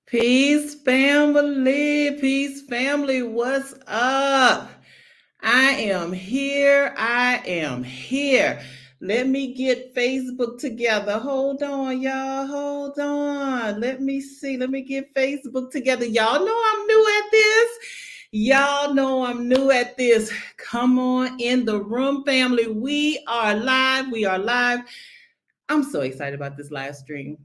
Peace, family. Peace, family. What's up? I am here. I am here. Let me get Facebook together. Hold on, y'all. Hold on. Let me see. Let me get Facebook together. Y'all know I'm new at this. Y'all know I'm new at this. Come on in the room, family. We are live. We are live. I'm so excited about this live stream.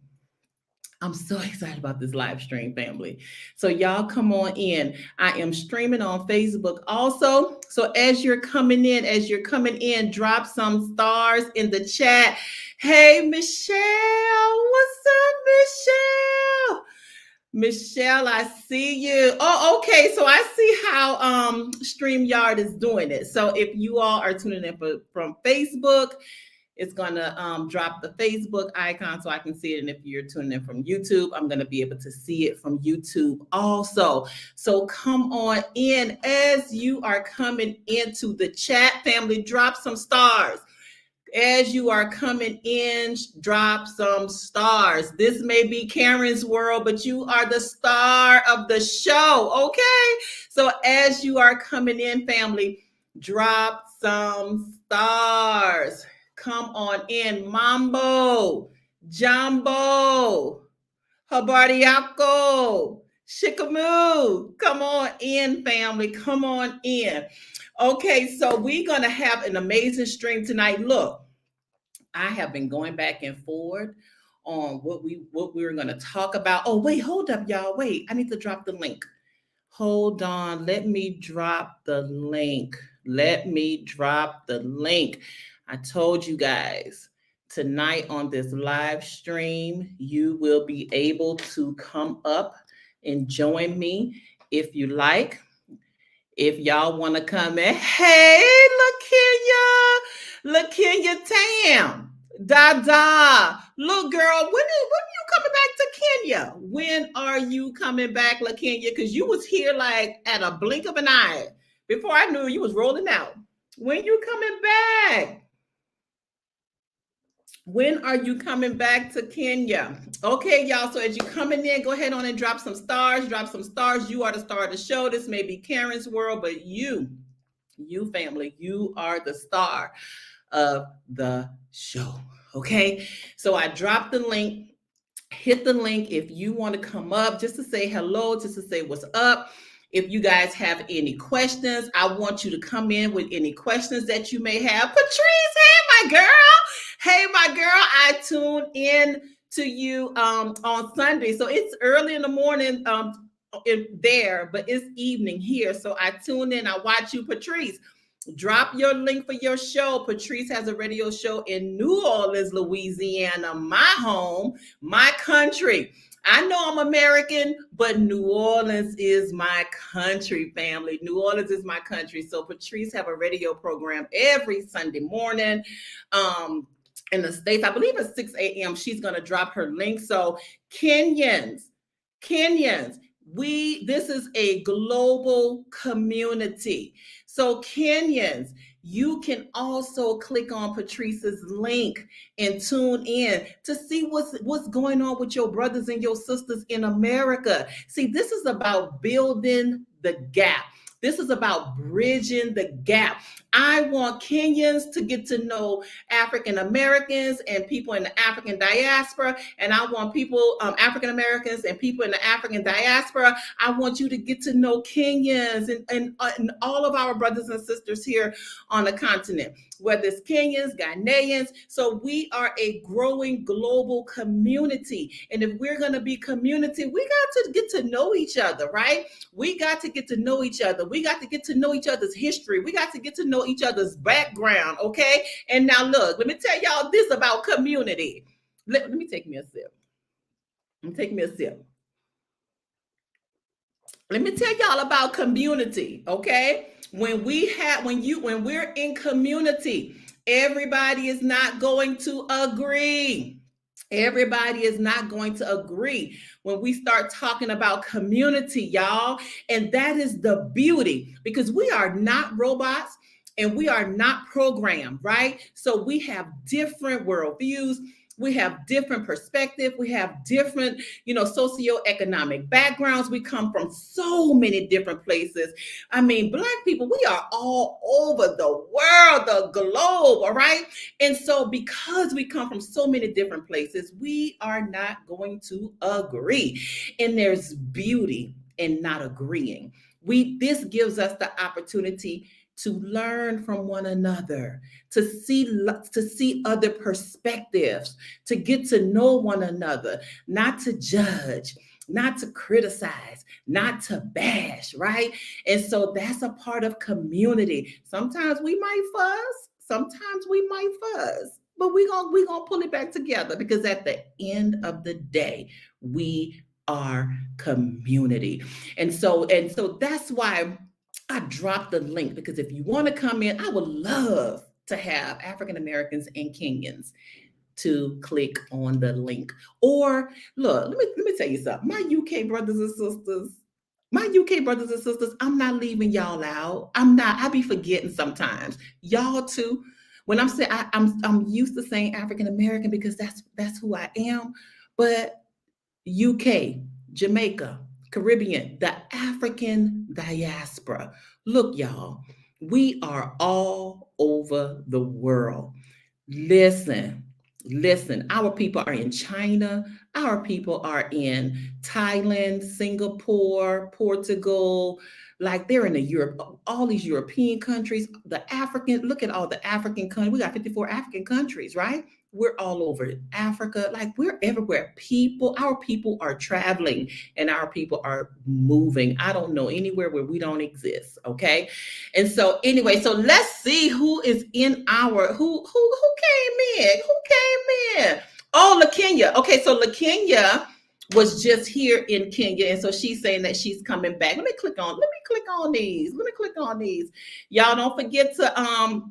I'm so excited about this live stream, family. So, y'all come on in. I am streaming on Facebook also. So, as you're coming in, drop some stars in the chat. Hey, Michelle. What's up, Michelle? Michelle, I see you. Oh, okay. So I see how StreamYard is doing it. So if you all are tuning in from Facebook, it's gonna drop the Facebook icon so I can see it. And if you're tuning in from YouTube, I'm gonna be able to see it from YouTube also. So come on in as you are coming into the chat, family. Drop some stars. As you are coming in, drop some stars. This may be Karen's world, but you are the star of the show, okay? So as you are coming in, family, drop some stars. Come on in. Mambo, Jumbo, Habariako, Shikamoo. Come on in, family. Come on in. Okay, so we're going to have an amazing stream tonight. Look, I have been going back and forth on what we were going to talk about. Oh, wait, hold up, y'all. Wait, I need to drop the link. Hold on. Let me drop the link. Let me drop the link. I told you guys tonight on this live stream, you will be able to come up and join me if you like. If y'all want to come in, hey, LaKenya Tam, Dada, little girl, when are you coming back to Kenya? When are you coming back, LaKenya? Because you was here like at a blink of an eye. Before I knew you was rolling out. When you coming back? When are you coming back to Kenya? Okay, y'all. So as you coming in, go ahead on and drop some stars. Drop some stars. You are the star of the show. This may be Karen's world, but you family, you are the star of the show. Okay. So I dropped the link. Hit the link if you want to come up just to say hello, just to say what's up. If you guys have any questions, I want you to come in with any questions that you may have. Patrice, hey, my girl. Hey, my girl. I tune in to you on Sunday. So it's early in the morning there, but it's evening here. So I tune in. I watch you, Patrice. Drop your link for your show. Patrice has a radio show in New Orleans, Louisiana, my home, my country. I know I'm American, but New Orleans is my country, family. New Orleans is my country. So Patrice have a radio program every Sunday morning. In the States, I believe at 6 a.m. She's going to drop her link. So Kenyans, this is a global community. So Kenyans, you can also click on Patrice's link and tune in to see what's going on with your brothers and your sisters in America. See, this is about building the gap. This is about bridging the gap. I want Kenyans to get to know African Americans and people in the African diaspora. And I want people, African Americans and people in the African diaspora. I want you to get to know Kenyans and all of our brothers and sisters here on the continent, whether it's Kenyans, Ghanaians. So we are a growing global community. And if we're going to be community, we got to get to know each other, right? We got to get to know each other. We got to get to know each other's history. We got to get to know each other's background, okay? And now look, let me tell y'all this about community. Let me take me a sip. Let me tell y'all about community, okay? When we're in community, everybody is not going to agree. Everybody is not going to agree when we start talking about community, y'all. And that is the beauty, because we are not robots and we are not programmed, right? So we have different worldviews. We have different perspective. We have different, socioeconomic backgrounds. We come from so many different places. I mean, Black people, we are all over the world, the globe, all right? And so because we come from so many different places, we are not going to agree. And there's beauty in not agreeing. This gives us the opportunity to learn from one another, to see other perspectives, to get to know one another, not to judge, not to criticize, not to bash, right? And so that's a part of community. Sometimes we might fuss, sometimes we might fuss, but we gonna pull it back together, because at the end of the day, we are community. And so that's why I dropped the link, because if you want to come in, I would love to have African Americans and Kenyans to click on the link. Or look, let me tell you something. My UK brothers and sisters, I'm not leaving y'all out. I'm not. I be forgetting sometimes. Y'all too. When I'm saying I'm used to saying African American, because that's who I am. But UK, Jamaica, Caribbean, the African diaspora. Look, y'all, we are all over the world. Listen, listen, our people are in China, our people are in Thailand, Singapore, Portugal, like they're in the Europe, all these European countries, look at all the African countries. We got 54 African countries, right? We're all over Africa, like we're everywhere. Our people are traveling and our people are moving. I don't know anywhere where we don't exist. Okay. And so anyway, so let's see who is in who came in. Who came in? Oh, LaKenya. Okay, so LaKenya was just here in Kenya, and so she's saying that she's coming back. Let me click on these. Y'all don't forget to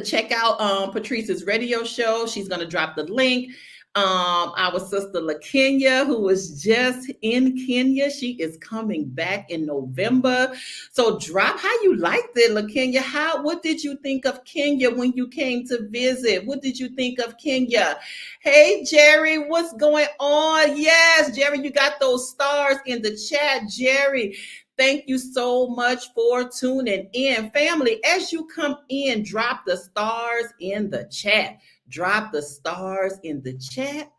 check out Patrice's radio show. She's gonna drop the link. Our sister LaKenya, who was just in Kenya, she is coming back in November. So drop how you liked it, LaKenya. What did you think of Kenya when you came to visit? What did you think of Kenya? Hey Jerry, what's going on? Yes, Jerry, you got those stars in the chat, Jerry. Thank you so much for tuning in. Family, as you come in, drop the stars in the chat. Drop the stars in the chat.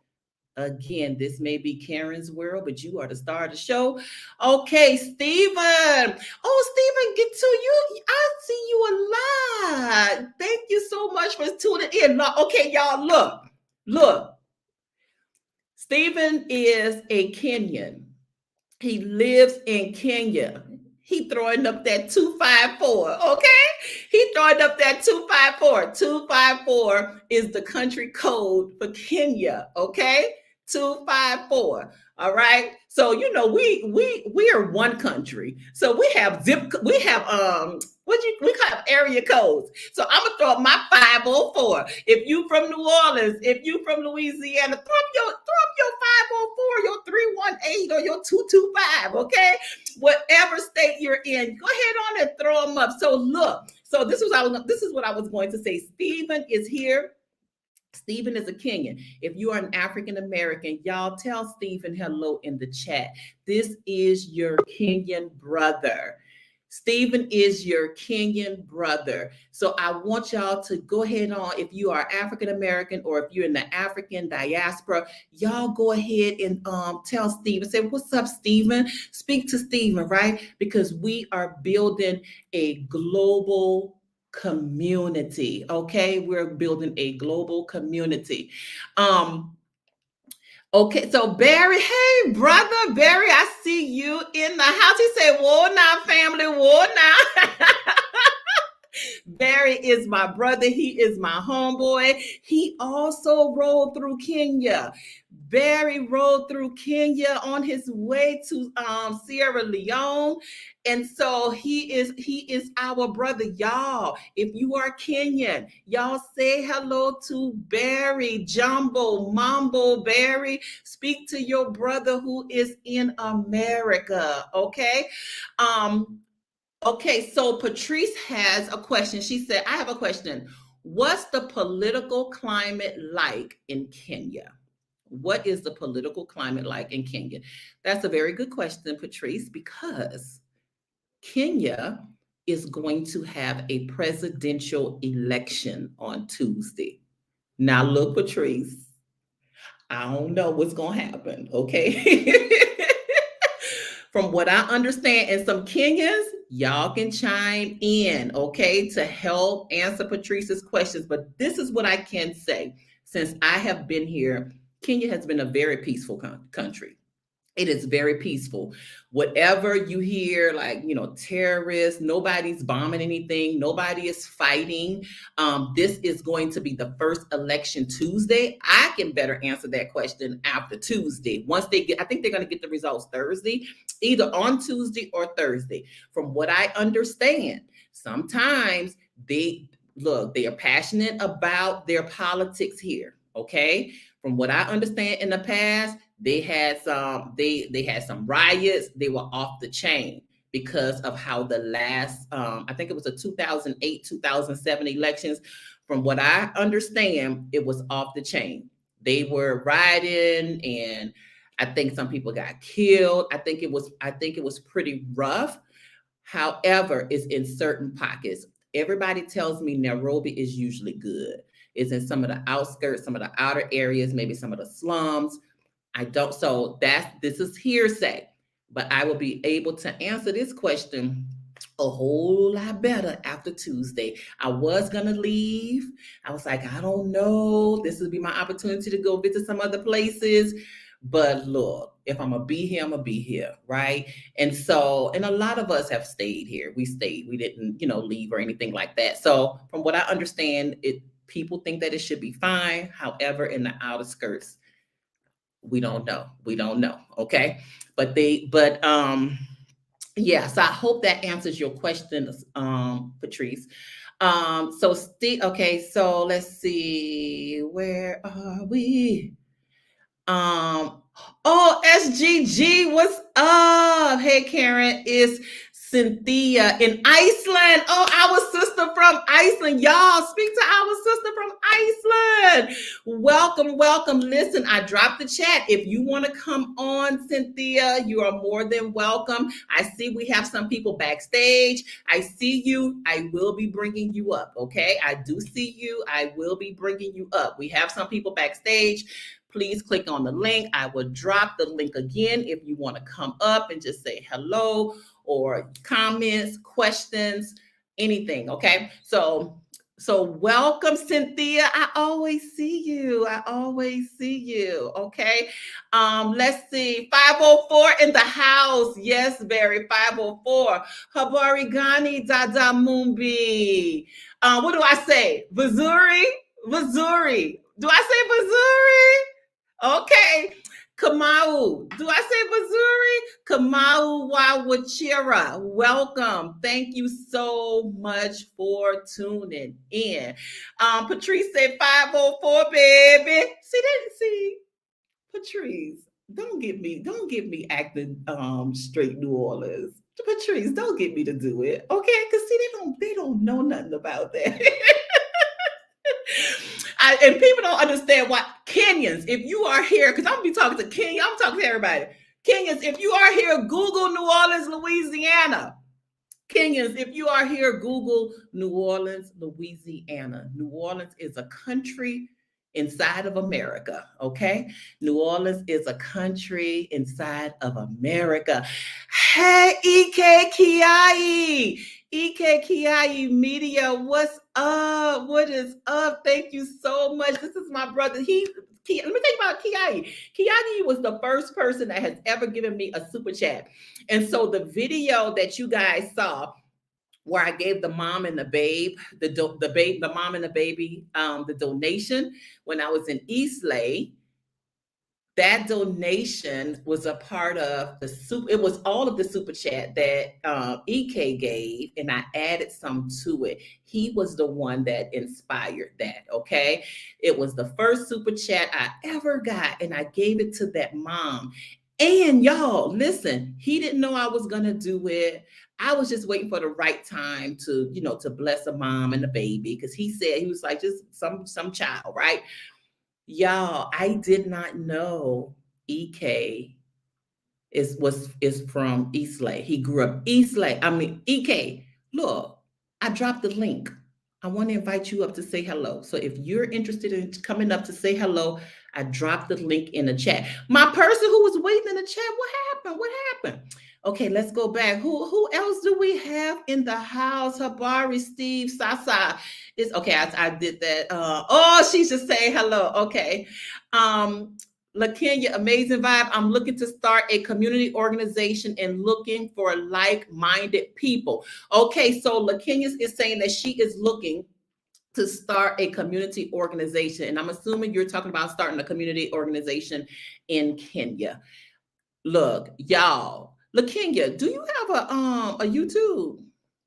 Again, this may be Karen's world, but you are the star of the show. Okay, Stephen. Oh, Stephen, get to you. I see you a lot. Thank you so much for tuning in. Okay, y'all, look. Stephen is a Kenyan. He lives in Kenya. He throwing up that 254, okay? He throwing up that 254. 254 is the country code for Kenya, okay? 254. All right. So we are one country. So we have we call area codes. So I'm gonna throw up my 504. If you from New Orleans, if you from Louisiana, throw up your 504, your 318, or your 225. Okay, whatever state you're in, go ahead on and throw them up. So look. So this is what I was going to say. Stephen is here. Stephen is a Kenyan. If you are an African American, y'all tell Stephen hello in the chat. This is your Kenyan brother. Stephen is your Kenyan brother. So I want y'all to go ahead on, if you are African American or if you're in the African diaspora, y'all go ahead and tell Stephen, say, what's up, Stephen? Speak to Stephen, right? Because we are building a global community. Okay, we're building a global community. Okay, so Barry, hey brother Barry, I see you in the house. He said, "Whoa now, family, whoa now." Barry is my brother. He is my homeboy. He also rode through Kenya. Barry rode through Kenya on his way to Sierra Leone. And so he is our brother. Y'all, if you are Kenyan, y'all say hello to Barry, Jumbo, Mambo, Barry. Speak to your brother who is in America, okay? Okay, so Patrice has a question. She said, I have a question. What's the political climate like in Kenya? What is the political climate like in Kenya? That's a very good question, Patrice, because Kenya is going to have a presidential election on Tuesday. Now, look, Patrice, I don't know what's going to happen, okay? From what I understand, and some Kenyans, y'all can chime in, okay, to help answer Patrice's questions. But this is what I can say. Since I have been here, Kenya has been a very peaceful country. It is very peaceful. Whatever you hear, like, terrorists, nobody's bombing anything, nobody is fighting. This is going to be the first election Tuesday. I can better answer that question after Tuesday. Once they get, I think they're going to get the results Thursday, either on Tuesday or Thursday. From what I understand, sometimes they are passionate about their politics here. Okay. From what I understand in the past, they had some riots. They were off the chain because of how the last I think it was a 2008 2007 elections. From what I understand, it was off the chain. They were rioting, and I think some people got killed. I think it was pretty rough. However, it's in certain pockets. Everybody tells me Nairobi is usually good. It's in some of the outskirts, some of the outer areas, maybe some of the slums. I don't, so this is hearsay, but I will be able to answer this question a whole lot better after Tuesday. I was gonna leave. I was like, I don't know. This would be my opportunity to go visit some other places. But look, if I'm gonna be here, I'm gonna be here, right? And a lot of us have stayed here. We stayed. We didn't, leave or anything like that. So from what I understand, people think that it should be fine. However, in the outer skirts, we don't know. We don't know. Okay. Yeah, so I hope that answers your question, Patrice. Okay, so let's see, where are we? Oh, SGG, what's up? Hey, Karen, it's Cynthia in Iceland. Oh, our sister from Iceland. Y'all, speak to our sister from Iceland. Welcome, welcome. Listen, I dropped the chat. If you want to come on, Cynthia, you are more than welcome. I see we have some people backstage. I see you. I will be bringing you up, okay? I do see you. I will be bringing you up. We have some people backstage. Please click on the link. I will drop the link again if you want to come up and just say hello or comments, questions, anything. Okay. So welcome, Cynthia. I always see you. Okay. Let's see. 504 in the house. Yes, Barry. 504. Habari Gani Dada Mumbi. What do I say? Vazuri? Do I say Vazuri? Okay. Kamau. Do I say Missouri? Kamau Wawachira. Welcome. Thank you so much for tuning in. Patrice said 504, baby. See, Patrice, don't get me acting straight New Orleans. Patrice, don't get me to do it. Okay? Because see, they don't know nothing about that. And people don't understand why Kenyans, if you are here, because I'm gonna be talking to Kenya, I'm talking to everybody. Kenyans, if you are here, Google New Orleans, Louisiana. Kenyans, if you are here, Google New Orleans, Louisiana. New Orleans is a country inside of America, okay? New Orleans is a country inside of America. Hey, EK Kiai. EK Kiai Media, what's up? What is up? Thank you so much. This is my brother. Let me tell you about Kiai. Kiai was the first person that has ever given me a super chat. And so the video that you guys saw where I gave the mom and the babe, the mom and the baby, the donation when I was in Eastlake. That donation was a part of it was all of the super chat that EK gave, and I added some to it. He was the one that inspired that, okay? It was the first super chat I ever got, and I gave it to that mom. And y'all, listen, he didn't know I was gonna do it. I was just waiting for the right time to, to bless a mom and the baby. Because he said, he was like, just some child, right? Y'all, I did not know EK is from Eastlake. He grew up Eastlake. I mean, EK. Look, I dropped the link. I want to invite you up to say hello. So if you're interested in coming up to say hello, I dropped the link in the chat. My person who was waiting in the chat, what happened? What happened? Okay, let's go back. Who else do we have in the house? Habari, Steve, Sasa. It's okay. I did that. Oh, she's just saying hello. Okay. LaKenya, amazing vibe. I'm looking to start a community organization and looking for like-minded people. Okay, so LaKenya is saying that she is looking to start a community organization. And I'm assuming you're talking about starting a community organization in Kenya. Look, y'all, LaKenya, do you have a YouTube?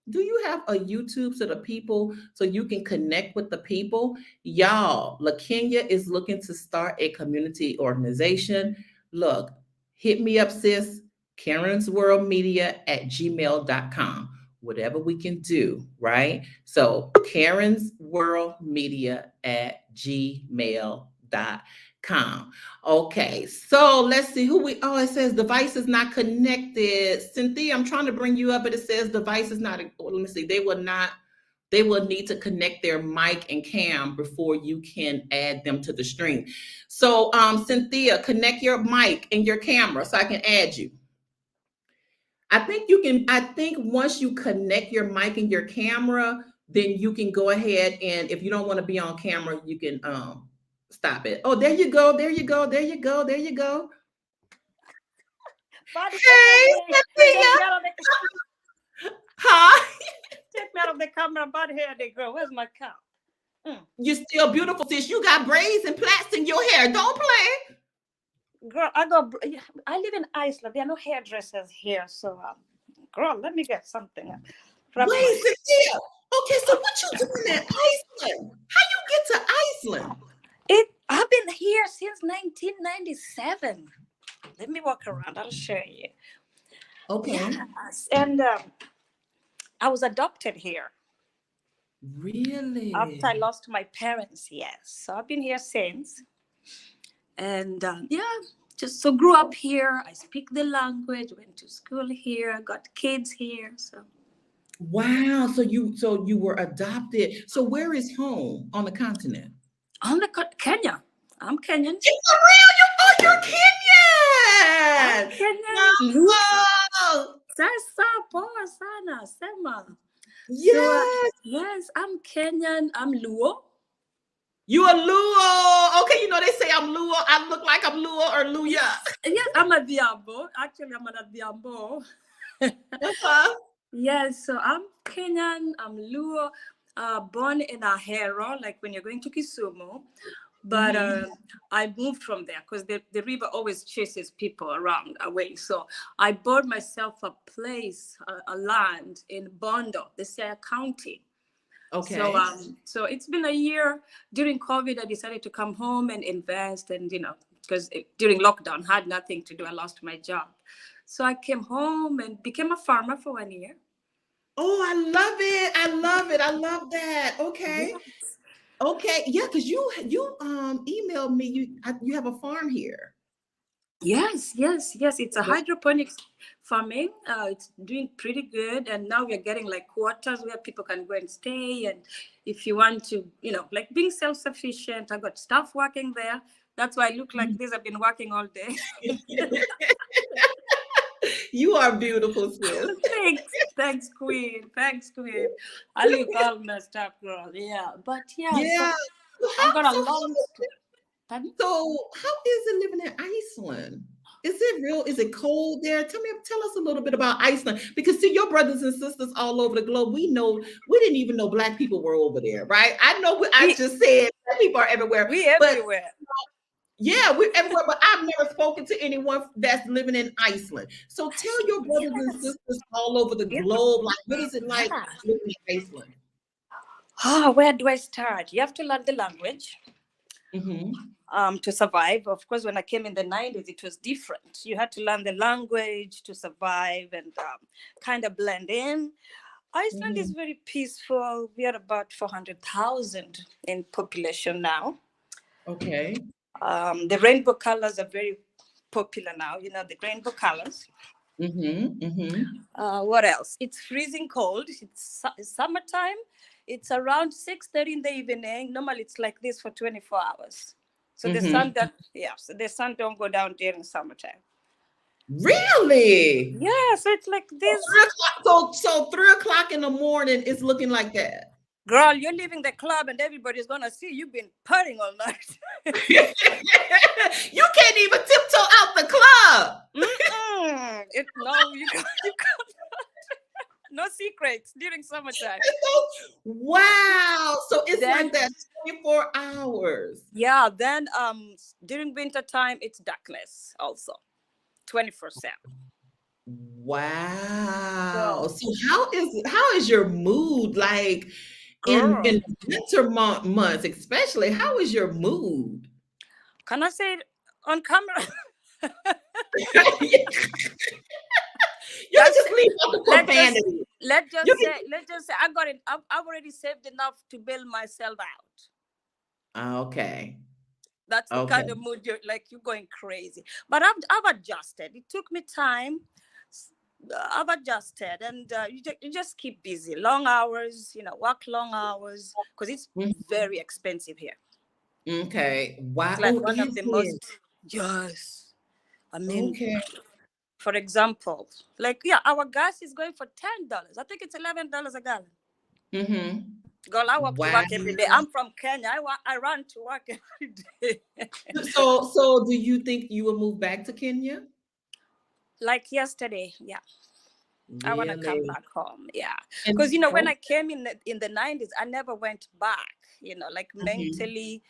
Do you have a YouTube so the people so you can connect with the people? Y'all, LaKenya is looking to start a community organization. Look, hit me up, sis. Karen's World Media at gmail.com. Whatever we can do, right? So Karen's World Media at gmail.com. Okay, so let's see who we. Oh, it says device is not connected. Cynthia, I'm trying to bring you up, but it says device is not. Let me see. They will not. They will need to connect their mic and cam before you can add them to the stream. So, Cynthia, connect your mic and your camera so I can add you. I think you can. I think once you connect your mic and your camera, then you can go ahead and if you don't want to be on camera, you can stop it. Oh, there you go. There you go. There you go. There you go. Hey, Cynthia. Hi. Take me out of the camera, but here they go. Where's my cow? You're still beautiful, sis. You got braids and plaits in your hair. Don't play. Girl, I live in Iceland. There are no hairdressers here. So, girl, let me get something. Wait, Cynthia. Okay, so what you doing in Iceland? How you get to Iceland? I've been here since 1997. Let me walk around. I'll show you. Okay. Yes. And I was adopted here. Really? After I lost my parents, yes. So I've been here since. And just so grew up here. I speak the language, went to school here, got kids here. So wow. So you were adopted. So where is home on the continent? On Kenya. I'm Kenyan. It's for real? You're Kenyan. I'm Kenyan. Wow. Sasa poa sana sema. Yes. So, yes, I'm Kenyan. I'm Luo. You a Luo. Okay, they say I'm Luo. I look like I'm Luo or Luya. Yes, I'm a Diambo. Actually, I'm a Diambo. Yes, so I'm Kenyan. I'm Luo. Born in Ahero, like when you're going to Kisumu. But I moved from there because the river always chases people around away. So I bought myself a place, a land in Bondo, the Siaya County. Okay. So it's been a year. During COVID, I decided to come home and invest, and because during lockdown, I had nothing to do. I lost my job, so I came home and became a farmer for 1 year. Oh, I love it! I love it! I love that. Okay. Yes. Okay, yeah, because you emailed me. You have a farm here. Yes. It's a hydroponics farming. It's doing pretty good, and now we're getting like quarters where people can go and stay. And if you want to, like being self-sufficient, I got staff working there. That's why I look like this. I've been working all day. You are beautiful, sis. Thanks, Queen. I look all messed up, girl. Yeah, but yeah. So I've got a long story. So how is it living in Iceland? Is it real? Is it cold there? Tell us a little bit about Iceland. Because see, your brothers and sisters all over the globe, we didn't even know Black people were over there, right? I know I just said Black people are everywhere. Everywhere. Yeah, we're everywhere, but I've never spoken to anyone that's living in Iceland. So tell your brothers and sisters all over the globe, like, what is it like living in Iceland? Where do I start? You have to learn the language. Mm-hmm. to survive. Of course, when I came in the 90s, it was different. You had to learn the language to survive and kind of blend in. Iceland is very peaceful. We are about 400,000 in population now. Okay. The rainbow colors are very popular now. You know, the rainbow colors. What else? It's freezing cold. It's summertime. It's around 6:30 in the evening. Normally, it's like this for 24 hours. So the sun so the sun don't go down during summertime. Really? Yeah, so it's like this. So 3 o'clock in the morning is looking like that. Girl, you're leaving the club and everybody's gonna see you've been partying all night. You can't even tiptoe out the club. No, you can't. No secrets during summertime. Wow. So it's like that 24 hours. Yeah, then during winter time, it's darkness also. 24/7. Wow. So how is your mood like in winter months, especially? How is your mood? Can I say it on camera? You can just leave out the profanity. Let's just say I got it. I've already saved enough to bail myself out. Okay. That's the kind of mood you're going crazy. But I've adjusted. It took me time. I've adjusted, and you just keep busy. Long hours, work long hours because it's very expensive here. Okay. Wow. It's like one of the most. Yes. I mean, for example, our gas is going for $10. I think it's $11 a gallon. Girl, I walk to work every day. I'm from Kenya. I run to work every day. So do you think you will move back to Kenya? Like yesterday, yeah. Really? I want to come back home, yeah. Because when I came in the 90s, I never went back. Mentally.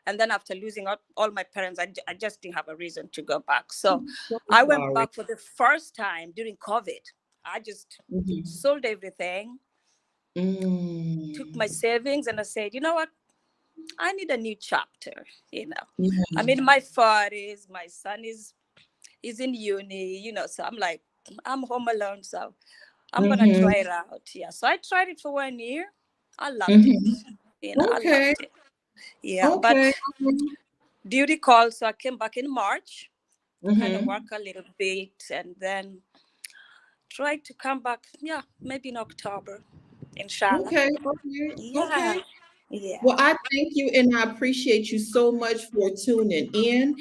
And then after losing all my parents, I just didn't have a reason to go back. So I went back for the first time during COVID. I just sold everything, took my savings, and I said, you know what? I need a new chapter, I'm in my 40s. My son is in uni, so I'm like, I'm home alone. So I'm going to try it out. Yeah. So I tried it for 1 year. I loved it. I loved it. Yeah, but duty called, so I came back in March, kind of work a little bit, and then tried to come back, maybe in October, inshallah. Okay. Yeah. Well, I thank you and I appreciate you so much for tuning in.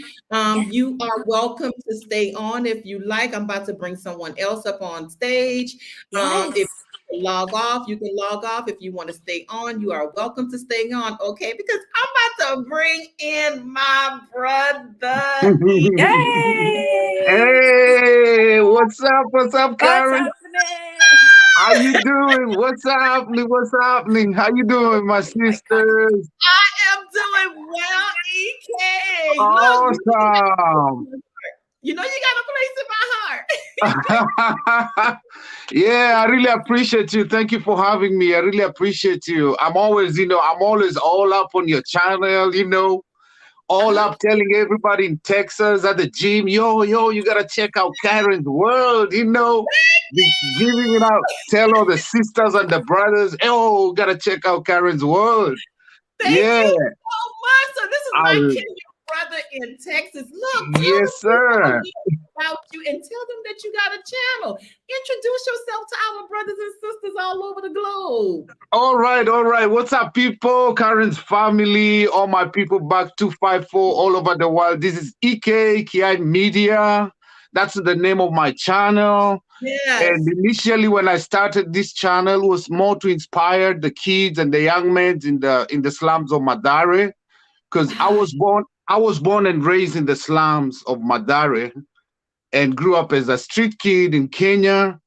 You are welcome to stay on if you like. I'm about to bring someone else up on stage. If you log off, you can log off. If you want to stay on, you are welcome to stay on, okay? Because I'm about to bring in my brother. Hey, what's up? What's up, Karen? What's happening? How you doing? What's happening? What's happening? How you doing, my sisters? I am doing well, EK. Awesome. You got a place in my heart. Yeah, I really appreciate you. Thank you for having me. I really appreciate you. I'm always all up on your channel, all up telling everybody in Texas at the gym, yo, you gotta check out Karen's World, giving it out, tell all the sisters and the brothers, gotta check out Karen's World. Thank you so much. So this is my Kenyan brother in Texas. Look, yes, sir. About you and tell them that you got a channel. Introduce yourself to our brothers and sisters all over the globe. All right. What's up, people? Karen's family, all my people back 254 all over the world. This is Ki Media. That's the name of my channel. Yes. And initially, when I started this channel, it was more to inspire the kids and the young men in the slums of Madare, because I was born and raised in the slums of Madare, and grew up as a street kid in Kenya.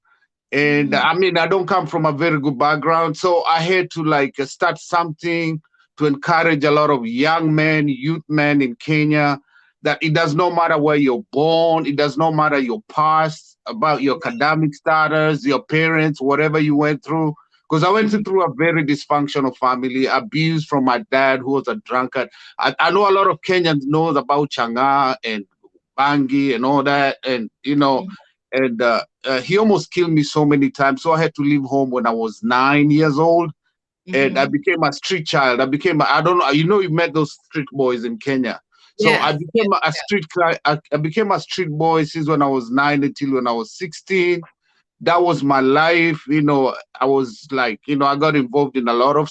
And I don't come from a very good background, so I had to start something to encourage a lot of young men, youth men in Kenya, that it does not matter where you're born, it does not matter your past, about your academic status, your parents, whatever you went through, because I went through a very dysfunctional family, abuse from my dad, who was a drunkard. I know a lot of Kenyans knows about Changa and Bangi and all that, and and he almost killed me so many times. So I had to leave home when I was 9 years old, and I Mm-hmm. became a street child. I don't know, you met those street boys in Kenya. So I Yes. became a street guy. I became a street boy since when I was 9 until when I was 16. That was my life. I was like, I got involved in a lot of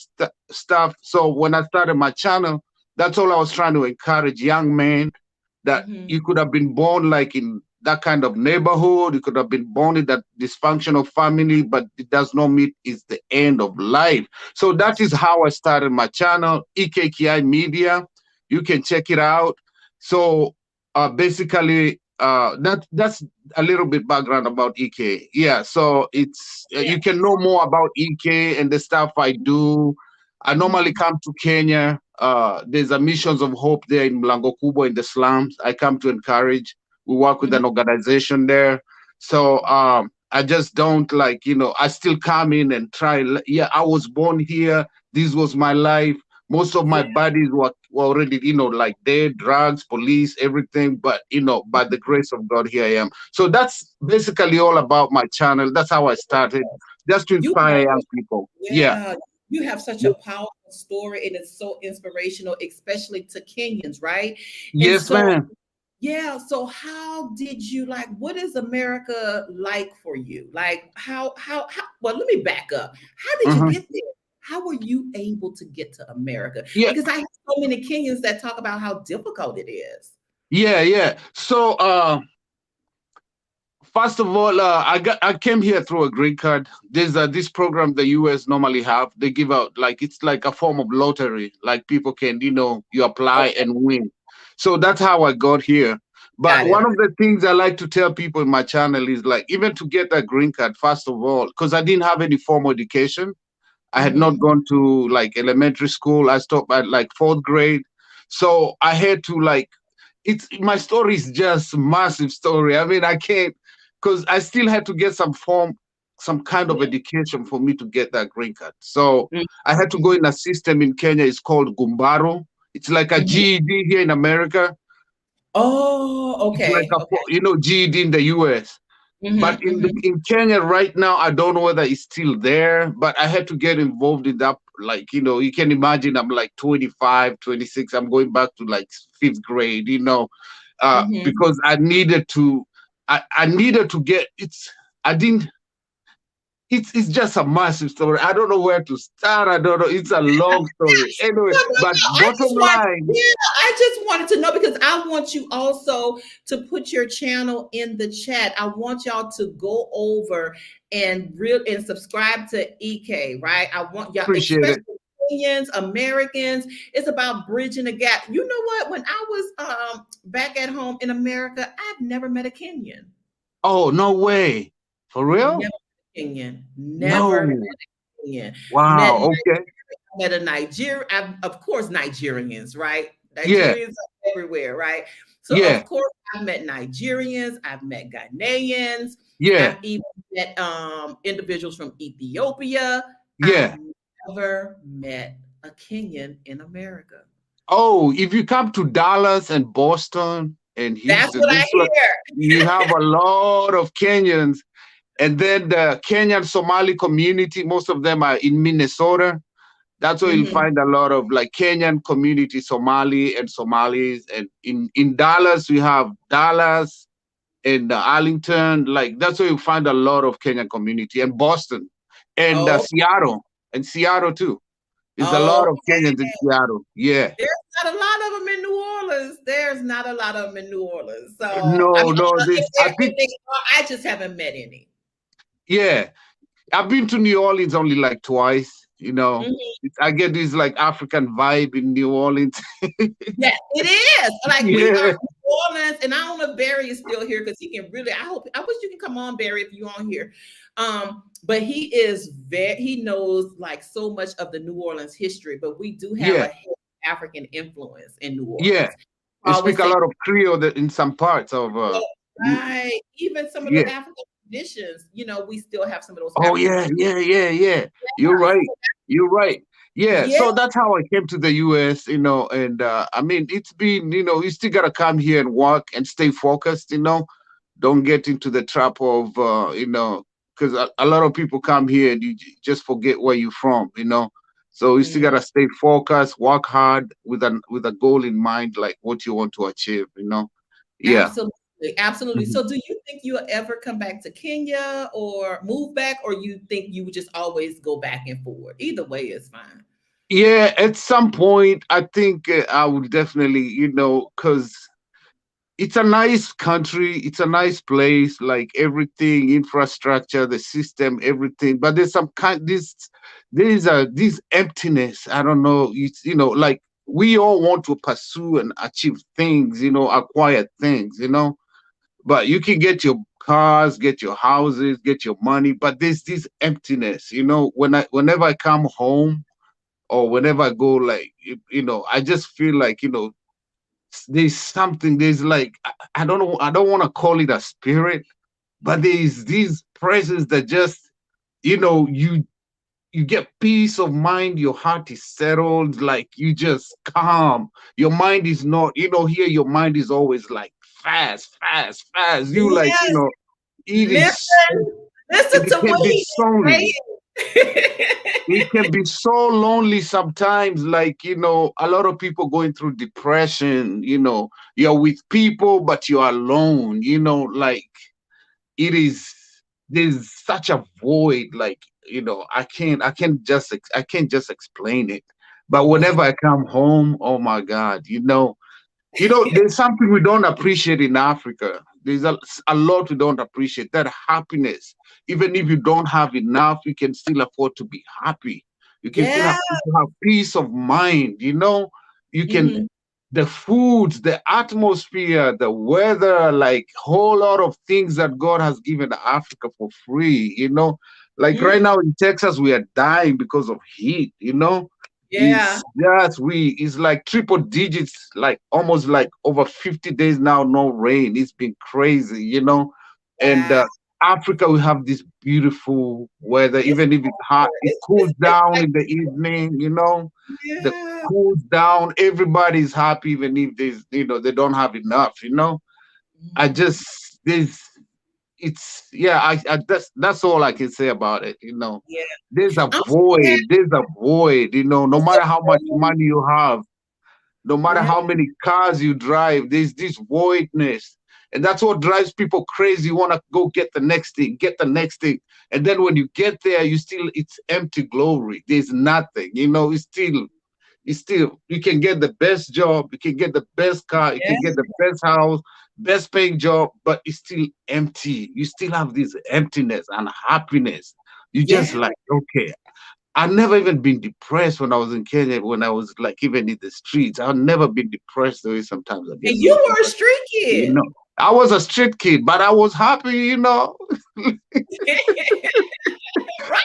stuff. So when I started my channel, that's all I was trying to encourage young men, that Mm-hmm. you could have been born like in that kind of neighborhood. You could have been born in that dysfunctional family, but it does not mean it's the end of life. So that is how I started my channel, EKKI Media. You can check it out. So basically, that's a little bit background about EK. Yeah, so it's Yeah. you can know more about EK and the stuff I do. I normally come to Kenya. There's a Missions of Hope there in Mlango Kubwa in the slums. I come to encourage. We work with Mhm. an organization there. So I just don't I still come in and try. Yeah, I was born here. This was my life. Most of my Yeah. buddies were already, like dead, drugs, police, everything. But, by the grace of God, here I am. So that's basically all about my channel. That's how I started, just to You inspire have, young people. Yeah. yeah, you have such a powerful story and it's so inspirational, especially to Kenyans, right? And Yes, so, ma'am. yeah, so how did you like what is America like for you? Like how well, let me back up. How did you Mhm. get there? How were you able to get to America? Yeah, Because I have so many Kenyans that talk about how difficult it is. yeah, yeah. So, first of all, I came here through a green card. There's this program the US normally have. They give out it's like a form of lottery. Like people can, you apply Okay, and win. So that's how I got here. But got it. one of the things I like to tell people in my channel is like even to get a green card, first of all, because I didn't have any formal education. I had not Mhm. gone to like elementary school. I stopped at like fourth grade. So I had to it's my story is just massive story. I mean, I can't because I still had to get some kind of education for me to get that green card. So Mhm. I had to go in a system in Kenya. It's called Gumbaro. It's like a Mhm. GED here in America. Oh, It's like okay. Okay. GED in the US. But Mhm. Mhm. in Kenya right now, I don't know whether it's still there, but I had to get involved in that. Like, you can imagine I'm like 25, 26. I'm going back to like fifth grade, Mhm. because I needed to get I didn't, it's just a massive story. I don't know where to start. I don't know. It's a long story. Anyway, No, no, but no. bottom line, I just wanted to know because I want you also to put your channel in the chat. I want y'all to go over and subscribe to EK, right? I want y'all, appreciate especially it. Kenyans, Americans. It's about bridging the gap. You know what? When I was back at home in America, I've never met a Kenyan. Oh, no way. For real? Never met a Kenyan. Never met No. a Kenyan. Met Wow. Okay. met a Niger, of course, Nigerians, right? Yeah. Nigerians are everywhere, right? So Yeah. of course, I've met Nigerians, I've met Ghanaians, Yeah. I've even met individuals from Ethiopia. I've Yeah. never met a Kenyan in America. Oh, if you come to Dallas and Boston and That's Houston, what I you hear. have a lot of Kenyans. And then the Kenyan Somali community, most of them are in Minnesota. That's where you'll Mhm. find a lot of like Kenyan community, Somali and Somalis. And in Dallas, we have Dallas and Arlington. Like that's where you find a lot of Kenyan community. And Boston and Oh, Seattle. And Seattle too. There's a lot of okay. Kenyans in Seattle. Yeah. There's not a lot of them in New Orleans. There's not a lot of them in New Orleans. So I No, mean, no, this I if think they are, I just haven't met any. yeah. I've been to New Orleans only like twice, Mhm. I get this like African vibe in New Orleans. Yes, it is. Like we are Yeah. New Orleans, and I don't know if Barry is still here because he can really. I wish you can come on, Barry, if you're on here. But he knows like so much of the New Orleans history. But we do have a Yeah. heavy African influence in New Yeah. Orleans. They I always speak a say, lot of Creole in some parts of well, right, even some of yeah. the African traditions, you know, we still have some of those Oh African yeah, traditions. yeah, yeah, yeah. You're Yeah, right. You're right. Yeah. yeah, So that's how I came to the US, and I mean it's been, you still gotta come here and work and stay focused. Don't get into the trap of because a lot of people come here and you just forget where you're from. So you still mm, gotta stay focused, work hard with a goal in mind, like what you want to achieve. Yeah. absolutely, absolutely. Mhm. So, do you think you'll ever come back to Kenya or move back, or you think you would just always go back and forth? Either way is fine. Yeah, at some point, I think I would definitely, because it's a nice country, it's a nice place, like everything, infrastructure, the system, everything. But there's some kind this emptiness. I don't know. It's like we all want to pursue and achieve things, acquire things. But you can get your cars, get your houses, get your money, but there's this emptiness. Whenever I come home or whenever I go, like, I just feel like, there's something, there's like, I don't know, I don't want to call it a spirit, but there's these presence that just, you get peace of mind, your heart is settled, like you just calm. Your mind is not, here your mind is always like fast, fast, fast. You like, Yes, it is, listen, listen it to can be Wade. lonely. Right? It can be so lonely sometimes, like, a lot of people going through depression, you're with people, but you're alone, like it is, there's such a void, like, I can't just explain it. But Yeah, whenever I come home, oh my God, there's something we don't appreciate in Africa. There's a lot we don't appreciate. That happiness. Even if you don't have enough, you can still afford to be happy. You can still yeah. afford to have peace of mind. You can, Mhm. the foods, the atmosphere, the weather, like whole lot of things that God has given Africa for free. Like Mm, right now in Texas, we are dying because of heat. yeah. It's like triple digits, like almost like over 50 days now, no rain. It's been crazy. And Wow. Africa, we have this beautiful weather, It's even if it's hot, it cools it's down like in the evening. The yeah. cools down, everybody's happy, even if they don't have enough. I Mhm. just this it's yeah, I that's all I can say about it. Yeah. There's a I'm so happy. void, no It's matter a how much void. money you have, no matter Yeah. how many cars you drive, there's this voidness. And that's what drives people crazy. You want to go get the next thing, get the next thing. And then when you get there, it's empty glory. There's nothing, it's still, you can get the best job, you can get the best car, you Yeah. can get the best house, best paying job, but it's still empty. You still have this emptiness and happiness. You just Yeah. like, okay, I've never even been depressed when I was in Kenya, when I was like even in the streets. I've never been depressed the way sometimes I And get you so were a depressed. street You kid. know, I was a street kid, but I was happy.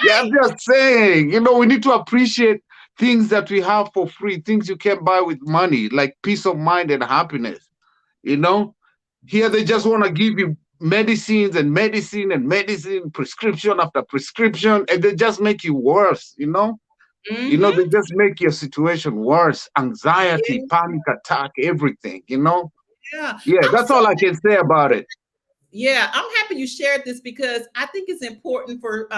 Yeah, I'm Right. just saying, we need to appreciate things that we have for free, things you can buy with money, like peace of mind and happiness. You know, Here they just want to give you medicines and medicine and medicine, prescription after prescription, and they just make you worse. They Mm-hmm. just make your situation worse. Anxiety, Yeah. panic attack, everything. Yeah. Yeah, I'm that's so all I can say about it. Yeah, I'm happy you shared this because I think it's important for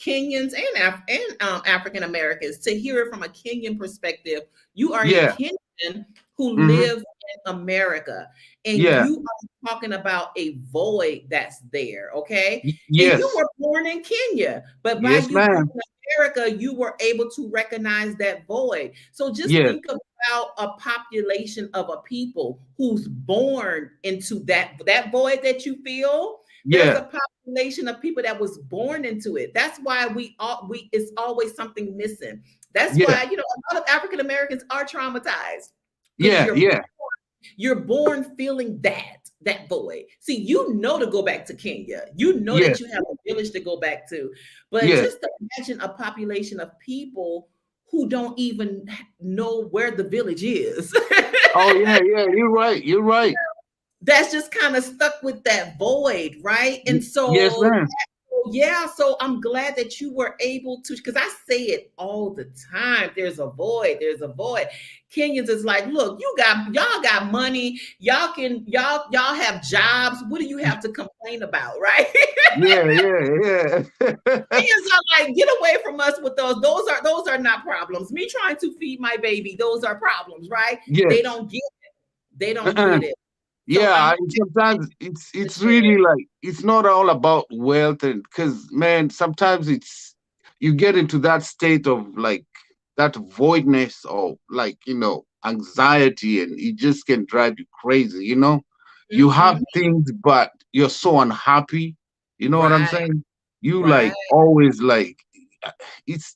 Kenyans and African Americans to hear it from a Kenyan perspective. You are a Yeah. Kenyan who Hmm. lives in America, and Yeah. you are talking about a void that's there, okay? And you Yes. were born in Kenya, but by Yes, you being ma'am. in America, you were able to recognize that void. So just Yes. think about a population of a people who's born into that void that you feel. There's Yeah. a population of people that was born into it. That's why we it's always something missing. That's Yeah. why a lot of African Americans are traumatized because Yeah. Yeah. you're born feeling that void. See, to go back to Kenya. You know Yeah. that you have a village to go back to. But Yeah. just imagine a population of people who don't even know where the village is. Oh yeah. Yeah. You're right. You're right. that's just kind of stuck with that void, right? And Yes, so ma'am. yeah, so I'm glad that you were able to, because I say it all the time. There's a void. There's a void. Kenyans is like, look, y'all got money. Y'all have jobs. What do you have to complain about, right? Yeah, yeah, yeah. Kenyans are like, get away from us with those. Those are not problems. Me trying to feed my baby, those are problems, right? They Yes. don't get it. They don't Uh-uh. get it. So Yeah, I'm and sometimes to it's share really it. like it's not all about wealth, and because man, sometimes it's you get into that state of like that voidness or like anxiety, and it just can drive you crazy. You have Mhm. things, but you're so unhappy. You know what I'm Right, saying? You right. like always like it's.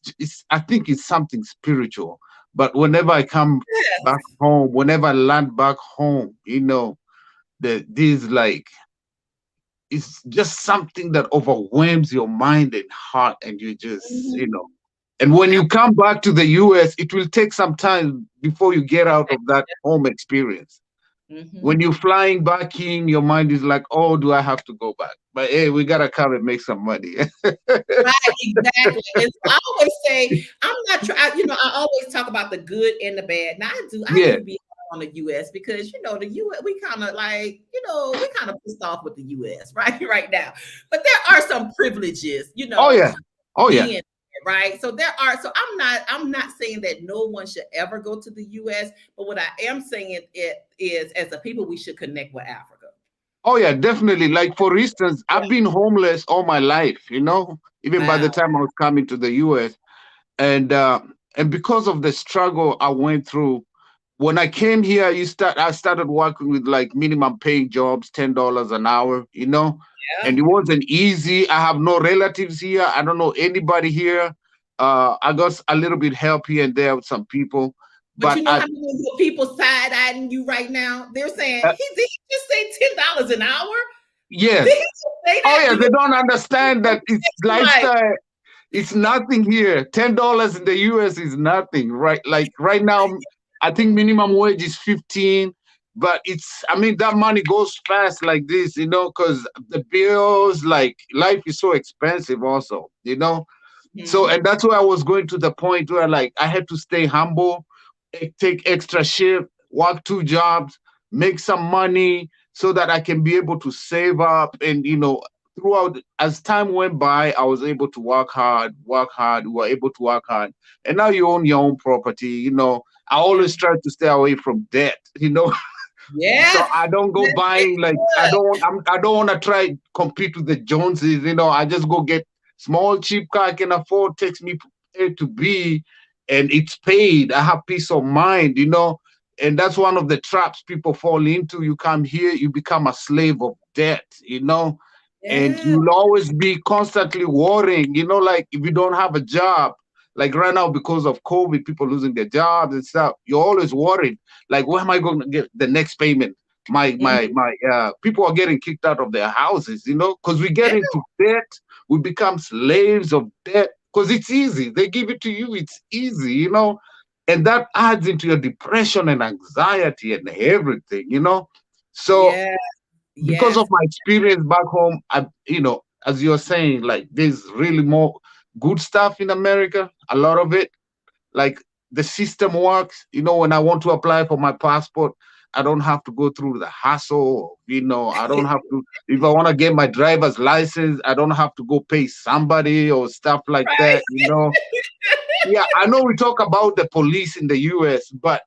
I think it's something spiritual. But whenever I come back Yes. home, whenever I land back home, that this like it's just something that overwhelms your mind and heart, and you just Mhm. and when you come back to the US, it will take some time before you get out of that home experience. When Mhm. you're flying back in, your mind is like, oh, do I have to go back? But hey, we gotta come and make some money. Right, exactly. And so I always say, I'm not trying, I always talk about the good and the bad. Now I Yeah. do be hard on the US because the US, we kind of like, we kind of pissed off with the US, right? Right now. But there are some privileges, Oh yeah. Oh yeah. being there, right. So so I'm not saying that no one should ever go to the US, but what I am saying it is as a people, we should connect with Africa. Oh yeah, definitely. Like for instance, I've been homeless all my life, even by the Wow. time I was coming to the US. And because of the struggle I went through, when I came here, I started working with like minimum paying jobs, $10 an hour, and Yeah. it wasn't easy. I have no relatives here. I don't know anybody here. I got a little bit help here and there with some people, But but you know how many of the people side eyeing you right now? They're saying, uh, he did he just say $10 an hour? Did he yes. just say Oh that? yeah, Do they you don't understand that it's like, lifestyle. It's nothing here. $10 in the US is nothing, right? Like right now, I think minimum wage is 15, but I mean, that money goes fast like this, because the bills, like life is so expensive also. So, Mhm. and that's why I was going to the point where like I had to stay humble, take extra shift, work two jobs, make some money so that I can be able to save up. And, throughout as time went by, I was able to work hard, we were able to work hard. And now you own your own property. I Yeah. always try to stay away from debt. So Yes. I don't go It's buying like good. I don't want to try compete with the Joneses. I just go get small cheap car I can afford, takes me from A to B, and it's paid. I have peace of mind. And that's one of the traps people fall into. You come here, you become a slave of debt. And Yeah. you'll always be constantly worrying, like if you don't have a job, like right now because of COVID, people losing their jobs and stuff, you're always worried like, where am I going to get the next payment? Mhm. My people are getting kicked out of their houses, because we get Yeah. into debt, we become slaves of debt because it's easy. They give it to you, it's easy. And that adds into your depression and anxiety and everything. So Yeah. because of Yes. my experience back home, as you're saying, like there's really more good stuff in America, a lot of it like the system works. When I want to apply for my passport, I don't have to go through the hassle. I don't have to, if I want to get my driver's license, I don't have to go pay somebody or stuff like Right. that. Yeah, I know we talk about the police in the US, but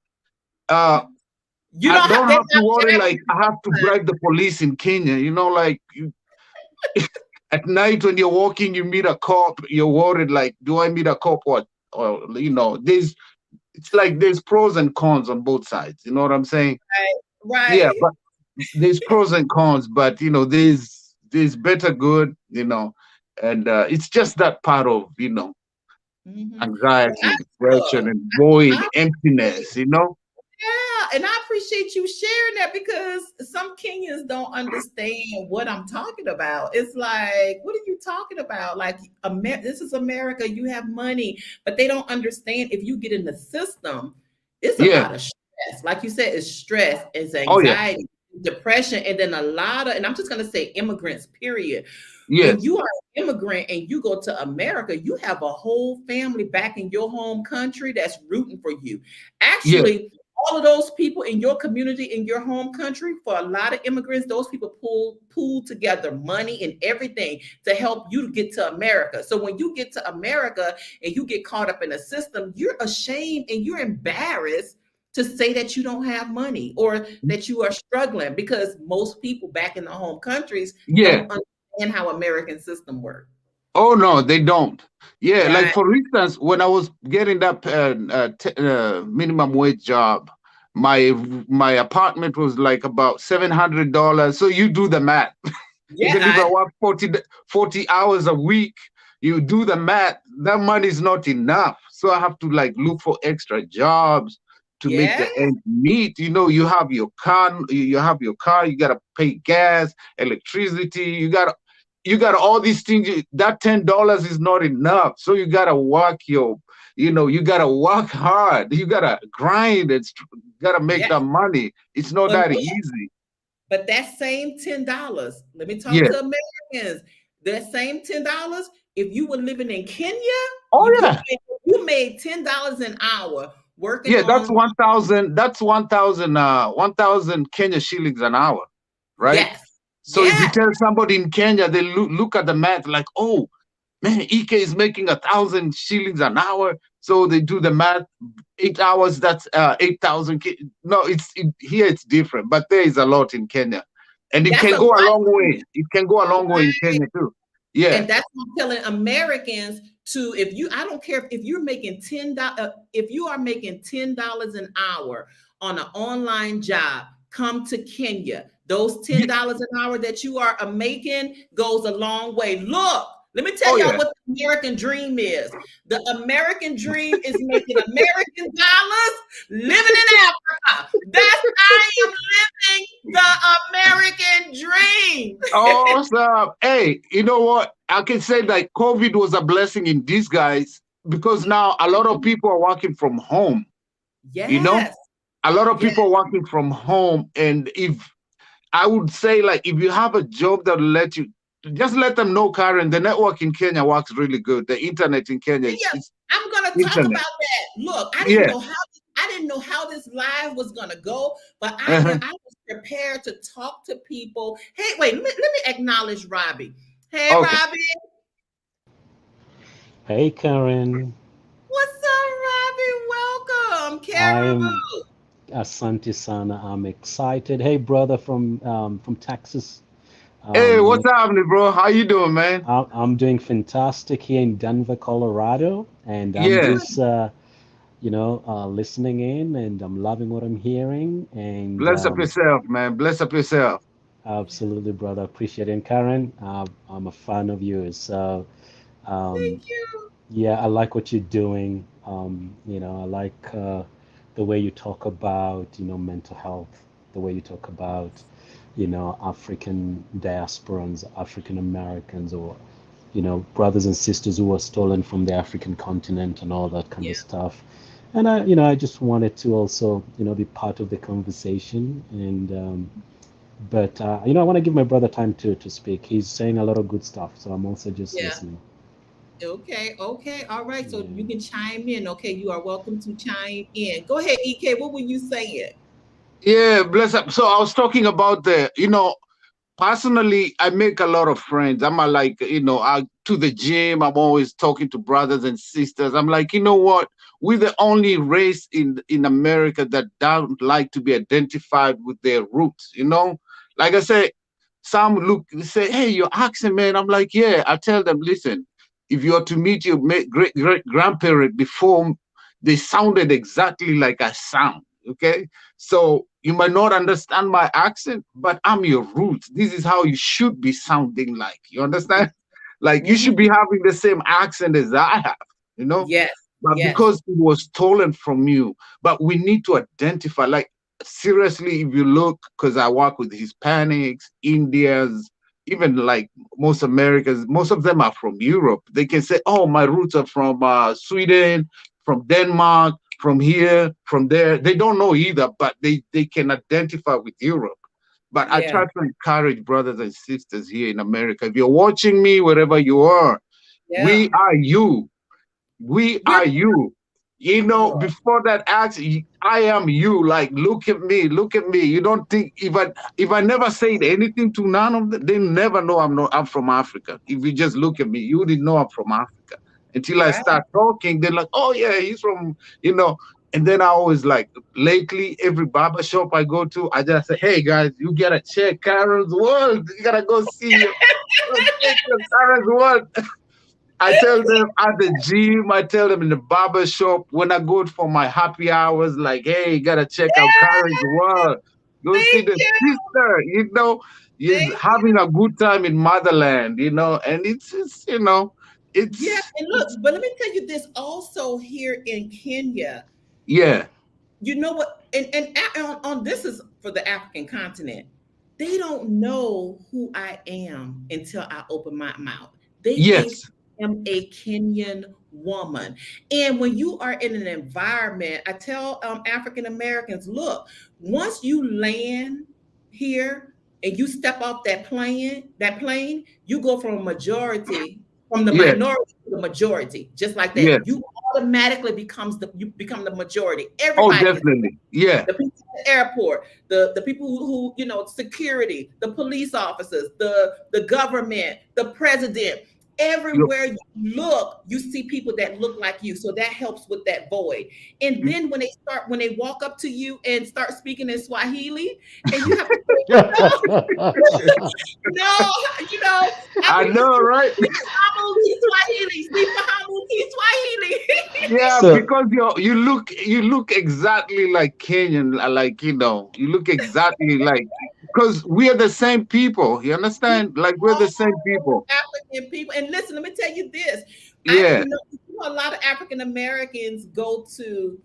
You I don't have don't they're have to not worry like driving. I have to bribe the police in Kenya. Like at night when you're walking, you meet a cop, you're worried like, do I meet a cop or it's like there's pros and cons on both sides. You know what I'm saying? Yeah, Right. but there's pros and cons, but there's better good, and it's just that part of Mhm. Well, anxiety, depression, and void, I emptiness. Yeah, and I appreciate you sharing that because some Kenyans don't understand what I'm talking about. It's like, what are you talking about? Like, this is America. You have money, but they don't understand if you get in the system, it's a Yeah. lot of stress. Like you said, it's stress, it's Oh yeah. anxiety. depression, and then a lot of, and I'm just going to say immigrants, period. When Yes. you are an immigrant and you go to America, you have a whole family back in your home country that's rooting for you. Yes. Actually, all of those people in your community, in your home country, for a lot of immigrants, those people pool together money and everything to help you to get to America. So when you get to America and you get caught up in a system, you're ashamed and you're embarrassed to say that you don't have money or that you are struggling, because most people back in the home countries Yeah. don't understand how American system works. Oh no, they don't. Yeah, like Right. for instance, when I was getting that minimum wage job, my apartment was like about $700. So you do the math. Even if I Yeah. work 40 hours a week, you do the math, that money is not enough. So I have to like look for extra jobs to make Yeah. the ends meet. You know, you have your car, you gotta pay gas, electricity, you got all these things. That $10 is not enough. So you gotta work you gotta work hard. You gotta grind and gotta make Yeah. that money. It's not But that look, easy. but that same $10, let me talk Yeah. to Americans. That same $10, if you were living in Kenya, Oh you yeah. you made $10 an hour working Yeah, that's on. 1,000. That's 1,000 Kenya shillings an hour, right? Yes. So if you Yes. tell somebody in Kenya, they look at the math like, oh man, EK is making 1,000 shillings an hour. So they do the math. 8 hours, that's 8,000. No, here it's different, but there is a lot in Kenya, and it That's can a go a lot. long way. It can go a long way in Kenya too. Yeah. And that's what I'm telling Americans to, if you, I don't care if you're making $10, if you are making $10 an hour on an online job, come to Kenya. Those $10 an hour that you are making goes a long way. Look, let me tell Oh y'all yeah. what the American dream is. The American dream is making American dollars living in Africa. That's, I am living the American dream. Awesome. Hey, you know what? I can say like COVID was a blessing in disguise because now a lot of people are working from home, you know? Yes. A lot of Yes. people are working from home. And if I would say like if you have a job that will let you just let them know, Karen, the network in Kenya works really good. The internet in Kenya Yeah, is I'm gonna talk about internet. that. Look, Yeah. I didn't know how this live was gonna go, but Uh-huh. I was prepared to talk to people. Hey, wait, let me acknowledge Robbie. Hey, Okay. Robbie, Hey Karen, what's up, Robbie? Welcome, I'm Caribou. Asante Sana. I'm excited. Hey brother from Texas. Hey, You know, what's happening, bro? How you doing, man? I'm doing fantastic here in Denver, Colorado, and I'm Yeah. Good. just listening in, and I'm loving what I'm hearing, and Bless up yourself, man. Bless up yourself. absolutely, brother, appreciate it. And Karen, I'm a fan of yours, so um, Thank you. yeah, I like what you're doing. I like the way you talk about, mental health, the way you talk about, African diasporans, African Americans, or, brothers and sisters who were stolen from the African continent and all that kind Yeah. of stuff. And I just wanted to also, be part of the conversation. And, I want to give my brother time to speak. He's saying a lot of good stuff, so I'm also just Yeah. listening. Okay. Okay. All right. So Yeah. you can chime in. Okay. You are welcome to chime in. Go ahead, EK. What were you saying? Yeah, bless up. So I was talking about personally, I make a lot of friends. I'm a, like, I to the gym. I'm always talking to brothers and sisters. I'm like, you know what? We're the only race in America that don't like to be identified with their roots. Like I say, some look say, "Hey, your accent, man." I'm like, "Yeah." I tell them, "Listen, if you are to meet your great great grandparent before, they sounded exactly like I sound." Okay, so you might not understand my accent, but I'm your roots. This is how you should be sounding like. You understand? Like you should Mhm. be having the same accent as I have, you know? Yes. But Yes. because it was stolen from you, but we need to identify, like, seriously, if you look, because I work with Hispanics, Indians, even like most Americans, most of them are from Europe. They can say, oh, my roots are from Sweden, from Denmark, from here, from there. They don't know either, but they can identify with Europe. But I Yeah. try to encourage brothers and sisters here in America. If you're watching me, wherever you are, we Yeah. are you. We We're are you. You know, look. before that act, I am you. Like, look at me, look at me. You don't think if I never said anything to none of them, they never know I'm from Africa. If you just look at me, you didn't know I'm from Africa until I Right. start talking. They're like, oh yeah, he's from, you know. And then I always like lately every barber shop I go to, I just say, hey guys, you gotta check Karen's World. You gotta go see you. Check your Karen's World. I tell them at the gym, I tell them in the barber shop, when I go for my happy hours, like, hey, you gotta check out Karen's Yeah. World. Go see Thank the you. sister, is Thank having a good time in motherland, and it's Yeah, and it's look, but let me tell you this also here in Kenya. yeah, You know what? On this is for the African continent. They don't know who I am until I open my mouth. They think yes, I'm a Kenyan woman. And when you are in an environment, I tell African Americans, look, once you land here and you step off that plane, you go from a majority, from the yes, minority to the majority, just like that. yes. You automatically you become the majority. Oh, Everybody is definitely. Yeah, the people at the airport, the people who security, the police officers, the government, the president. you Everywhere you look, you see people that look like you. So that helps with that void. And then when they walk up to you and start speaking in Swahili, and you have to say, no, I I mean, know, right? Sifahamu Kiswahili, Sifahamu Kiswahili. Yeah, So, because you look exactly like Kenyan, like you look exactly like because we are the same people. You We understand? Like we're the same all people. African people. And listen, let me tell you this. I Yeah, didn't know, a lot of African Americans go to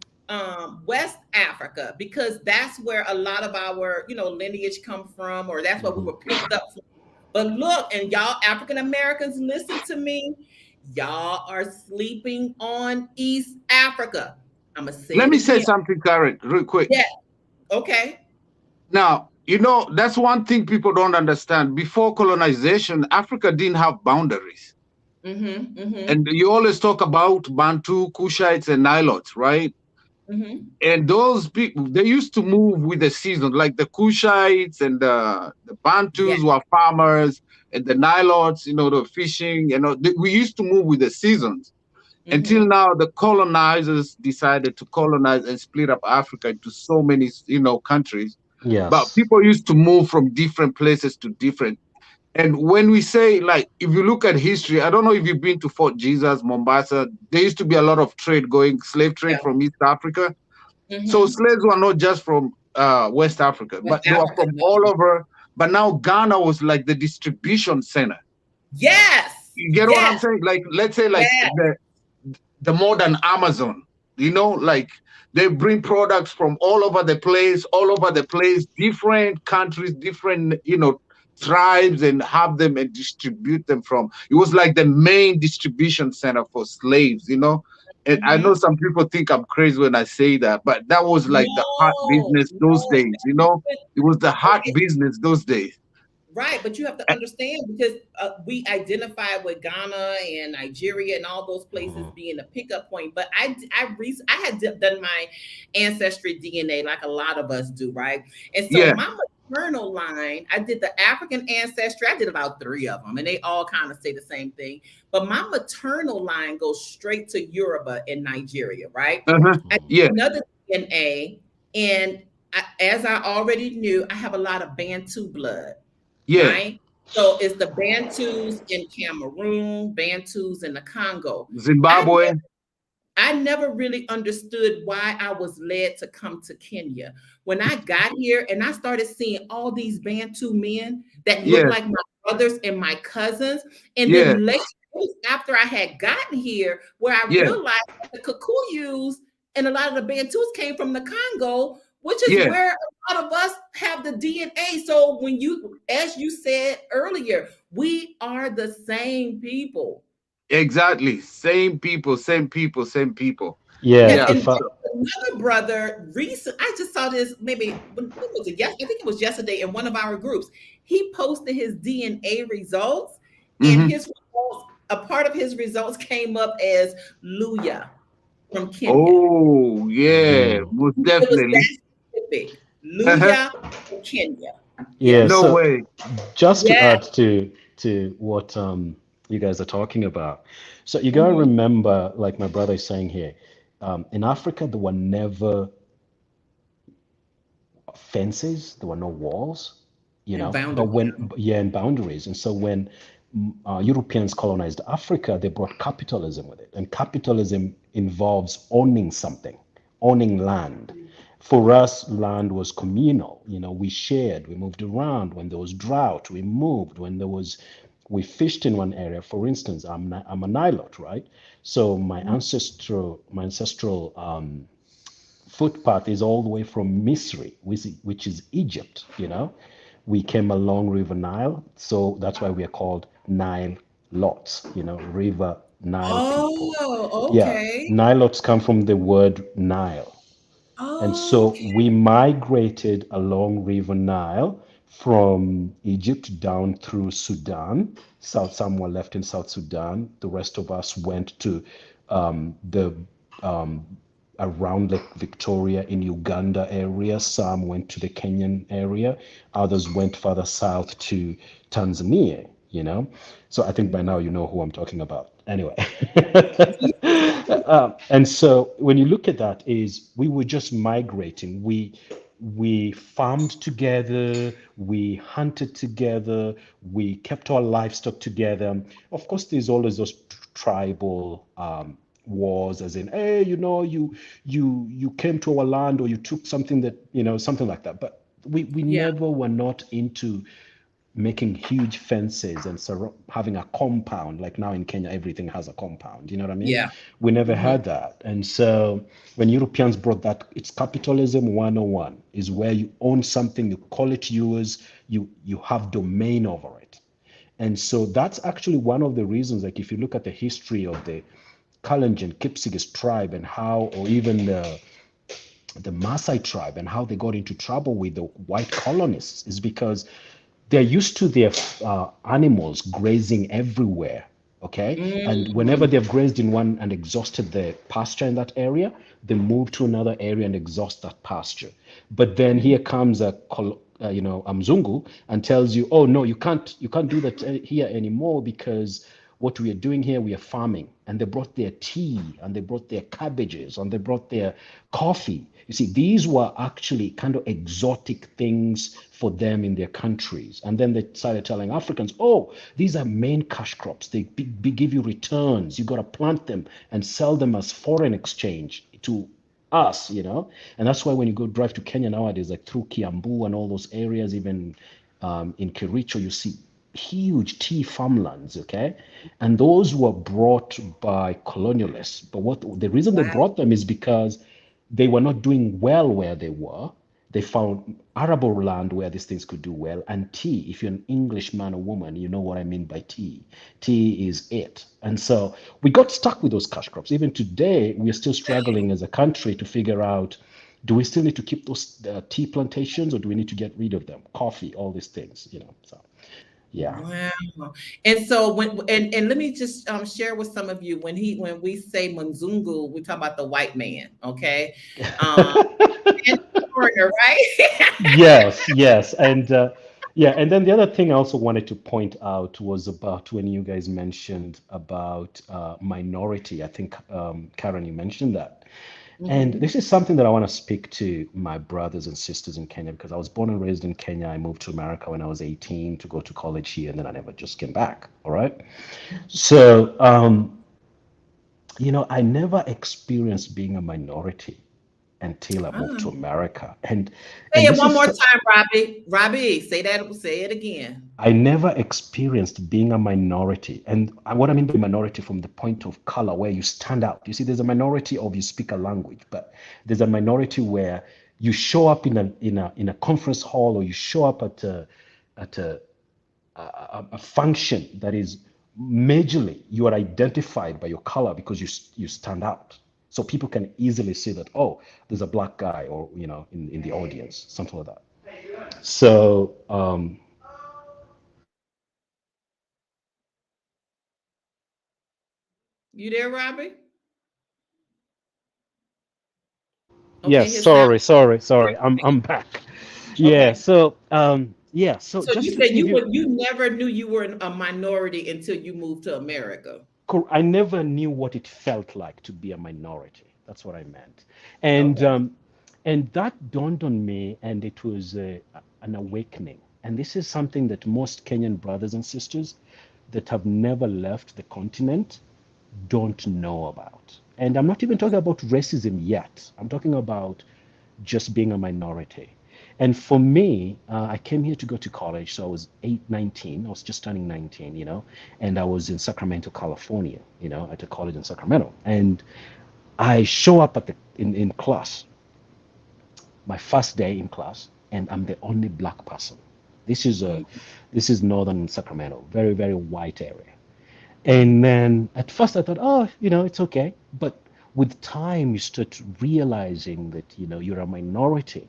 West Africa because that's where a lot of our, lineage come from, or that's where we mhm. were picked up from. But look, and y'all African Americans, listen to me. Y'all are sleeping on East Africa. I'm gonna say let it me say again. something, Karen, real quick. Yeah, okay. Now, that's one thing people don't understand. Before colonization, Africa didn't have boundaries. Mm-hmm. And Mm-hmm. you always talk about Bantu, Kushites, and Nilotes, right? Mm-hmm. And those people, they used to move with the season, like the Kushites and the Yeah. Bantus were farmers, and the Nilotes, the fishing, we used to move with the seasons until Mm-hmm. now the colonizers decided to colonize and split up Africa into so many, countries. But Yes. people used to move from different places to different. And when we say, like, if you look at history, I don't know if you've been to Fort Jesus, Mombasa, there used to be a lot of trade going, slave trade Yeah. from East Africa. So Mm-hmm. slaves were not just from West Africa, West but they were Africa, from no. all over. But now Ghana was like the distribution center. Yes. You get what I'm Yes. saying? Like, let's say, like Yes. the modern Amazon, like they bring products from all over the place, different countries, different, tribes, and have them and distribute them from. It was like the main distribution center for slaves. And I know Mm-hmm. some people think I'm crazy when I say that, but that was like the hot No, business those no. days. It was the hot Okay, business those days. right, but you have to understand because we identify with Ghana and Nigeria and all those places Mhm. being a pickup point. But I had done my ancestry DNA like a lot of us do, right? And so Yeah, my maternal line, I did the African ancestry. I did about 3 of them, and they all kind of say the same thing. But my maternal line goes straight to Yoruba in Nigeria, right? uh-huh. I Mhm. Yeah, did another DNA, and as I already knew, I have a lot of Bantu blood, yeah. right? So it's the Bantus in Cameroon, Bantus in the Congo. I Zimbabwe. I never really understood why I was led to come to Kenya. When I got here and I started seeing all these Bantu men that look Yeah, like my brothers and my cousins, and yeah, then later, it was after I had gotten here, where I yeah, realized that the Kikuyus and a lot of the Bantus came from the Congo, which is yeah. where a lot of us have the DNA. So as you said earlier, we are the same people. Exactly. Same people, same people, same people. Yeah, Yes, Yeah. and if I, that's the another brother, recent. I just saw this maybe when was it? Yes, I think it was yesterday in one of our groups. He posted his DNA results, and Hmm. his results, a part of his results came up as Luya from Kenya. Oh, yeah, Mm. most It was definitely. that specific. Uh-huh. Luya from Kenya. Yeah, Yes. No so way. just to Yes. add to what you guys are talking about, so you gotta Mhm. remember, like my brother is saying here, in Africa there were never fences, there were no walls, you And know. But boundaries. when, yeah, and boundaries. And so when Europeans colonized Africa, they brought capitalism with it. And capitalism involves owning something, owning land. For us, land was communal. You know, we shared, we moved around. When there was drought, we moved. When there was, we fished in one area. For instance, I'm a Nilot, right? So my ancestral footpath is all the way from Misri, which is Egypt, you know. We came along River Nile, so that's why we are called Nile Lots, you know, River Nile people. Oh, Yeah, okay. Nilots come from the word Nile. And so Okay. we migrated along River Nile from Egypt down through Sudan. Some were left in South Sudan. The rest of us went to the um, around Lake Victoria in Uganda area. Some went to the Kenyan area. Others went further south to Tanzania, you know. So I think by now you know who I'm talking about. Anyway. And so when you look at that, is we were just migrating. We farmed together, we hunted together, we kept our livestock together. Of course, there's always those tribal wars, as in, hey, you know, you came to our land or you took something that, you know, something like that. But we Yeah. never were not into making huge fences and having a compound. Like now in Kenya everything has a compound, you know what I mean? Yeah. We never Mhm. had that. And so when Europeans brought that, it's capitalism 101, is where you own something, you call it yours, you have domain over it. And so that's actually one of the reasons, like if you look at the history of the Kalenjin Kipsigis tribe and how, or even the Maasai tribe and how they got into trouble with the white colonists, is because they're used to their animals grazing everywhere. Okay. And whenever Mhm. they've grazed in one and exhausted the pasture in that area, they move to another area and exhaust that pasture. But then here comes a Mzungu and tells you, oh no, you can't do that here anymore, because what we are doing here, we are farming. And they brought their tea and they brought their cabbages and they brought their coffee. You see, these were actually kind of exotic things for them in their countries. And then they started telling Africans, oh, these are main cash crops. They give you returns. You got to plant them and sell them as foreign exchange to us, you know. And that's why when you go drive to Kenya nowadays, like through Kiambu and all those areas, even in Kericho, you see huge tea farmlands, okay? And those were brought by colonialists. But what the reason they Wow. brought them is because they were not doing well where they were. They found arable land where these things could do well. And tea, if you're an English man or woman, you know what I mean by tea. Tea is it. And so we got stuck with those cash crops. Even today, we're still struggling as a country to figure out, do we still need to keep those tea plantations, or do we need to get rid of them? Coffee, all these things, you know. So yeah. Wow. And so and let me just share with some of you when we say Mzungu, we talk about the white man, okay? Um and foreigner, right? Yes, yes. And yeah, and then the other thing I also wanted to point out was about when you guys mentioned about minority. I think Karen, you mentioned that. And Mhm. this is something that I want to speak to my brothers and sisters in Kenya, because I was born and raised in Kenya. I moved to America when I was 18 to go to college here, and then I never just came back. All right. So, I never experienced being a minority until I moved to Ah. America. And Say and it this one is more time, Robbie. Robbie, say it again. I never experienced being a minority. And what I mean by minority from the point of color, where you stand out. You see, there's a minority of you speak a language, but there's a minority where you show up in a conference hall, or you show up at a function that is majorly you are identified by your color because you stand out. So people can easily see that, oh, there's a black guy, or in the audience, something like that. So You there, Robbie? Okay, yes, his sound. sorry, I'm back. Yeah, Okay. so so So just you to said give you, you never knew you were a minority until you moved to America. I never knew what it felt like to be a minority. That's what I meant. And Okay. that dawned on me, and it was an awakening. And this is something that most Kenyan brothers and sisters that have never left the continent don't know about. And I'm not even talking about racism yet. I'm talking about just being a minority. And for me, I came here to go to college. So I was 19. I was just turning 19, and I was in Sacramento, California, at a college in Sacramento. And I show up in class, my first day in class, and I'm the only black person. This is a Mm. this is northern Sacramento, very, very white area. And then at first I thought, oh, it's okay. But with time, you start realizing that, you're a minority,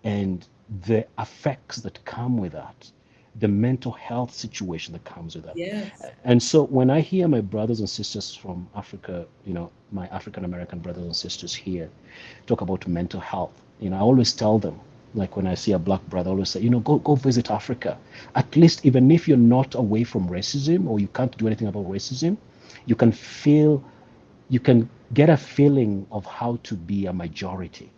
and the effects that come with that, the mental health situation that comes with that. Yes. And so when I hear my brothers and sisters from Africa, my African American brothers and sisters here talk about mental health, I always tell them, like when I see a black brother, I always say, go visit Africa. At least even if you're not away from racism or you can't do anything about racism, you can feel, you can get a feeling of how to be a majority,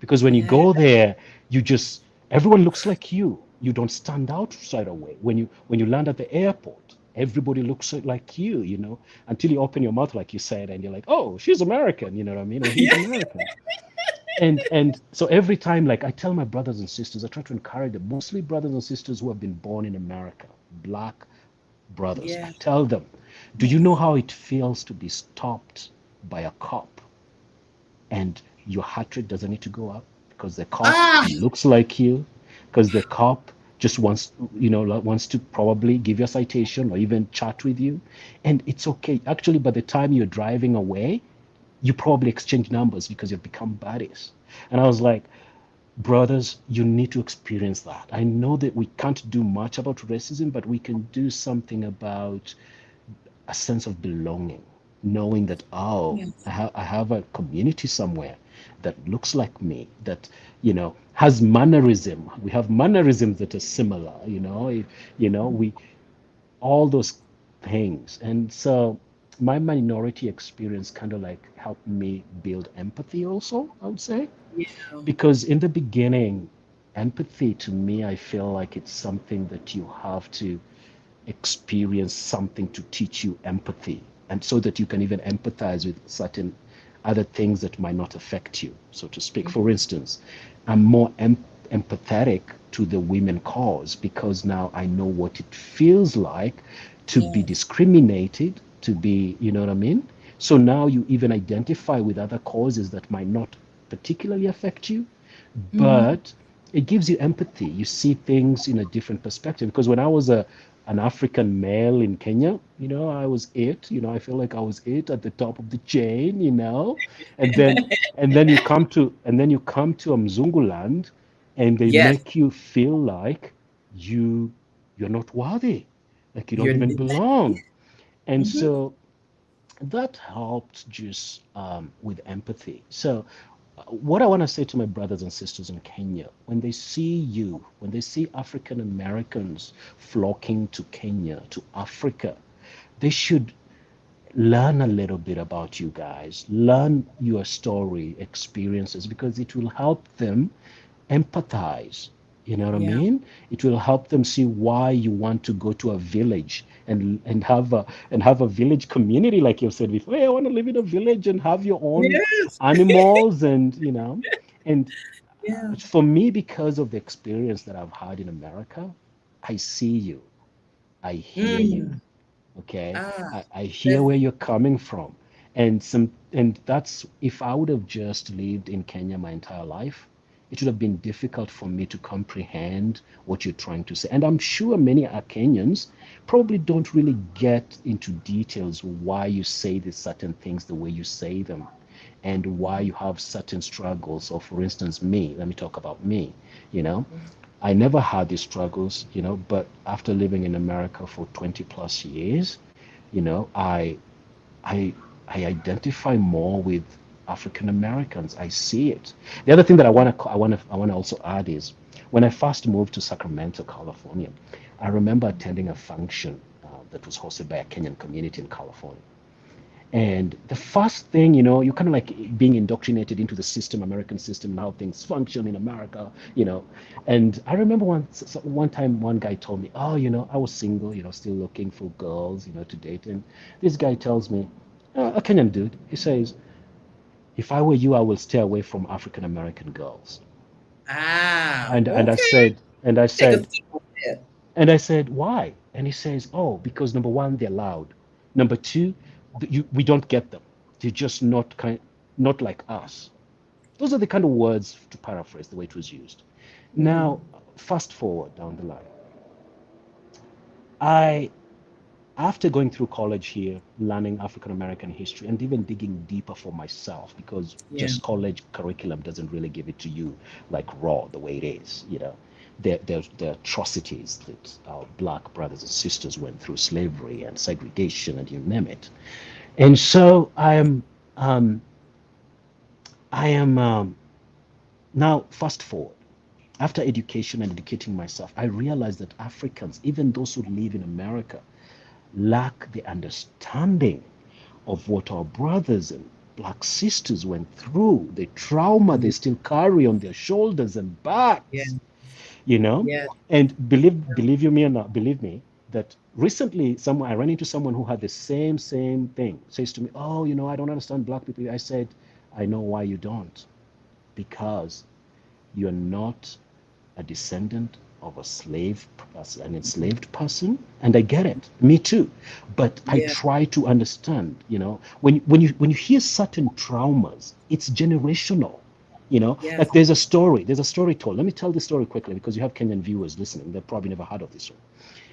because when you Yeah. go there, you just, everyone looks like you don't stand out right away. When you land at the airport, everybody looks like you, until you open your mouth, like you said, and you're like, oh, she's American, you know what I mean, or he's Yeah. American. And so every time, like, I tell my brothers and sisters, I try to encourage them, mostly brothers and sisters who have been born in America, black brothers, I Yeah. tell them, do you know how it feels to be stopped by a cop and your heart rate doesn't need to go up because the cop Ah. looks like you, because the cop just wants, like, wants to probably give you a citation or even chat with you, and it's okay. Actually, by the time you're driving away, you probably exchange numbers because you've become buddies. And I was like, brothers, you need to experience that. I know that we can't do much about racism, but we can do something about a sense of belonging, knowing that, oh, Yes. I have a community somewhere that looks like me, that, has mannerism. We have mannerisms that are similar, we, all those things. And so my minority experience kind of like helped me build empathy also, I would say, Yeah. because in the beginning, empathy to me, I feel like it's something that you have to experience something to teach you empathy, and so that you can even empathize with certain other things that might not affect you, so to speak. For instance, I'm more empathetic to the women cause because now I know what it feels like to be Yes. discriminated, to be, you know what I mean? So now you even identify with other causes that might not particularly affect you, Mm-hmm. but it gives you empathy. You see things in a different perspective. Because when I was an African male in Kenya, I was it. I feel like I was it at the top of the chain. And then you come to a Mzungu land, and they Yes. make you feel like you're not worthy, like you don't You're. even belong. And Mm-hmm. so that helped just with empathy. So, what I want to say to my brothers and sisters in Kenya, when they see you, when they see African Americans flocking to Kenya, to Africa, they should learn a little bit about you guys, learn your story, experiences, because it will help them empathize. You know what I Yeah. mean? It will help them see why you want to go to a village and have a village community, like you've said before. Hey, I want to live in a village and have your own Yes. animals, and Yeah. for me, because of the experience that I've had in America, I see you, I hear you. Mm. Okay, Ah. I hear That's. where you're coming from, and that's, if I would have just lived in Kenya my entire life, it would have been difficult for me to comprehend what you're trying to say. And I'm sure many Kenyans probably don't really get into details why you say these certain things the way you say them. and why you have certain struggles. So for instance, me, let me talk about me, you know. I never had these struggles, you know, but after living in America for 20 plus years, you know, I I identify more with African Americans. I see it. The other thing that I want to also add is when I first moved to Sacramento, California, I remember attending a function that was hosted by a Kenyan community in California. And the first thing, you know, you're kind of like being indoctrinated into the system, American system, and how things function in America, you know. And I remember one time, one guy told me, "Oh, you know, I was single, you know, still looking for girls, you know, to date." And this guy tells me, a Kenyan dude, he says, "If I were you, I will stay away from African American girls." Ah, And I okay. said, and I Take a said, sip on that. And I said, why? And he says, oh, because number one, they're loud. Number two, we don't get them. They're just not like us. Those are the kind of words, to paraphrase the way it was used. Now, Mhm. fast forward down the line. I, after going through college here, learning African American history, and even digging deeper for myself, because Yeah. just college curriculum doesn't really give it to you like raw the way it is, you know. The atrocities that our black brothers and sisters went through, slavery and segregation, and you name it. And so um, I am now fast forward. After education and educating myself, I realized that Africans, even those who live in America, lack the understanding of what our brothers and black sisters went through, the trauma they Mm. still carry on their shoulders and Yeah. backs, you know. Yeah. And believe you me or not, believe me that recently someone I ran into someone who had the same thing, says to me, oh, you know, I don't understand black people. I said, I know why you don't, because you're not a descendant of a slave, an enslaved person, and I get it, me too. But I Yeah. try to understand, you know, when you hear certain traumas, it's generational. You know, Yes. like there's a story told. Let me tell the story quickly because you have Kenyan viewers listening. They've probably never heard of this one.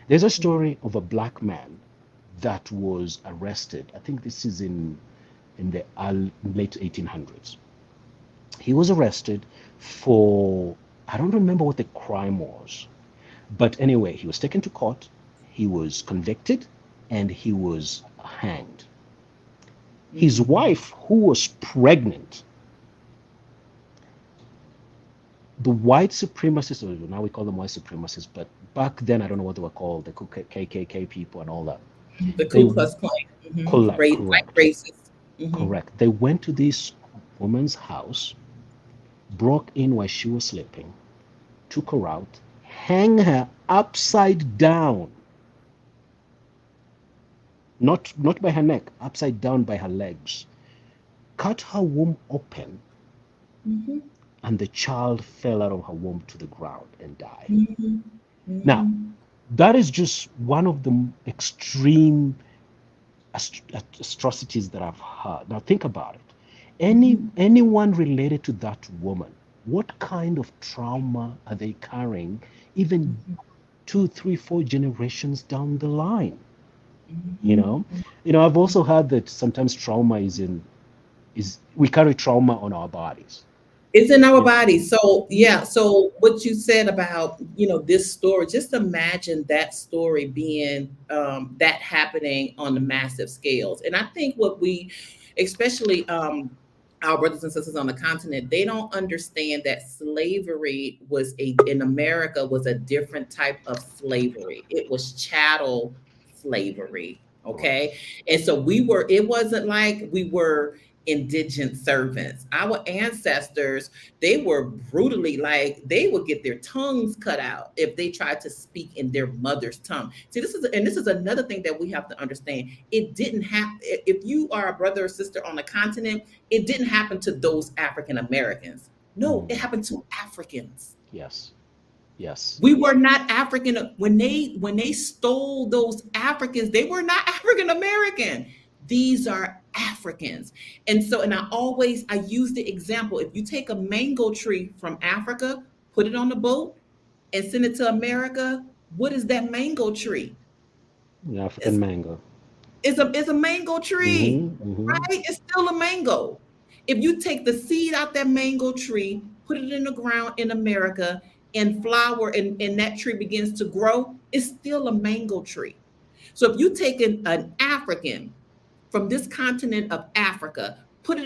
There's a Mhm. story of a black man that was arrested. I think this is in the late 1800s. He was arrested for, I don't remember what the crime was, but anyway, he was taken to court, he was convicted, and he was hanged. His Mm. wife, who was pregnant, the white supremacists, or now we call them white supremacists, but back then I don't know what they were called, the KKK people and all that. The They Ku Klux Klan. White correct, racist. Hmm. correct. They went to this woman's house, broke in while she was sleeping, took her out, hang her upside down, not by her neck, upside down by her legs, cut her womb open, Hmm. and the child fell out of her womb to the ground and died. Hmm. Now, Hmm. that is just one of the extreme atrocities that I've heard. Now, think about it. Anyone related to that woman, what kind of trauma are they carrying, even Hmm. two, three, four generations down the line? You Hmm. know, I've also heard that sometimes trauma is we carry trauma on our bodies. It's in our Yeah. body. So Yeah. yeah. So what you said about this story, just imagine that story being that happening on the massive scales. And I think what we, especially our brothers and sisters on the continent, they don't understand that slavery was in America was a different type of slavery. It was chattel slavery. Right. Okay. And so it wasn't like we were indigent servants. Our ancestors, they were brutally, like, they would get their tongues cut out if they tried to speak in their mother's tongue. See, this is another thing that we have to understand. It didn't happen. If you are a brother or sister on the continent, it didn't happen to those African Americans. No, it Mm. happened to Africans. Yes. Yes. We were not African when they stole those Africans. They were not African American. These are Africans. And I use the example. If you take a mango tree from Africa, put it on the boat and send it to America, what is that mango tree? The African It's mango. it's a mango tree, Mm-hmm. Mm-hmm. right? It's still a mango. If you take the seed out that mango tree, put it in the ground in America, and flower, and that tree begins to grow, it's still a mango tree. So if you take an African from this continent of Africa, put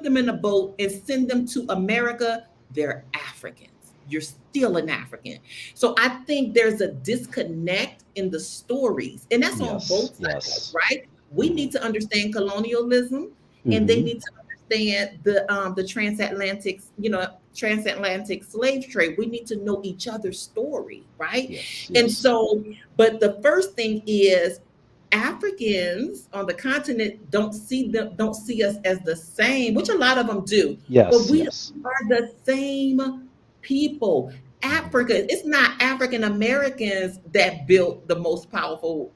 them in a boat and send them to America, they're Africans. You're still an African. So I think there's a disconnect in the stories, and that's on Yes, both sides, yes. right? We Mm-hmm. need to understand colonialism, and they Mm-hmm. need to understand the transatlantic, transatlantic slave trade. We need to know each other's story, right? Yes, And yes. so, but the first thing is Africans on the continent don't see us as the same, which a lot of them do, but Yes, we yes. are the same people. Mm-hmm. Africa, it's not African Americans that built the most powerful,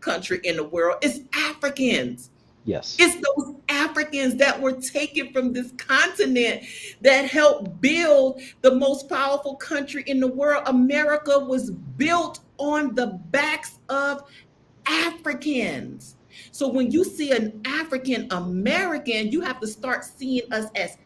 country in the world. It's Africans. Yes. It's those Africans that were taken from this continent that helped build the most powerful country in the world. America was built on the backs of Africans. So when you see an African American, you have to start seeing us as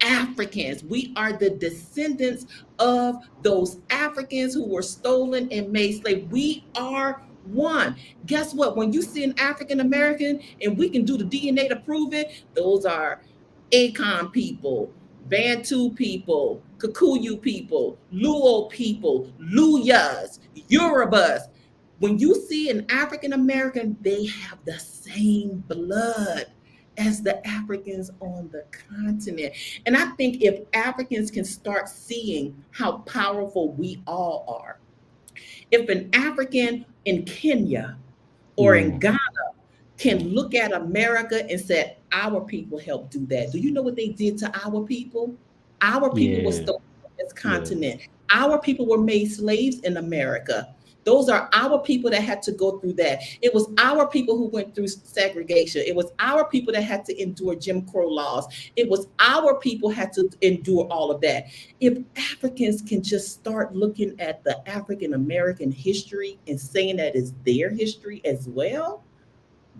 Africans. We are the descendants of those Africans who were stolen and made slaves. We are one. Guess what? When you see an African American, and we can do the DNA to prove it, those are Akon people, Bantu people, Kikuyu people, Luo people, Luyas, Yorubas. When you see an African American, they have the same blood as the Africans on the continent. And I think if Africans can start seeing how powerful we all are, if an African in Kenya or in Mm, Ghana can mm. look at America and say, our people helped do that. Do you know what they did to our people? Our people were Yeah, stolen from this yeah. continent. Our people were made slaves in America. Those are our people that had to go through that. It was our people who went through segregation. It was our people that had to endure Jim Crow laws. It was our people had to endure all of that. If Africans can just start looking at the African American history and saying that it's their history as well,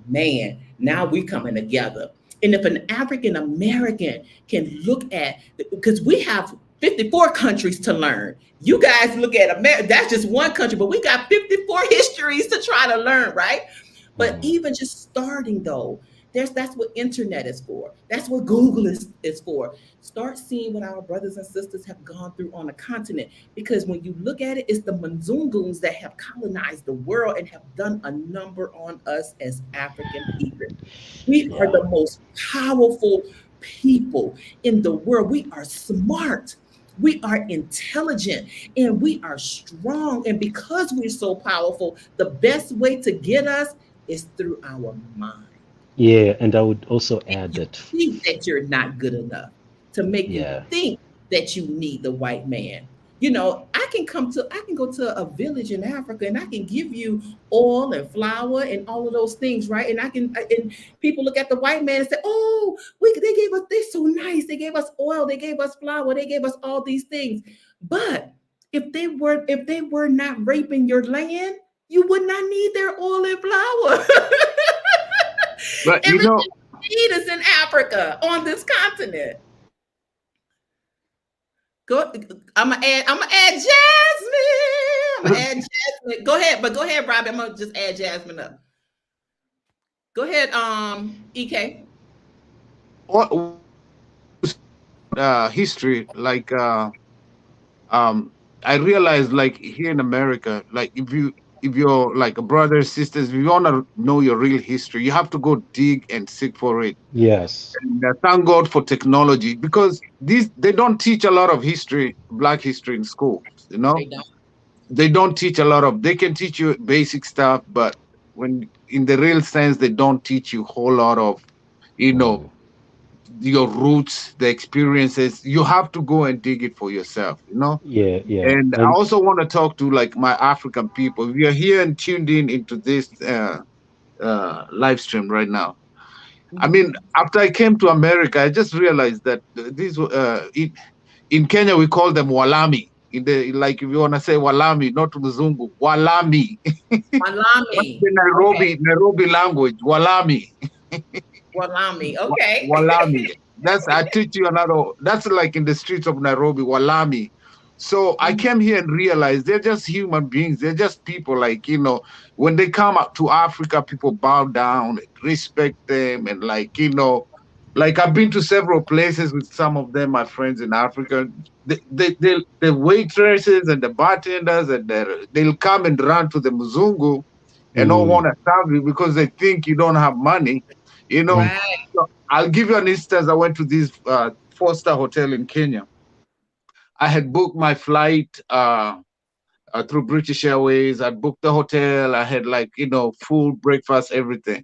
man, now we coming together. And if an African American can look at, because we have 54 countries to learn. You guys look at America, that's just one country, but we got 54 histories to try to learn, right? But Mhm. even just starting though, that's what internet is for. That's what Google is for. Start seeing what our brothers and sisters have gone through on the continent. Because when you look at it, it's the Manzunguns that have colonized the world and have done a number on us as African people. We are Yeah. the most powerful people in the world. We are smart. We are intelligent and we are strong. And because we're so powerful, the best way to get us is through our mind. Yeah, and I would also Make add you that, think that you're not good enough, to make you yeah, think that you need the white man. I can go to a village in Africa and I can give you oil and flour and all of those things, right? And people look at the white man and say, "Oh, they gave us this so nice. They gave us oil, they gave us flour, they gave us all these things." But if they were not raping your land, you would not need their oil and flour. But you know, Everything you need is in Africa on this continent. Go. I'm gonna add Jasmine. I'm gonna add Jasmine. Go ahead, but go ahead, Robbie. I'm gonna just add Jasmine up. Go ahead, EK. what history like I realized like here in America, like if you're like a brother, sisters, if you want to know your real history, you have to go dig and seek for it. yes, And thank God for technology because these they don't teach a lot of history, Black history in schools. They don't. They don't teach a lot of. They can teach you basic stuff, but when in the real sense, they don't teach you a whole lot of you know mm, your roots, the experiences. You have to go and dig it for yourself. yeah, yeah, And I and also want to talk to like my African people. We are here and tuned in into this live stream right now. I Mhm. mean, after I came to America, I just realized that these in Kenya we call them walami. In the like, if you want to say walami, not mzungu, walami. That's Walami. the Okay. Nairobi language, walami. Walami. Okay. Walami. that's I teach you another. That's like in the streets of Nairobi, Walami. So I Mhm. came here and realized they're just human beings. They're just people. Like when they come up to Africa, people bow down and respect them, and like I've been to several places with some of them, my friends in Africa. The waitresses and the bartenders and they'll come and run to the Muzungu and don't Mm, want to serve you because they think you don't have money. You know, mm, Right. so I'll give you an instance. I went to this four-star hotel in Kenya. I had booked my flight through British Airways. I booked the hotel. I had full breakfast, everything.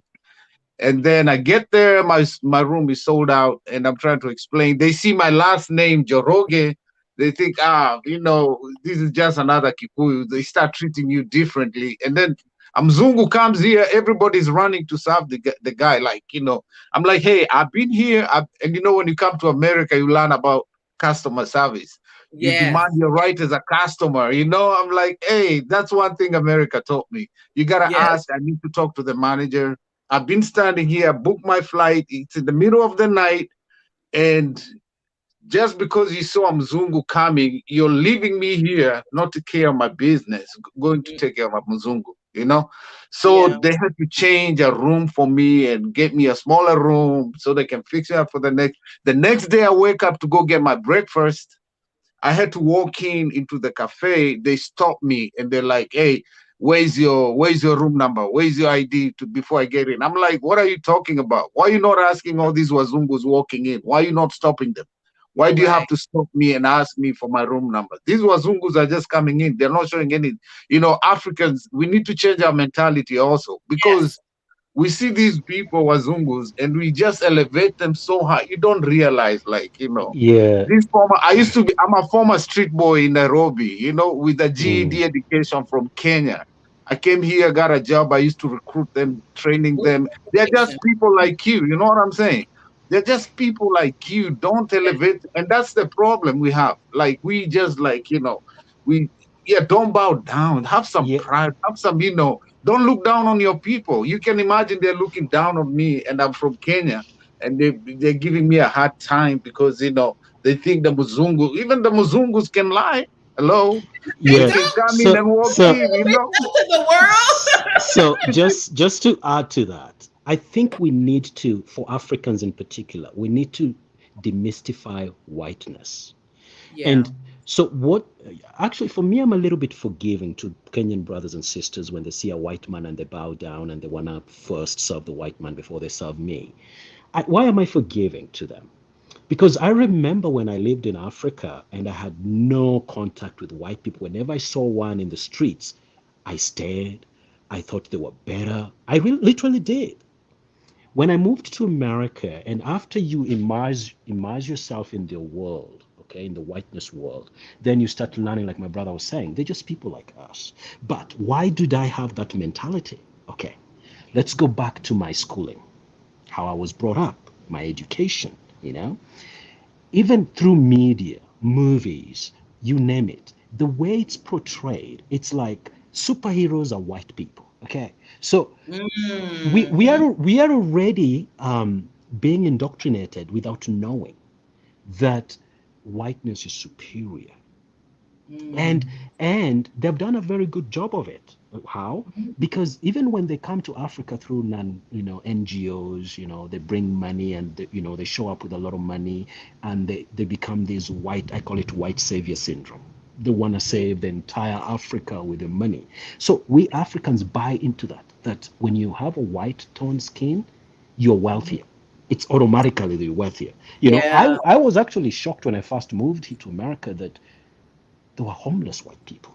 And then I get there, my room is sold out, and I'm trying to explain. They see my last name, Joroge. They think, this is just another Kikuyu. They start treating you differently. And then Mzungu comes here, everybody's running to serve the guy. I'm like, hey, I've been here. And when you come to America, you learn about customer service. You Yes. demand your right as a customer. I'm like, hey, that's one thing America taught me. You got to Yes. ask, I need to talk to the manager. I've been standing here, booked my flight. It's in the middle of the night. And just because you saw Mzungu coming, you're leaving me here not to care of my business, going to Mhm. take care of Mzungu. So Yeah. they had to change a room for me and get me a smaller room so they can fix it up for the next. The next day I wake up to go get my breakfast. I had to walk into the cafe. They stopped me and they're like, "Hey, where's your room number? Where's your ID to before I get in?" I'm like, "What are you talking about? Why are you not asking all these Wazungus walking in? Why are you not stopping them? Why do you have Right. to stop me and ask me for my room number? These Wazungus are just coming in. They're not showing any. Africans, we need to change our mentality also Yes. because we see these people, Wazungus, and we just elevate them so high. You don't realize, yeah. I'm a former street boy in Nairobi, with a Mm, GED education from Kenya. I came here, got a job. I used to recruit them, training Ooh, them. They're just education. people like you. You know what I'm saying? They're just people like you. Don't elevate. And that's the problem we have. Like, we just we, yeah, don't bow down. Have some yeah. pride. Have some, don't look down on your people. You can imagine they're looking down on me, and I'm from Kenya, and they're giving me a hard time because they think even the Muzungus can lie. Hello, They they Yeah. can don't. come in So and walk They so in. reveal to the world. just to add to that, I think we need to, for Africans in particular, we need to demystify whiteness. Yeah. And so what actually for me, I'm a little bit forgiving to Kenyan brothers and sisters when they see a white man and they bow down and they want to first serve the white man before they serve me. Why am I forgiving to them? Because I remember when I lived in Africa and I had no contact with white people. Whenever I saw one in the streets, I stared. I thought they were better. Literally did. When I moved to America, and after you immerse yourself in the world, okay, in the whiteness world, then you start learning, like my brother was saying, they're just people like us. But why did I have that mentality? Okay, let's go back to my schooling, how I was brought up, my education, you know? Even through media, movies, you name it, the way it's portrayed, it's like superheroes are white people. Okay, so Mm-hmm. we are already being indoctrinated without knowing that whiteness is superior, and Mm. they've done a very good job of it. How? Because even when they come to Africa through NGOs, they bring money and they show up with a lot of money, and they become this white, I call it white savior syndrome. They want to Yeah. save the entire Africa with their money. So we Africans buy into that when you have a white toned skin, you're wealthier. It's automatically you're wealthier. Yeah. I was actually shocked when I first moved here to America that they were homeless white people.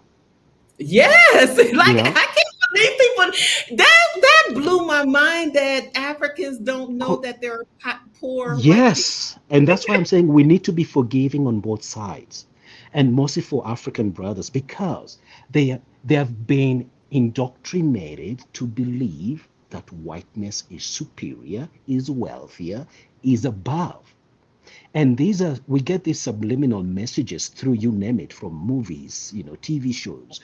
Yes. You Like know, I can't believe people that blew my mind that Africans don't know Co- that there are poor white people. yes, and that's why I'm saying we need to be forgiving on both sides, and mostly for African brothers because they have been indoctrinated to believe that whiteness is superior, is wealthier, is above. And we get these subliminal messages through, you name it, from movies, TV shows.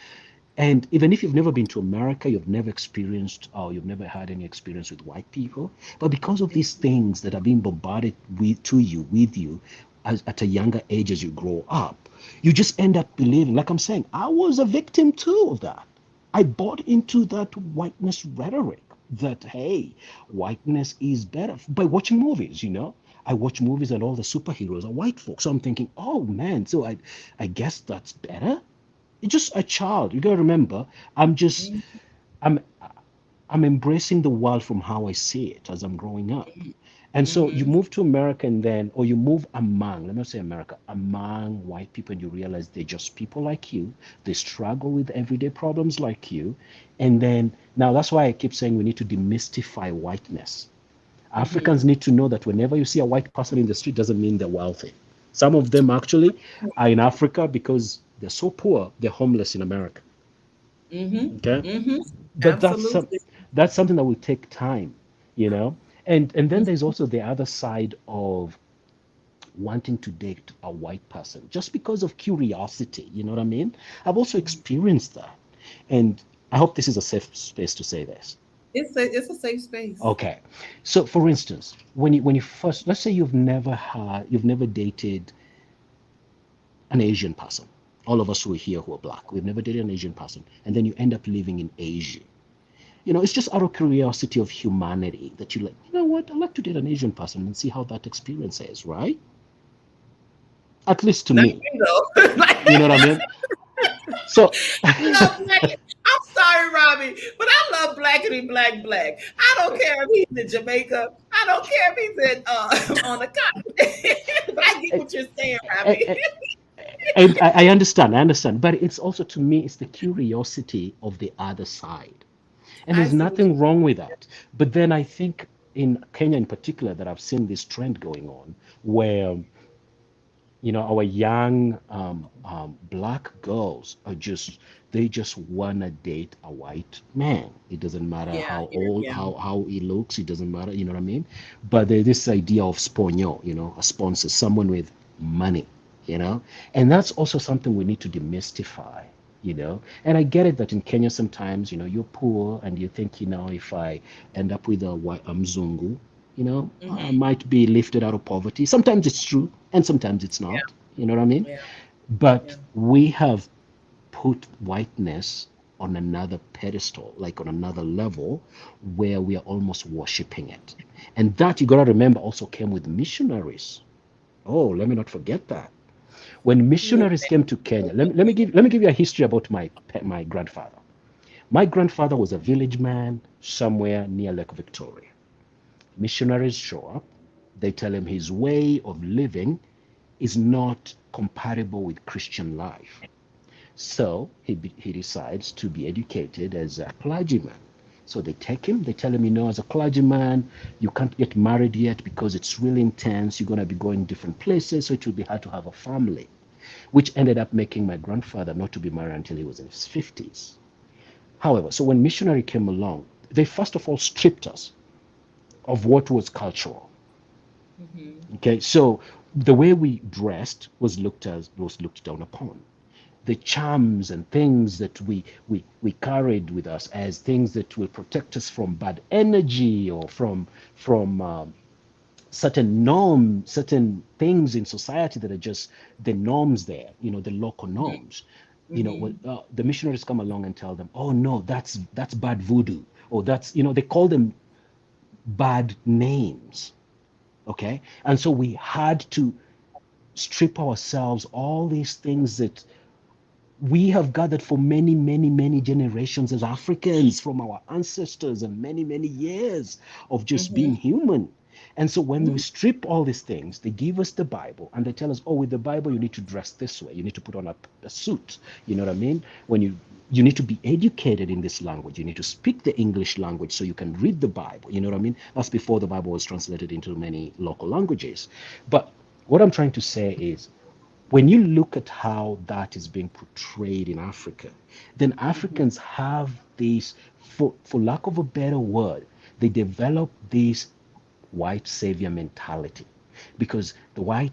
And even if you've never been to America, you've never experienced or you've never had any experience with white people, but because of these things that are being bombarded with you at a younger age as you grow up, you just end up believing, like I'm saying, I was a victim too of that. I bought into that whiteness rhetoric that, hey, whiteness is better by watching movies, you know. I watch movies and all the superheroes are white folks. So I'm thinking, oh man, so I guess that's better. It's just a child. You gotta remember, I'm just I'm I'm embracing the world from how I see it as I'm growing up. And so you Mm-hmm. move to America and then, or you move among, let me not say America, among white people, and you realize they're just people like you. They struggle with everyday problems like you. And then, now that's why I keep saying we need to demystify whiteness. Africans Mm-hmm. need to know that whenever you see a white person in the street, doesn't mean they're wealthy. Some of them actually are in Africa because they're so poor, they're homeless in America. Okay, Mm-hmm. Mm-hmm. but Absolutely. that's something that will take time, you know. And then there's also the other side of wanting to date a white person just because of curiosity. You know what I mean? I've also experienced that, and I hope this is a safe space to say this. It's a safe space. Okay, so for instance, when you first, let's say you've never dated an Asian person. All of us who are here who are black, we've never dated an Asian person, and then you end up living in Asia. You know, it's just out of curiosity of humanity that you like, you know what, I'd like to date an Asian person and see how that experience is, right? At least to Not me. you though. You know what I mean? So I love black. I'm sorry, Robbie, but I love blackity black black. I don't care if he's in Jamaica. I don't care if he's in on the continent. But I get what you're saying, Robbie. and I understand, but it's also to me, it's the curiosity of the other side. And I there's see what you. nothing wrong with that. But then I think in Kenya in particular that I've seen this trend going on where you know our young black girls are just they just wanna date a white man. It doesn't matter Yeah, how yeah, old, yeah. how he looks. It doesn't matter. You know what I mean? But there's this idea of sponyo, you know, a sponsor, someone with money, you know, and that's also something we need to demystify. You know, and I get it that in Kenya sometimes, you know, you're poor and you think, you know, if I end up with a mzungu, you know, I Hmm. might be lifted out of poverty. Sometimes it's true and sometimes it's Yeah, not. You know what I mean? yeah, But yeah. we have put whiteness on another pedestal, like on another level, where we are almost worshiping it. And that you got to remember also came with missionaries. Oh, let me not forget that. When missionaries came to Kenya, let me give you a history about my grandfather. My grandfather was a village man somewhere near Lake Victoria. Missionaries show up. They tell him his way of living is not compatible with Christian life. So he decides to be educated as a clergyman. So they take him, they tell him, you know, as a clergyman, you can't get married yet because it's really intense. You're going to be going different places, so it will be hard to have a family, which ended up making my grandfather not to be married until he was in his 50s. However, so when missionary came along, they first of all stripped us of what was cultural. Hmm. Okay, so the way we dressed was looked down upon. The charms and things that we carried with us as things that will protect us from bad energy or from certain norms, certain things in society that are just the norms there, you know, the local norms. You know, Hmm. the missionaries come along and tell them, oh no, that's bad voodoo, or that's, you know, they call them bad names. Okay, and so we had to strip ourselves all these things that we have gathered for many, many, many generations as Africans from our ancestors and many, many years of just being Hmm. human. And so when we Hmm. strip all these things, they give us the Bible and they tell us, oh, with the Bible, you need to dress this way. You need to put on a suit. You know what I mean? When you need to be educated in this language. You need to speak the English language so you can read the Bible. You know what I mean? That's before the Bible was translated into many local languages. But what I'm trying to say is when you look at how that is being portrayed in Africa, then Africans have this, for lack of a better word, they develop this white savior mentality because the white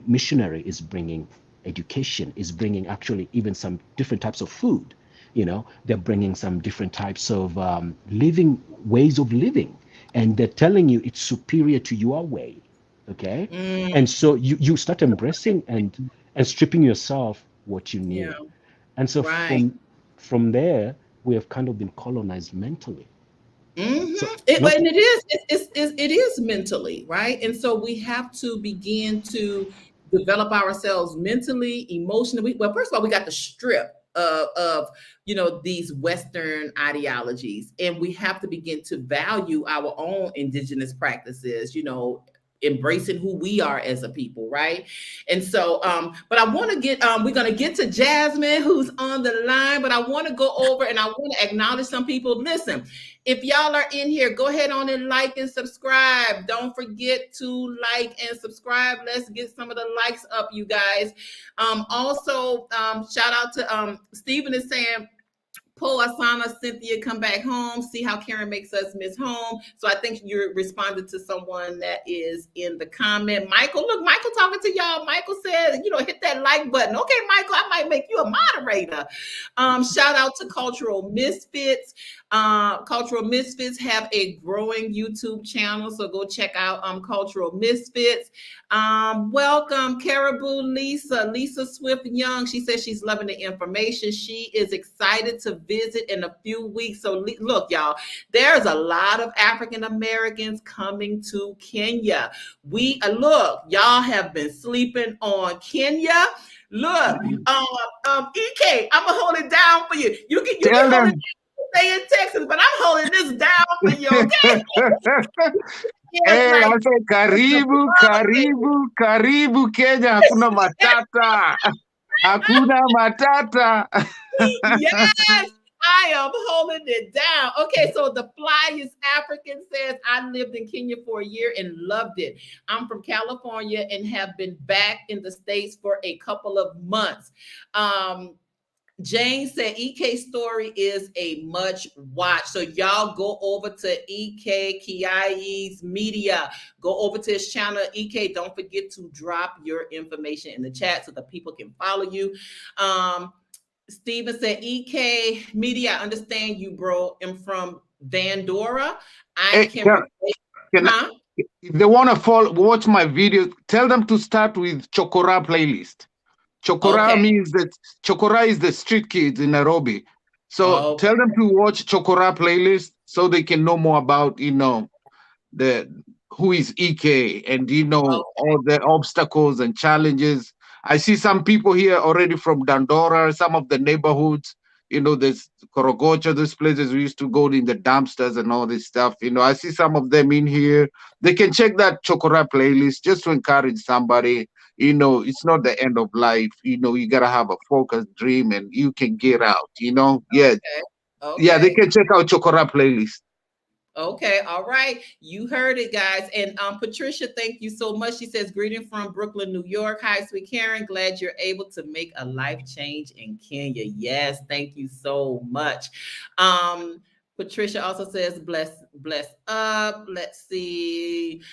missionary is bringing education, is bringing actually even some different types of food. You know, they're bringing some different types of living ways of living, and they're telling you it's superior to your way. Okay, and so you start embracing and stripping yourself what you Yeah. knew, and so Right. from there we have kind of been colonized mentally. So not And it is mentally, right? And so we have to begin to develop ourselves mentally, emotionally. Well, first of all, we got to strip of these Western ideologies, and we have to begin to value our own indigenous practices. Embracing who we are as a people, right? And so, but I want to get, we're going to get to Jasmine, who's on the line, but I want to go over and I want to acknowledge some people. Listen, if y'all are in here, go ahead on and like and subscribe. Don't forget to like and subscribe. Let's get some of the likes up, you guys. Also, shout out to Stephen is saying, Paul Asana, Cynthia, come back home. See how Karen makes us miss home. So I think you're responding to someone that is in the comment. Michael, look, Michael talking to y'all. Michael said, hit that like button. Okay, Michael, I might make you a moderator. Shout out to Cultural Misfits. Cultural Misfits have a growing YouTube channel, so go check out Cultural Misfits. Welcome, Caribou Lisa Swift Young. She says she's loving the information. She is excited to visit in a few weeks. So look, y'all, there's a lot of African Americans coming to Kenya. Look, y'all have been sleeping on Kenya. Look, EK, I'm gonna hold it down for you. You can Tell hold it them. Stay in Texas, but I'm holding this down for you, okay? Hey, I say karibu, karibu, karibu Kenya. Hakuna matata. Hakuna matata. Yes, I am holding it down. Okay, so the flyest African says, I lived in Kenya for a year and loved it. I'm from California and have been back in the States for a couple of months. Jane said EK story is a much watch. So y'all go over to EK Kiai's media. Go over to his channel. EK, don't forget to drop your information in the chat so the people can follow you. Steven said, EK media, I understand you, bro. I'm from Vandora. Hey, if they want to watch my video, tell them to start with Chokora playlist. Chokora means that Chokora is the street kids in Nairobi. So tell them to watch Chokora playlist so they can know more about, who is EK and, all the obstacles and challenges. I see some people here already from Dandora, some of the neighborhoods, there's Korogocha, those places we used to go in the dumpsters and all this stuff. I see some of them in here. They can check that Chokora playlist just to encourage somebody. It's not the end of life. You gotta have a focused dream and you can get out, Yeah. Okay. Yeah, they can check out Chokora playlist. Okay, all right. You heard it, guys. And Patricia, thank you so much. She says, greeting from Brooklyn, New York. Hi, sweet Karen. Glad you're able to make a life change in Kenya. Yes, thank you so much. Patricia also says, bless up. Let's see.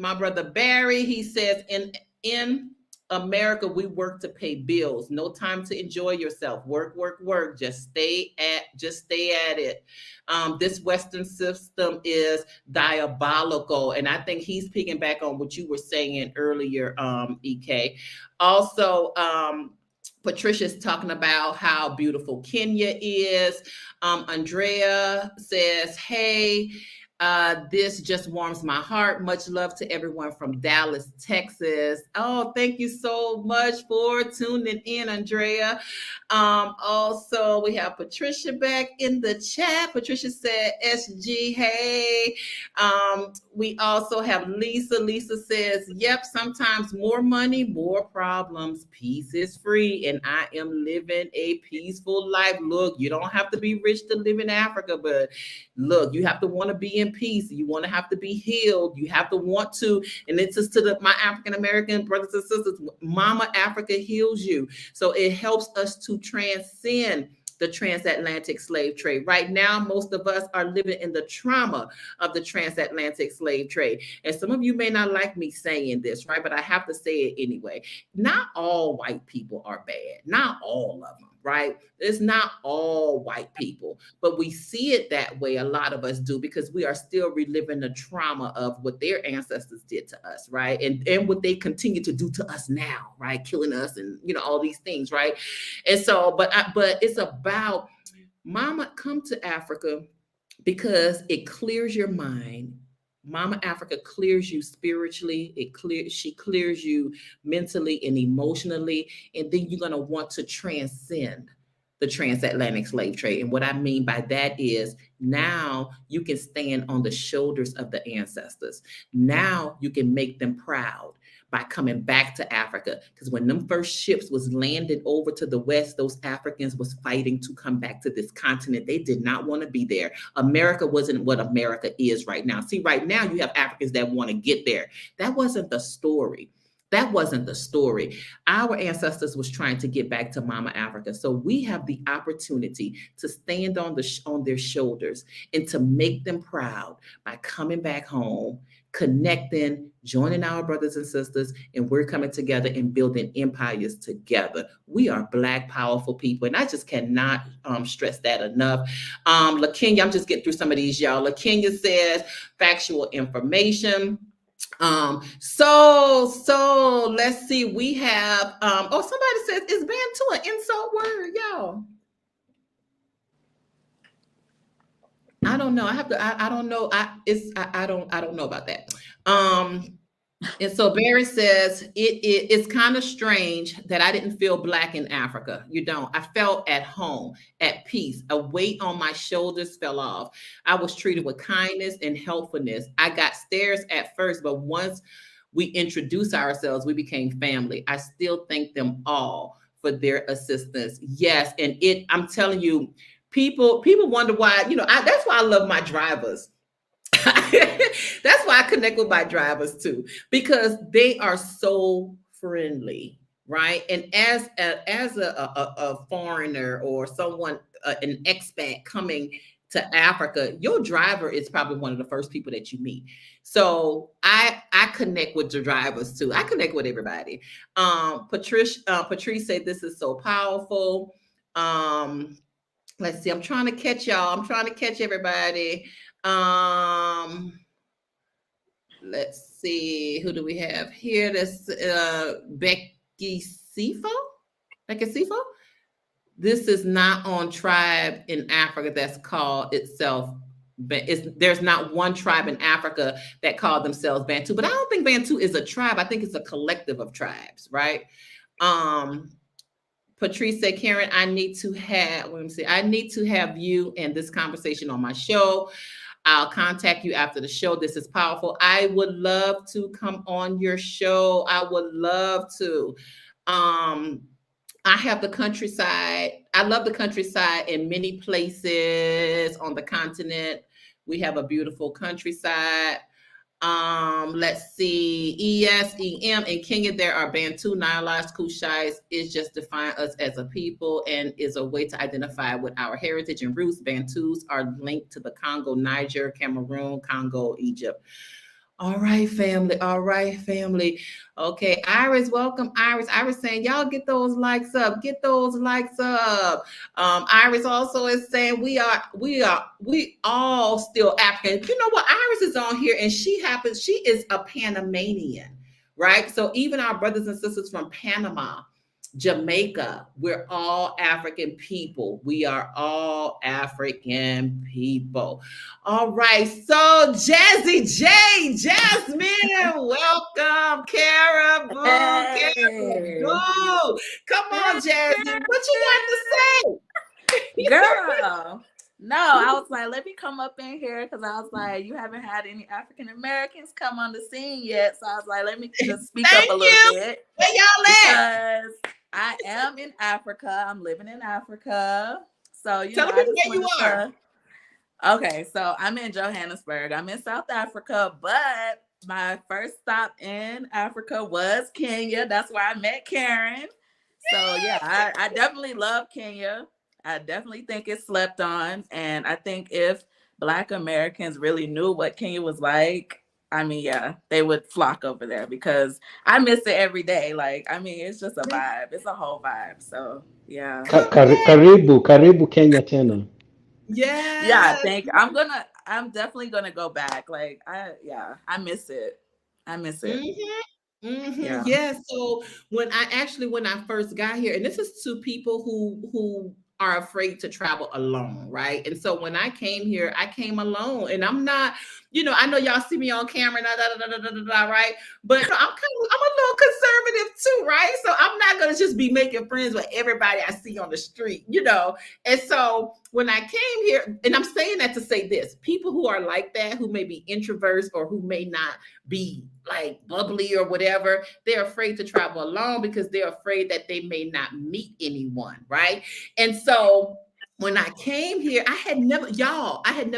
My brother Barry, he says, in America, we work to pay bills. No time to enjoy yourself. Work. Just stay at it. This Western system is diabolical. And I think he's picking back on what you were saying earlier, EK. Also, Patricia's talking about how beautiful Kenya is. Andrea says, hey, this just warms my heart. Much love to everyone from Dallas, Texas. Oh, thank you so much for tuning in, Andrea. Also, we have Patricia back in the chat. Patricia said, SG, hey. We also have Lisa. Lisa says, yep, sometimes more money, more problems. Peace is free, and I am living a peaceful life. Look, you don't have to be rich to live in Africa, but look, you have to want to be in peace. You want to have to be healed. You have to want to, and it's just to my African American brothers and sisters, Mama Africa heals you. So it helps us to transcend the transatlantic slave trade. Right now, most of us are living in the trauma of the transatlantic slave trade. And some of you may not like me saying this, right? But I have to say it anyway. Not all white people are bad. Not all of them. right? It's not all white people, but we see it that way. A lot of us do, because we are still reliving the trauma of what their ancestors did to us, right? And what they continue to do to us now, right? Killing us and, you know, all these things, right? And so, but it's about, Mama, come to Africa because it clears your mind. Mama Africa clears you spiritually. She clears you mentally and emotionally. And then you're gonna want to transcend the transatlantic slave trade. And what I mean by that is, now you can stand on the shoulders of the ancestors. Now you can make them proud by coming back to Africa. Because when them first ships was landed over to the West, those Africans was fighting to come back to this continent. They did not want to be there. America wasn't what America is right now. See, right now you have Africans that want to get there. That wasn't the story. That wasn't the story. Our ancestors was trying to get back to Mama Africa. So we have the opportunity to stand on their shoulders and to make them proud by coming back home, connecting, joining our brothers and sisters, and we're coming together and building empires together. We are Black powerful people, and I just cannot stress that enough. LaKenya, I'm just getting through some of these, y'all. LaKenya says factual information. So let's see. We have somebody says, is Bantu an insult word, y'all? I don't know. I don't know. I don't know about that. And so Barry says, it's kind of strange that I didn't feel Black in Africa. You don't. I felt at home, at peace. A weight on my shoulders fell off. I was treated with kindness and helpfulness. I got stares at first, but once we introduced ourselves, we became family. I still thank them all for their assistance. Yes, and I'm telling you, people wonder why, that's why I love my drivers. That's why I connect with my drivers too, because they are so friendly, right? And as a foreigner or someone, an expat coming to Africa, your driver is probably one of the first people that you meet. So I connect with the drivers too. I connect with everybody. Patrice said this is so powerful. Let's see. I'm trying to catch y'all. I'm trying to catch everybody. Let's see, who do we have here? This Becky Sifo. This is not on tribe in Africa that's called itself. There's not one tribe in Africa that call themselves Bantu, but I don't think Bantu is a tribe. I think it's a collective of tribes, right? Patrice said, Karen, I need to have you and this conversation on my show. I'll contact you after the show. This is powerful. I would love to come on your show. I would love to. I have the countryside. I love the countryside in many places on the continent. We have a beautiful countryside. Let's see. ESEM in Kenya, there are Bantu, Nilots, Kushite. It just defines us as a people and is a way to identify with our heritage and roots. Bantus are linked to the Congo, Niger, Cameroon, Congo, Egypt. All right, family. Okay, Iris, welcome, Iris. Iris saying, y'all get those likes up. Iris also is saying we all still African. You know what? Iris is on here and she is a Panamanian, right? So even our brothers and sisters from Panama, Jamaica, we're all African people. We are all African people. All right. So Jazzy J, Jasmine, welcome. Caribou, Hey. Caribou. Come on, Jasmine. What you got to say? Girl. No, I was like, let me come up in here because I was like, you haven't had any African Americans come on the scene yet. So I was like, let me just speak up a little bit. Where y'all at? Because I am in Africa. I'm living in Africa. So, Tell me where you are. Okay, so I'm in Johannesburg. I'm in South Africa, but my first stop in Africa was Kenya. That's where I met Karen. So yeah, I definitely love Kenya. I definitely think it's slept on. And I think if Black Americans really knew what Kenya was like, I mean, yeah, they would flock over there because I miss it every day. Like, I mean, it's just a vibe. It's a whole vibe. So, yeah. Correct. Karibu Kenya tena. Yeah, Yes. I'm definitely gonna go back. Like, I miss it. I miss it. Yeah. Yeah. So when I first got here, and this is to people who are afraid to travel alone, right? And so when I came here, I came alone, and I'm not, I know y'all see me on camera, right? But I'm a little conservative too, right? So I'm not gonna just be making friends with everybody I see on the street. And so when I came here, and I'm saying that to say this, people who are like that, who may be introverts or who may not be like bubbly or whatever, they're afraid to travel alone because they're afraid that they may not meet anyone, right? And so when I came here, I had never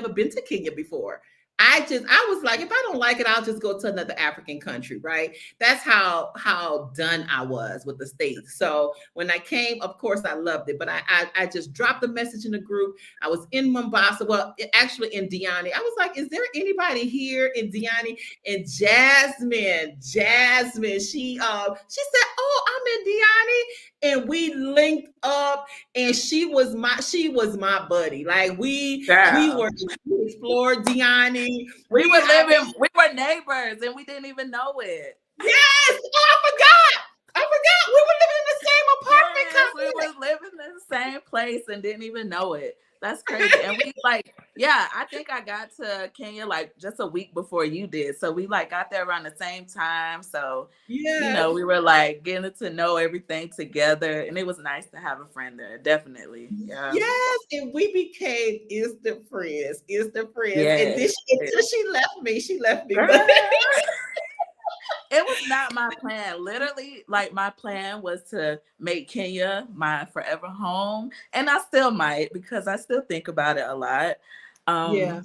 been to Kenya before. I was like, if I don't like it, I'll just go to another African country, right? That's how done I was with the States. So when I came, of course I loved it, but I just dropped a message in the group. I was in Mombasa, well, actually in Diani. I was like, is there anybody here in Diani? And Jasmine, she said, oh, I'm in Diani. And we linked up, and she was my buddy. Like we Girl. we explored Diani. We were neighbors and we didn't even know it. Yes. Oh, I forgot. We were living in the same apartment Yes, we complex. were living in the same place and didn't even know it. That's crazy. And we I think I got to Kenya like just a week before you did. So we like got there around the same time. So, Yes. we were like getting to know everything together. And it was nice to have a friend there. Definitely. Yeah. Yes, and we became instant friends. Instant friends. And Yeah. until she left me. Girl. But It was not my plan. Literally, like my plan was to make Kenya my forever home. And I still might because I still think about it a lot. yeah.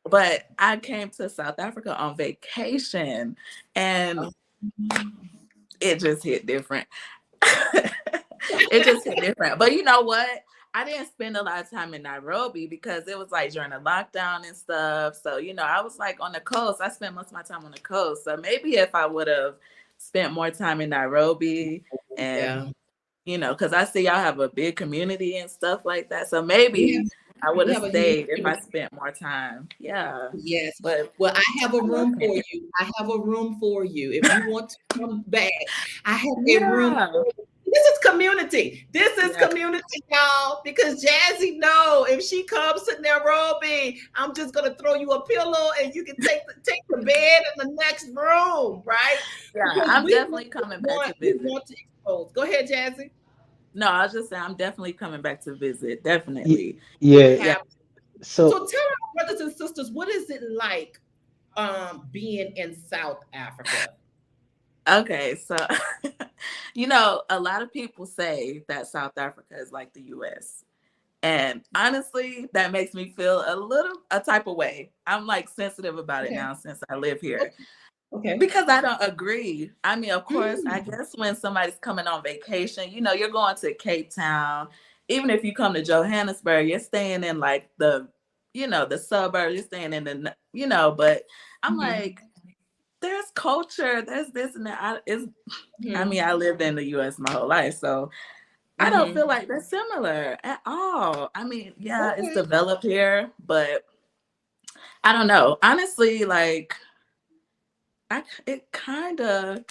But I came to South Africa on vacation and it just hit different. It just hit different. But you know what? I didn't spend a lot of time in Nairobi because it was like during the lockdown and stuff. So, I was like on the coast. I spent most of my time on the coast. So maybe if I would have spent more time in Nairobi and, because I see y'all have a big community and stuff like that. So maybe I would have stayed if I spent more time. Yeah. Yes. But Well, I have a room for you. I have a room for you. If you want to come back, I have a room for you. This is community. This is community, y'all. Because Jazzy know if she comes to Nairobi, I'm just gonna throw you a pillow and you can take the bed in the next room, right? Yeah, Because I'm definitely coming back to visit. We want to expose. Go ahead, Jazzy. No, I was just saying I'm definitely coming back to visit. Definitely. Yeah. So tell our brothers and sisters, what is it like being in South Africa? Okay, so a lot of people say that South Africa is like the US. And honestly, that makes me feel a type of way. I'm like sensitive about it now since I live here. Okay. Because I don't agree. I mean, of course, I guess when somebody's coming on vacation, you're going to Cape Town. Even if you come to Johannesburg, you're staying in like the suburbs, you're staying in the, but I'm like, there's culture, there's this and that. I mean, I lived in the US my whole life, so I don't feel like they're similar at all. I mean, it's developed here, but I don't know. Honestly, like, it kind of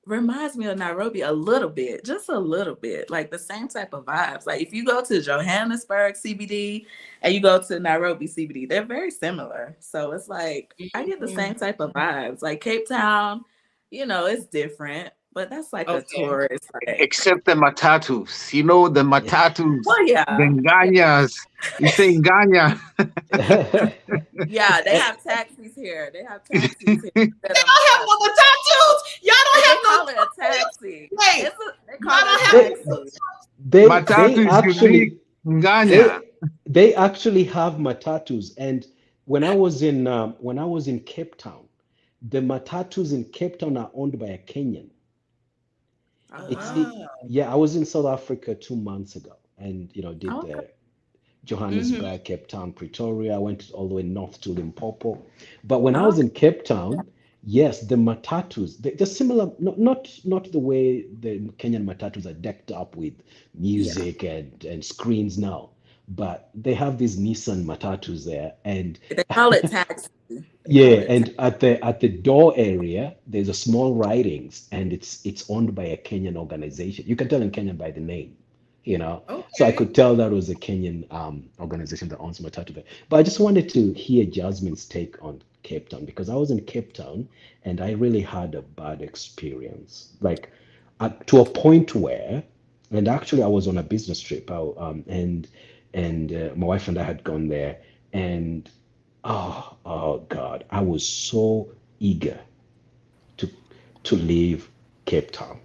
reminds me of Nairobi a little bit, just a little bit, like the same type of vibes. Like if you go to Johannesburg CBD and you go to Nairobi CBD, they're very similar. So it's like I get the same type of vibes. Like Cape Town, it's different, but that's like a tourist. Except the matatus, the matatus, well, yeah, the nganyas. You say nganya. Yeah, they have taxis here. They have taxis here. They don't have no matatus. Y'all don't have no. Call it a taxi. Wait, they call it a taxi. They actually have matatus, and when I was in Cape Town, the matatus in Cape Town are owned by a Kenyan. I was in South Africa 2 months ago, and did the Johannesburg, Cape Town, Pretoria. I went all the way north to Limpopo. But when I was in Cape Town, Yes, the matatus, they're similar, not the way the Kenyan matatus are decked up with Yeah. music and screens now, but they have these Nissan matatus there, and They call it taxi. They call yeah, it and at the door area, there's a small writings, and it's owned by a Kenyan organization. You can tell in Kenyan by the name, you know. So I Okay. could tell that was a Kenyan organization that owns Matatu there. But I just wanted to hear Jasmine's take on Cape Town because I was in Cape Town and I really had a bad experience, like to a point where, and actually I was on a business trip, and my wife and I had gone there, and oh God, I was so eager to leave Cape Town.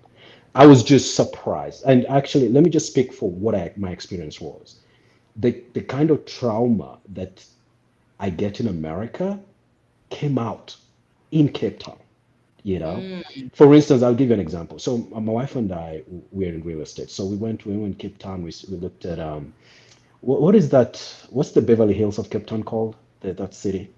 I was just surprised. And actually, let me just speak for what my experience was. The kind of trauma that I get in America came out in Cape Town, you know. Mm. For instance, I'll give you an example. So my wife and I were in real estate. So we went Cape Town. We looked at what is that? What's the Beverly Hills of Cape Town called? That city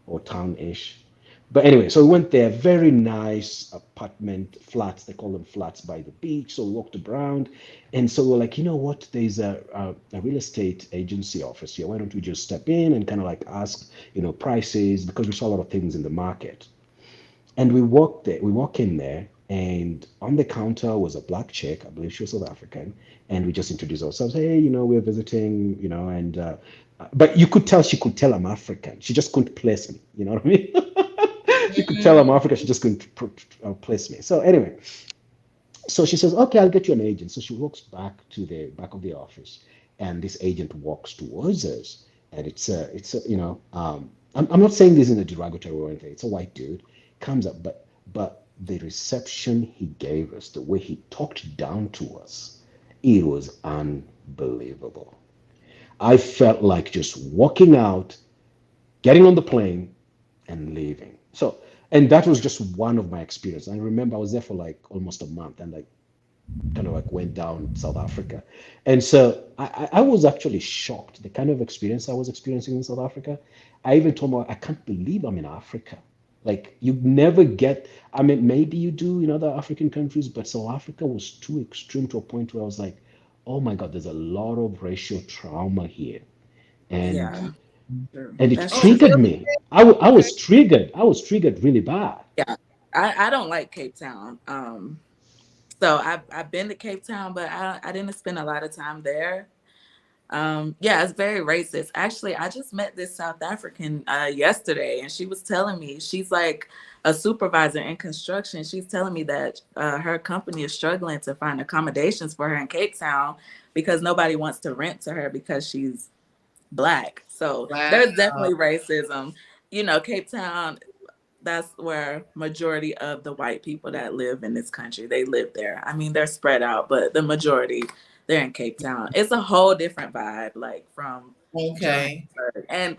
or town-ish. But anyway, so we went there, very nice apartment flats. They call them flats by the beach. So we walked around, and so we're like, you know what? There's a real estate agency office here. Why don't we just step in and kind of like ask, prices because we saw a lot of things in the market. And we walk in there, and on the counter was a black chick, I believe she was South African, and we just introduced ourselves. Hey, we're visiting, and but you could tell she could tell I'm African. She just couldn't place me. You know what I mean? She could tell I'm African. She just couldn't place me. So anyway, so she says, okay, I'll get you an agent. So she walks back to the back of the office, and this agent walks towards us, and I'm not saying this in a derogatory or anything. It's a white dude comes up, but the reception he gave us, the way he talked down to us, it was unbelievable. I felt like just walking out, getting on the plane, and leaving. So, and that was just one of my experiences. I remember I was there for like almost a month, and like kind of like went down South Africa. And so I was actually shocked the kind of experience I was experiencing in South Africa. I even told my I can't believe I'm in Africa. Like you never get, I mean, maybe you do in other African countries, but South Africa was too extreme to a point where I was like, oh my God, there's a lot of racial trauma here. And yeah. True. and it That's Oh, true. triggered really? me. I Okay. was triggered. I was triggered really bad. Yeah. I don't like Cape Town. So I've been to Cape Town, but I didn't spend a lot of time there. Yeah, it's very racist. Actually, I just met this South African yesterday, and she was telling me she's like a supervisor in construction. She's telling me that her company is struggling to find accommodations for her in Cape Town because nobody wants to rent to her because she's Black. So Wow. there's definitely racism. Cape Town, that's where majority of the white people that live in this country, they live there. I mean, they're spread out, but the majority, they're in Cape Town. It's a whole different vibe, like from Okay. Johannesburg. And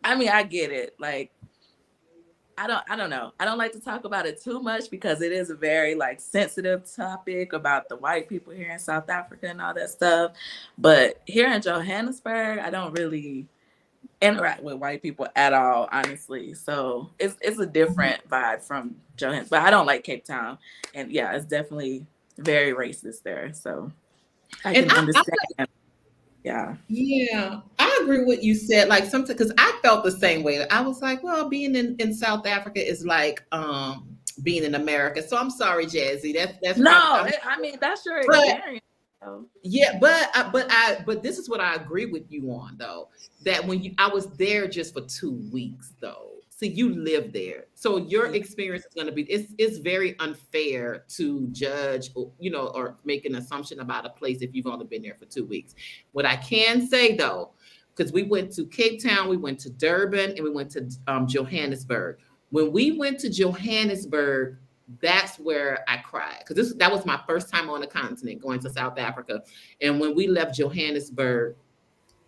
I mean, I get it. Like, I don't know. I don't like to talk about it too much because it is a very like sensitive topic about the white people here in South Africa and all that stuff. But here in Johannesburg, I don't really interact with white people at all, honestly. So it's a different vibe from Johannesburg. But I don't like Cape Town. And yeah, it's definitely very racist there. So I And can I understand. Yeah. Yeah, I agree with what you said. Like something because I felt the same way. I was like, well, being in South Africa is like being in America. So I'm sorry, Jazzy. That's probably No, I mean that's your but experience. So, yeah, but this is what I agree with you on though. That I was there just for 2 weeks though. See, you live there, so your yeah. experience is going to be. It's very unfair to judge, or, or make an assumption about a place if you've only been there for 2 weeks. What I can say though, because we went to Cape Town, we went to Durban, and we went to Johannesburg. When we went to Johannesburg, that's where I cried because that was my first time on the continent going to South Africa. And when we left Johannesburg,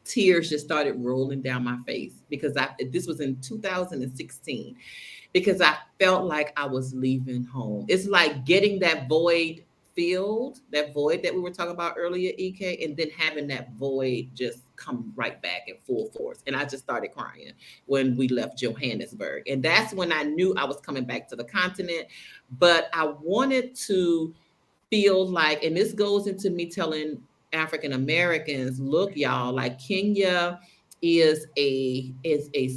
tears just started rolling down my face because this was in 2016 because I felt like I was leaving home. It's like getting that void filled, that void that we were talking about earlier, EK, and then having that void just come right back in full force. And I just started crying when we left Johannesburg. And that's when I knew I was coming back to the continent. But I wanted to feel like, and this goes into me telling African Americans, look, y'all, like Kenya is a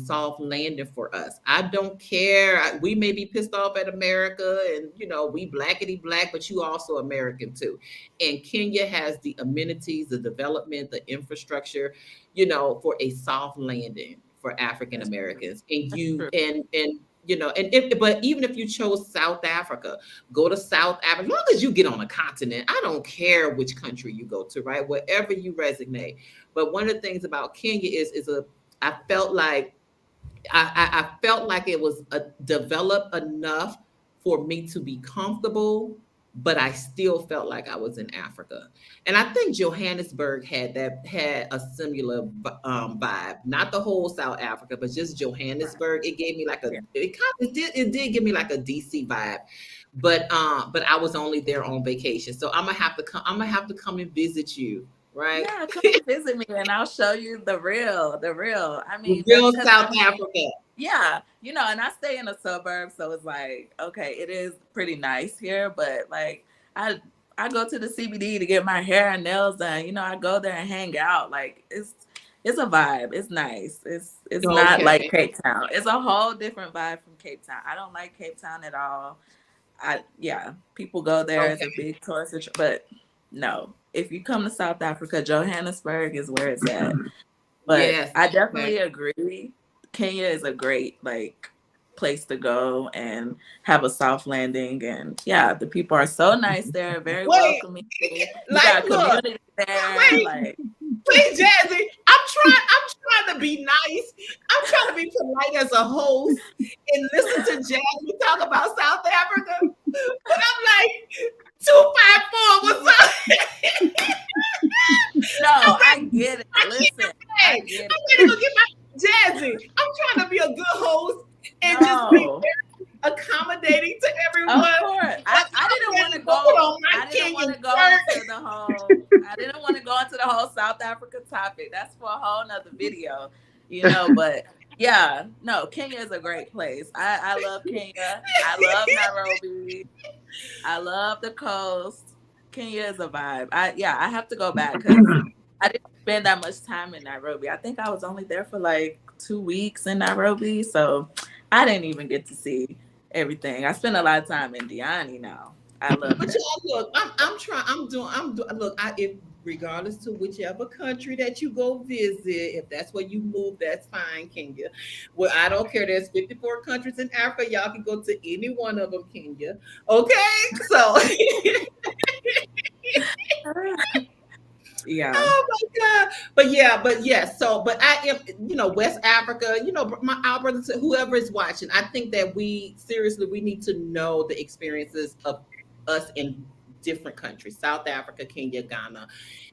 soft landing for us. I don't care. We may be pissed off at America, and we blackety black, but you also American too. And Kenya has the amenities, the development, the infrastructure, for a soft landing for African Americans. And but even if you chose South Africa, go to South Africa. As long as you get on a continent, I don't care which country you go to, right? Wherever you resonate. But one of the things about Kenya I felt like I felt like it was developed enough for me to be comfortable, but I still felt like I was in Africa. And I think Johannesburg had a similar vibe. Not the whole South Africa, but just Johannesburg. It gave me like it did give me like a DC vibe. But I was only there on vacation, so I'm gonna have to come and visit you. Right? Yeah, come visit me and I'll show you the real. I mean, real South Africa. Yeah, and I stay in the suburbs, so it's like, okay, it is pretty nice here, but like I go to the CBD to get my hair and nails done. I go there and hang out. Like it's a vibe. It's nice. It's not like Cape Town. It's a whole different vibe from Cape Town. I don't like Cape Town at all. People go there as a big tourist, but no. If you come to South Africa, Johannesburg is where it's at. But yes, I definitely agree. Kenya is a great place to go and have a soft landing, and the people are so nice there, very welcoming. You got a community there. Wait, Jazzy, I'm trying to be nice. I'm trying to be polite as a host and listen to Jazzy talk about South Africa. But I'm like, 254, what's up? No, I get it. Listen, I get it. I'm gonna go get my Jazzy. I'm trying to be a good host and just be very accommodating to everyone. Of course. I didn't want to go. I didn't want to go into the whole. I didn't want to go into the whole South Africa topic. That's for a whole nother video, But yeah, no, Kenya is a great place. I love Kenya. I love Nairobi. I love the coast. Kenya is a vibe. I have to go back because I didn't spend that much time in Nairobi. I think I was only there for like 2 weeks in Nairobi, so I didn't even get to see everything. I spent a lot of time in Diani now. I love it. Look, if regardless to whichever country that you go visit, if that's where you move, that's fine, Kenya. Well, I don't care. There's 54 countries in Africa. Y'all can go to any one of them, Kenya. Okay, so. Yeah. Oh my God. But yes. So, but I am, West Africa, our brothers, whoever is watching, I think that we need to know the experiences of us in different countries, South Africa, Kenya, Ghana.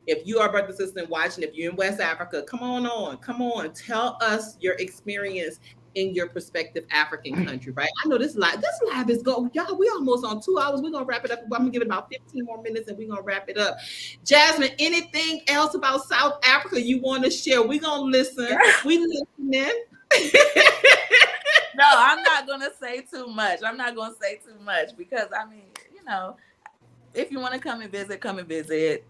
If you are brothers and sisters watching, if you're in West Africa, come on, tell us your experience in your prospective African country, right? I know this live is go, y'all. We almost on 2 hours. We're gonna wrap it up. I'm gonna give it about 15 more minutes, and we're gonna wrap it up. Jasmine, anything else about South Africa you want to share? We're gonna listen. We listening. No, I'm not gonna say too much. Because I mean, if you want to come and visit.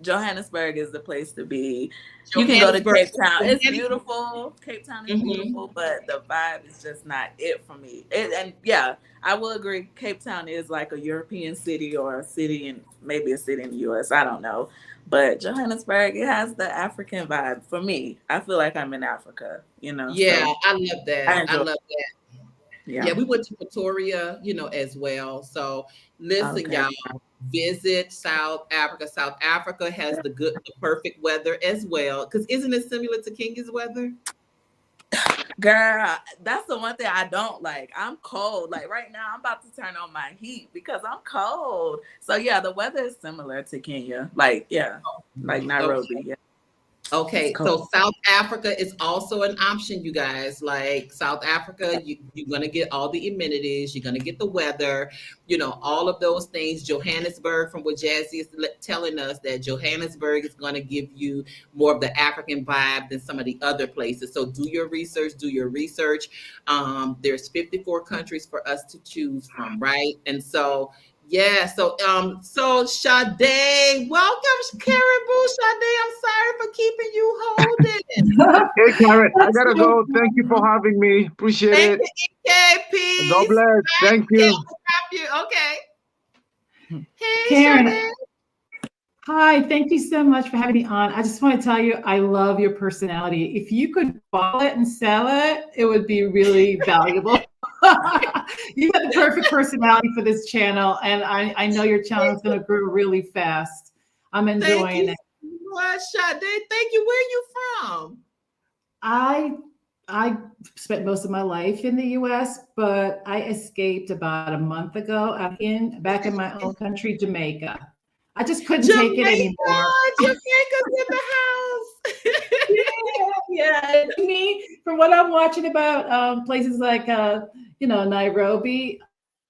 Johannesburg is the place to be. You can go to Cape Town. It's beautiful. Cape Town is beautiful, but the vibe is just not it for me. I will agree. Cape Town is like a European city or maybe a city in the US. I don't know. But Johannesburg, it has the African vibe for me. I feel like I'm in Africa, Yeah, so I love that. I love that. Yeah, we went to Pretoria, as well. So listen, y'all, visit South Africa. South Africa has the perfect weather as well. Because isn't it similar to Kenya's weather? Girl, that's the one thing I don't like. I'm cold. Like right now, I'm about to turn on my heat because I'm cold. So yeah, the weather is similar to Kenya. Like Nairobi. Okay. Yeah. Okay, Cool. so South Africa is also an option, you guys. Like South Africa, you're gonna get all the amenities, you're gonna get the weather, all of those things. Johannesburg, from what Jazzy is telling us, that Johannesburg is gonna give you more of the African vibe than some of the other places. So do your research, do your research. There's 54 countries for us to choose from, right? And so yeah, so Sade, welcome, Caribou. Sade, I'm sorry for keeping you holding. Hey, Karen, I That's gotta no go. Thank you for problem. having me. Appreciate Thank it. you, EK. God Peace. bless. Thank Okay, you. I'll stop you. Okay. Hey, Karen, Sade. hi, thank you so much for having me on. I just want to tell you, I love your personality. If you could bottle it and sell it, it would be really valuable. You have the perfect personality for this channel, and I know your channel is going to grow really fast. I'm Thank enjoying you it. so much, Sade. Thank you. Where are you from? I spent most of my life in the US, but I escaped about a month ago. I'm back in my own country, Jamaica. I just couldn't take it Jamaica. anymore. Jamaica's in the house. Yeah. Me, from what I'm watching about places like Nairobi,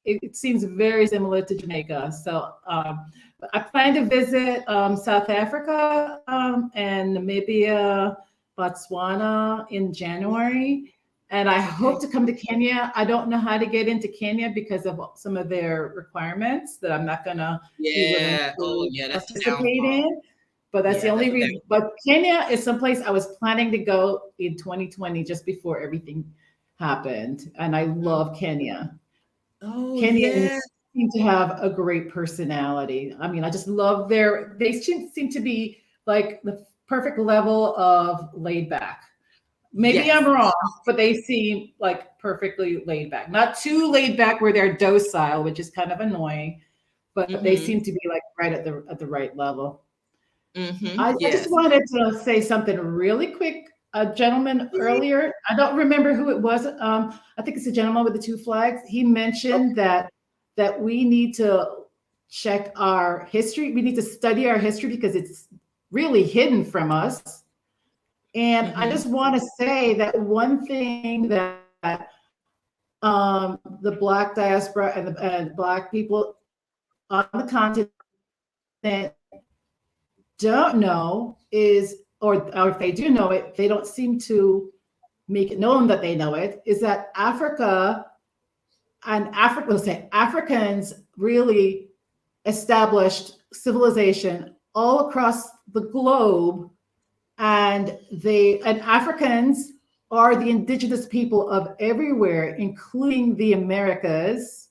it seems very similar to Jamaica. So I plan to visit South Africa and Namibia, Botswana in January. And I hope to come to Kenya. I don't know how to get into Kenya because of some of their requirements that I'm not going to be willing Yeah. Oh, to yeah, that's the participate downfall. in. But that's the Yeah, only that's the reason. But Kenya is someplace I was planning to go in 2020, just before everything happened. And I love Kenya. Oh, Kenyans yeah. seem to have a great personality. I mean, I just love they seem to be like the perfect level of laid back. Maybe Yes. I'm wrong, but they seem like perfectly laid back. Not too laid back where they're docile, which is kind of annoying, but they seem to be like right at the right level. I just Yes. wanted to say something really quick. A gentleman earlier, I don't remember who it was. I think it's a gentleman with the two flags. He mentioned that we need to check our history. We need to study our history because it's really hidden from us. And I just want to say that one thing that the Black diaspora and Black people on the continent don't know is, or if they do know it, they don't seem to make it known that they know it, is that let's say Africans really established civilization all across the globe, and Africans are the indigenous people of everywhere, including the Americas.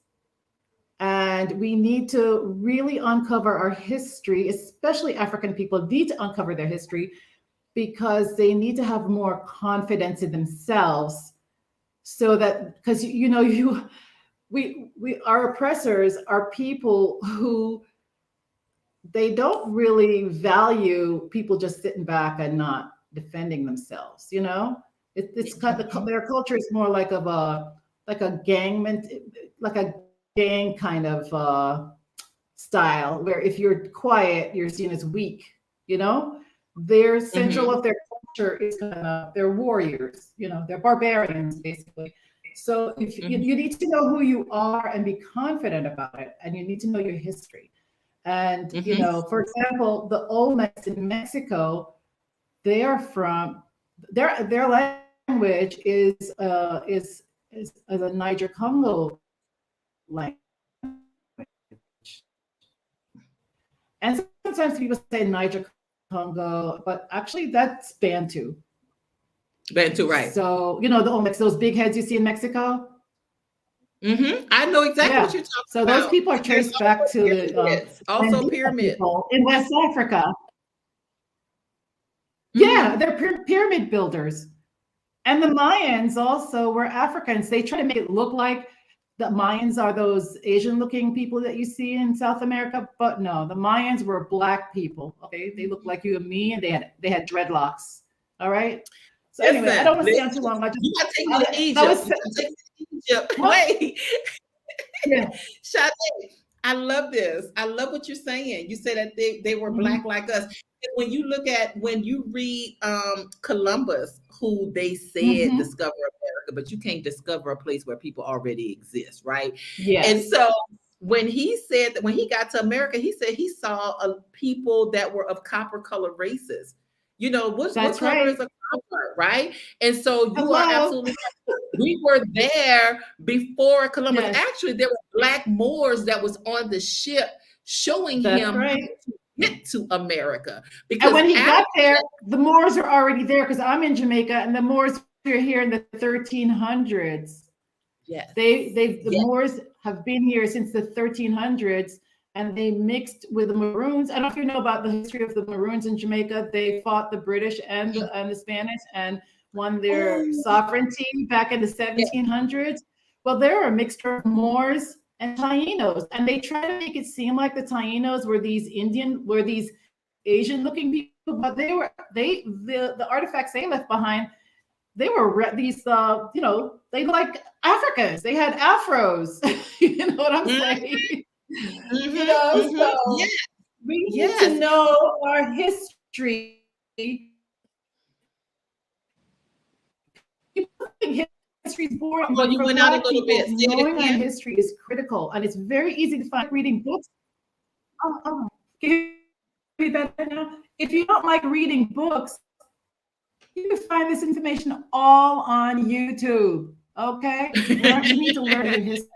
And we need to really uncover our history, especially African people need to uncover their history because they need to have more confidence in themselves. So that, because our oppressors are people who they don't really value people just sitting back and not defending themselves. It's kind of, their culture is more like a gang kind of style, where if you're quiet, you're seen as weak. Their central of their culture is they're warriors. They're barbarians basically. So if you need to know who you are and be confident about it, and you need to know your history. And for example, the Olmecs in Mexico, their language is a Niger Congo language. And sometimes people say Niger Congo, but actually that's Bantu. Bantu, right? So the Olmecs, those big heads you see in Mexico. I know exactly what you're talking about. So those people are traced back to the also pyramids people in West Africa. Yeah, they're pyramid builders. And the Mayans also were Africans. They try to make it look like the Mayans are those Asian-looking people that you see in South America, but no, the Mayans were Black people. Okay, they look like you and me, and they had dreadlocks. All right. So anyway, I don't want to stay on too long. You got to take me to Egypt. Egypt. Wait. Yeah. Sade, I love this. I love what you're saying. You said that they were Mhm. black like us. And when you read Columbus, who they said Mhm. discover America, but you can't discover a place where people already exist, right? And Yes, so when he said that when he got to America, he said he saw people that were of copper color races. You know, what that's color is right. a copper, right? And so you are Hello. absolutely right. We were there before Columbus. Yes, Actually, there were black Moors that was on the ship showing that's him how right. to get to America And because when he Africa, got there, the Moors are already there because I'm in Jamaica, and the Moors are here in the 1300s. yes, The yes, Moors have been here since the 1300s, and they mixed with the Maroons. I don't know if you know about the history of the Maroons in Jamaica. They fought the British and the Spanish and won their oh, sovereignty back in the yes, 1700s. Well, they're a mixture of Moors and Tainos, and they try to make it seem like the Tainos were these Asian-looking people, but the artifacts they left behind, they were these they like Africans. They had afros. You know what I'm saying? yeah, So we need to yes. know our history. People think history is boring, Oh, but you for went out a Black little people, bit. Say it knowing our again. history is critical, and it's very easy to find reading books. Oh, can you read that now? If you don't like reading books, you can find this information all on YouTube. Okay, you need to learn your history.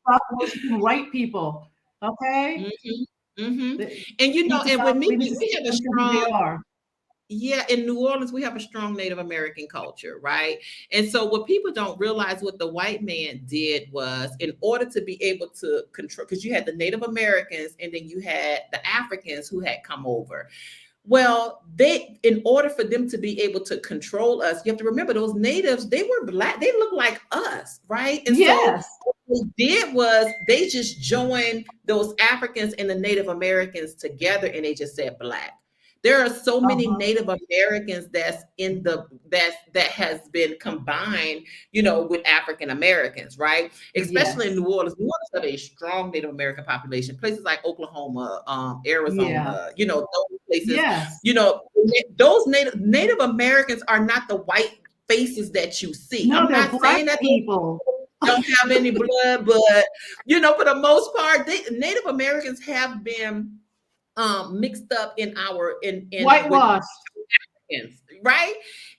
Stop worshiping white people. Okay, Mhm, mhm. we And need to and with stop. me, We need to we see have a them for who they strong, are. yeah, in New Orleans, we have a strong Native American culture, right? And so what people don't realize what the white man did was in order to be able to control, because you had the Native Americans and then you had the Africans who had come over. Well, in order for them to be able to control us, you have to remember those natives, they were black, they look like us, right? And so Yes. what they did was they just joined those Africans and the Native Americans together and they just said black. There are so many Uh-huh. Native Americans that has been combined, with African Americans, right? Especially in Yes. New Orleans. New Orleans have a strong Native American population. Places like Oklahoma, Yeah. Arizona, those places, Yes. those Native Americans are not the white faces that you see. No, I'm they're not Black saying that those people. people don't have any blood, but for the most part, Native Americans have been mixed up in our in with Whitewash. Africans, right?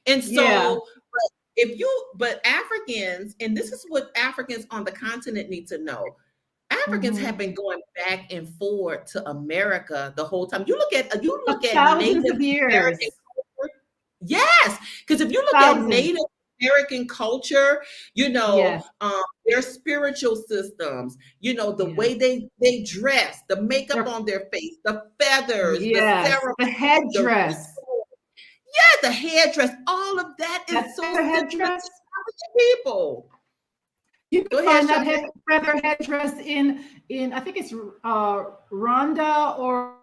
And Yeah. so but Africans, and this is what Africans on the continent need to know. Africans have Mhm. been going back and forth to America the whole time. You For look at thousands Native of years. American culture. Yes, because if you look at Thousands. Native American culture, Yes. their spiritual systems, the Yeah. way they dress, the makeup They're, on their face, the feathers, the yes. ceremony, The the headdress. ritual, yeah, the hairdress, all of that is That so feather similar headdress. to African people. You Go can ahead, find that Shante. feather headdress in I think it's Rwanda or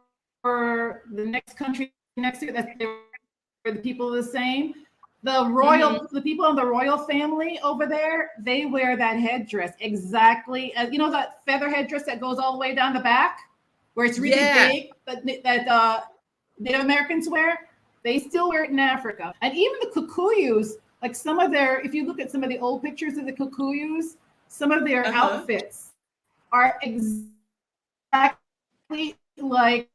the next country next to it. That's where the people are the same. The people in the royal family over there, they wear that headdress exactly. That feather headdress that goes all the way down the back, where it's really Yes. big, that Native Americans wear. They still wear it in Africa, and even the Kikuyus. Like if you look at some of the old pictures of the Kikuyus, some of their Uh-huh. outfits are exactly like,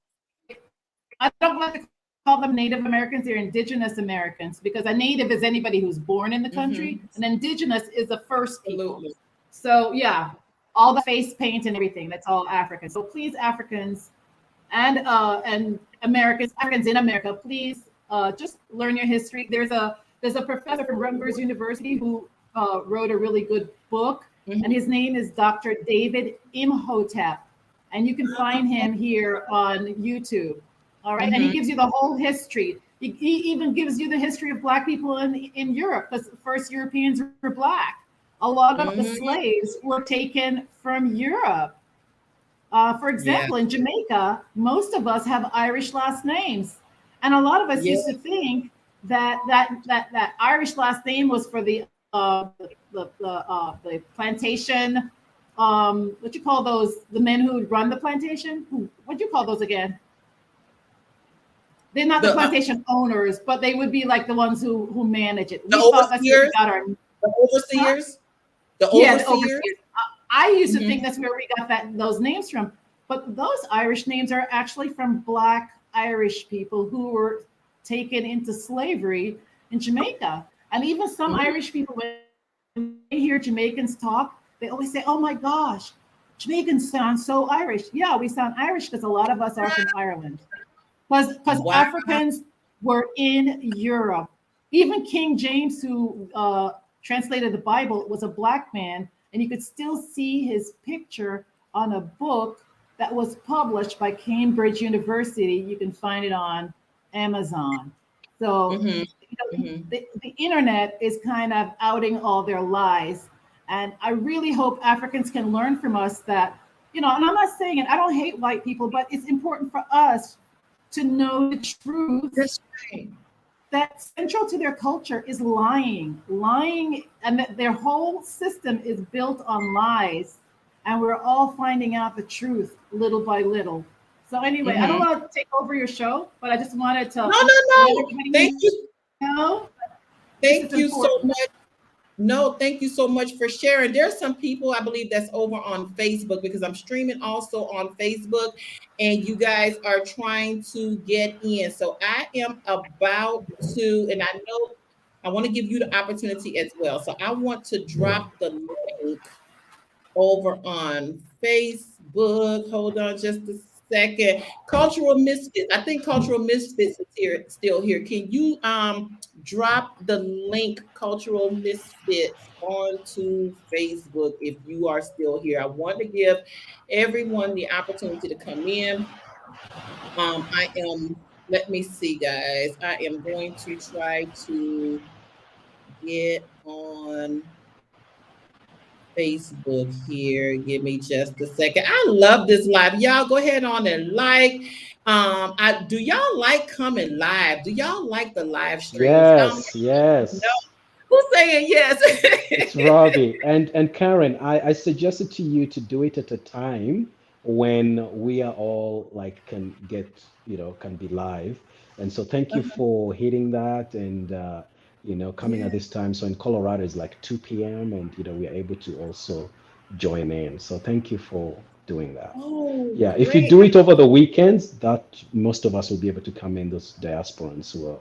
I don't like to call them Native Americans, they're indigenous Americans, because a native is anybody who's born in the country, and indigenous is the first people. Absolutely. So yeah, all the face paint and everything, that's all African. So please, Africans and Africans in America, please just learn your history. There's a professor from Rutgers University who wrote a really good book, and his name is Dr. David Imhotep, and you can find him here on YouTube. All right, and he gives you the whole history. He even gives you the history of Black people in Europe, because the first Europeans were Black. A lot of the slaves were taken from Europe. For example, in Jamaica, most of us have Irish last names, and a lot of us used to think that Irish last name was for the plantation what you call those, the men who run the plantation, who, what do you call those again? They're not the The plantation owners, but they would be like the ones who manage it. the We thought that's where we overseers, got our, the huh? overseers, the Yeah, the overseers. overseers. I used to think Hmm. that's where we got those names from, but those Irish names are actually from Black Irish people who were taken into slavery in Jamaica. And even some Irish people, when they hear Jamaicans talk, they always say, "Oh my gosh, Jamaicans sound so Irish." Yeah, we sound Irish because a lot of us are from Ireland. Because Wow. Africans were in Europe. Even King James, who translated the Bible, was a black man, and you could still see his picture on a book that was published by Cambridge University. You can find it on Amazon. So, Hmm. you know, Hmm. the internet is kind of outing all their lies. And I really hope Africans can learn from us that, you know, and I'm not saying it, I don't hate white people, but it's important for us to know the truth That's right. that central to their culture is lying, and that their whole system is built on lies. And we're all finding out the truth little by little. So, anyway, I don't Hmm. want to take over your show, but I just wanted No, to no, let no. everybody Thank you. know this is Thank you so important. much. No, thank you so much for sharing. There's some people I believe that's over on Facebook because I'm streaming also on Facebook, and you guys are trying to get in. So I am about to, and I know I want to give you the opportunity as well. So I want to drop the link over on Facebook. Hold on just a second. Cultural Misfits. I think Cultural Misfits is here still here. Can you drop the link Cultural Misfits onto Facebook if you are still here? I want to give everyone the opportunity to come in. I am, let me see, guys. I am going to try to get on Facebook here. Give me just a second. I love this live. Y'all go ahead on and like. I do y'all like coming live? Do y'all like the live streams? Yes, No. yes. Who's saying It's yes? Robbie. And Karen, I suggested to you to do it at a time when we are all like can get, can be live. And so thank you for hitting that and coming at Yeah. this time. So in Colorado it's like 2 p.m. and we are able to also join in. So thank you for doing that. Oh, Yeah, if you great. do it over the weekends, that most of us will be able to come in, those diasporans who are,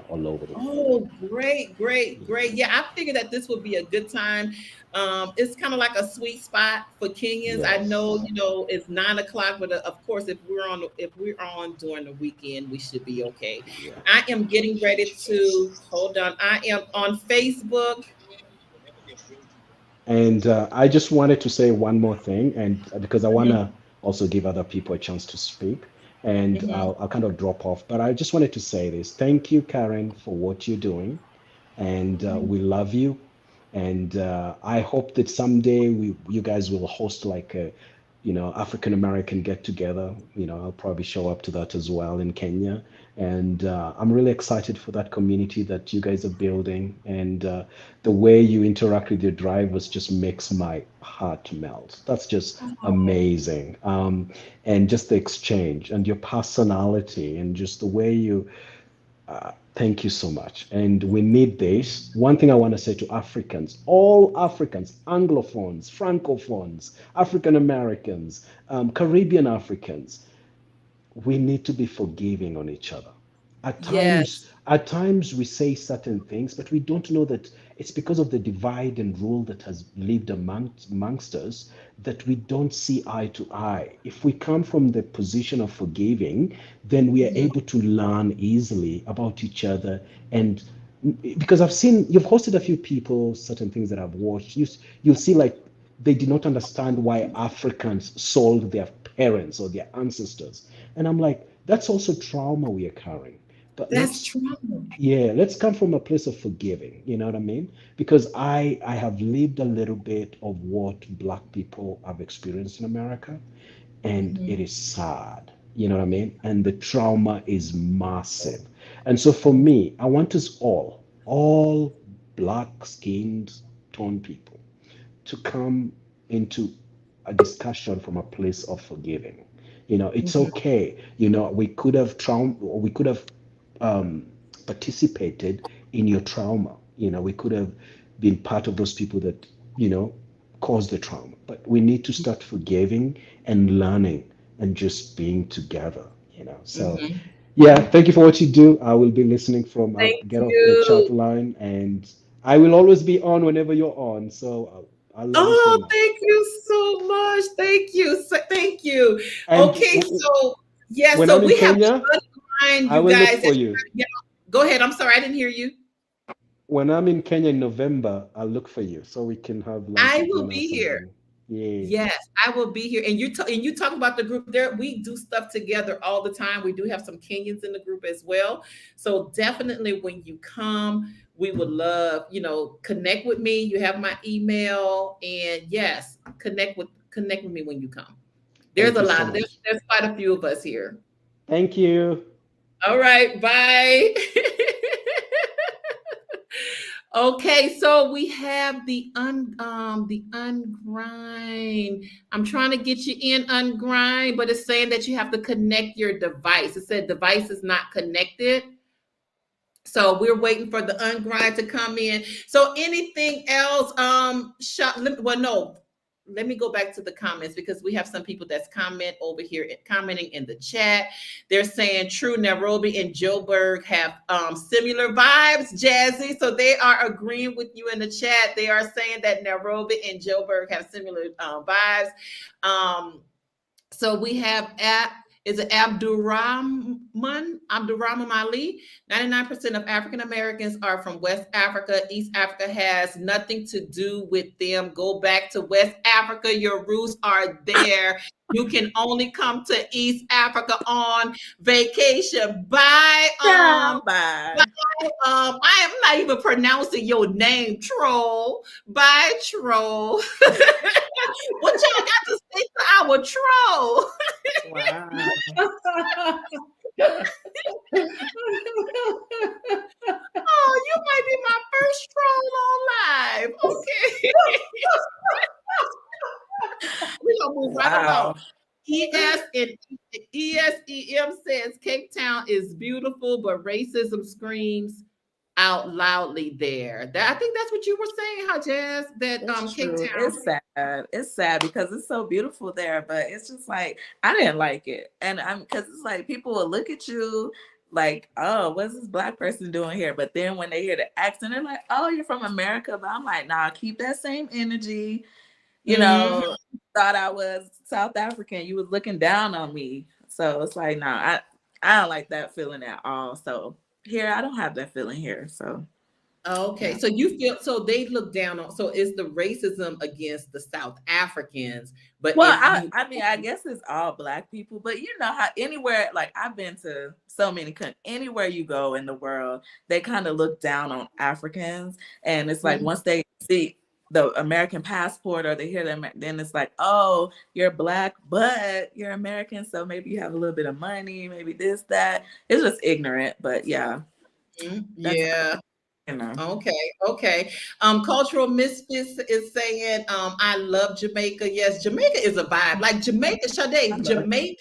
all over the world. Oh, great, great, great. Yeah. Yeah, I figured that this would be a good time. It's kind of like a sweet spot for Kenyans. I know, Yes. it's 9 o'clock, but of course, if we're on during the weekend, we should be okay. Yeah. I am getting ready to hold on. I am on Facebook. And I just wanted to say one more thing, and because I want Mhm, to also give other people a chance to speak, and mhm, I'll kind of drop off. But I just wanted to say this. Thank you, Karen, for what you're doing, and mhm. we love you. And I hope that someday you guys will host like a, African American get together. I'll probably show up to that as well in Kenya. And I'm really excited for that community that you guys are building. And the way you interact with your drivers just makes my heart melt. That's just amazing. And just the exchange and your personality and just the way you thank you so much. And we need this. One thing I want to say to Africans, all Africans, Anglophones, Francophones, African Americans, Caribbean Africans, we need to be forgiving on each other. Yes. At times we say certain things, but we don't know that it's because of the divide and rule that has lived amongst us that we don't see eye to eye. If we come from the position of forgiving, then we are Mhm. able to learn easily about each other. And because I've seen you've hosted a few people, certain things that I've watched, you'll see like they did not understand why Africans sold their parents or their ancestors. And I'm like, that's also trauma we are carrying. But That's true. let's come from a place of forgiving. You know what I mean? Because I have lived a little bit of what Black people have experienced in America, and Mhm. it is sad. You know what I mean? And the trauma is massive. And so for me, I want us all black skinned, toned people to come into a discussion from a place of forgiving. It's Mhm. okay. We could have um, participated in your trauma. We could have been part of those people that, caused the trauma. But we need to start forgiving and learning and just being together. So, Mhm. yeah, thank you for what you do. I will be listening from, I'll Thank get off the chat you. line, and I will always be on whenever you're on. So I love you so Oh, much. thank you so much. Thank you. Thank you. And Okay, so yeah, when I'm so in we have Kenya, the unwind, I you will look guys. for you. Yeah, go ahead. I'm sorry, I didn't hear you. When I'm in Kenya in November, I'll look for you so we can have lunch I or will dinner or be here. something. Yeah. Yes, I will be here. And you talk about the group there. We do stuff together all the time. We do have some Kenyans in the group as well. So definitely when you come, we would love, connect with me. You have my email, and yes, connect with me when you come. There's Thank a you so lot. much. There's quite a few of us here. Thank you. All right, bye. Okay, so we have the ungrind. I'm trying to get you in ungrind, but it's saying that you have to connect your device. It said device is not connected. So we're waiting for the ungrind to come in. So anything else? Well, no. Let me go back to the comments because we have some people that's commenting in the chat. They're saying true Nairobi and Joburg have similar vibes, Jazzy. So they are agreeing with you in the chat. They are saying that Nairobi and Joburg have similar vibes. So we have is it Abdurrahman Ali? 99% of African Americans are from West Africa. East Africa has nothing to do with them. Go back to West Africa. Your roots are there. You can only come to East Africa on vacation. Bye. Ciao, bye. I am not even pronouncing your name, troll. Bye, troll. What y'all got to say to our troll? Wow. Oh, you might be my first troll on live. Okay. We're gonna move right Wow. along. ESEM says Cape Town is beautiful, but racism screams out loudly there. I think that's what you were saying, huh, Jazz? That It's Cape true. Town. It's sad. It's sad because it's so beautiful there, but it's just like I didn't like it. And I'm because it's like people will look at you like, oh, what's this black person doing here? But then when they hear the accent, they're like, oh, you're from America. But I'm like, nah, keep that same energy. Mhm. Thought I was South African. You was looking down on me. So it's like, nah, I don't like that feeling at all. So here, I don't have that feeling here. So Okay, yeah. so you feel so they look down on, so it's the racism against the South Africans, but Well, if you I mean, I guess it's all black people, but you know how anywhere, like I've been to so many countries, anywhere you go in the world, they kind of look down on Africans. And it's like Mhm. once they see the American passport or they hear them, then it's like, oh, you're black, but you're American. So maybe you have a little bit of money, maybe this, that. It's just ignorant. But yeah, that's, Yeah. you know. Okay. Cultural Misfits is saying, I love Jamaica. Yes, Jamaica is a vibe. Like Jamaica, I Sade, love it. Jamaica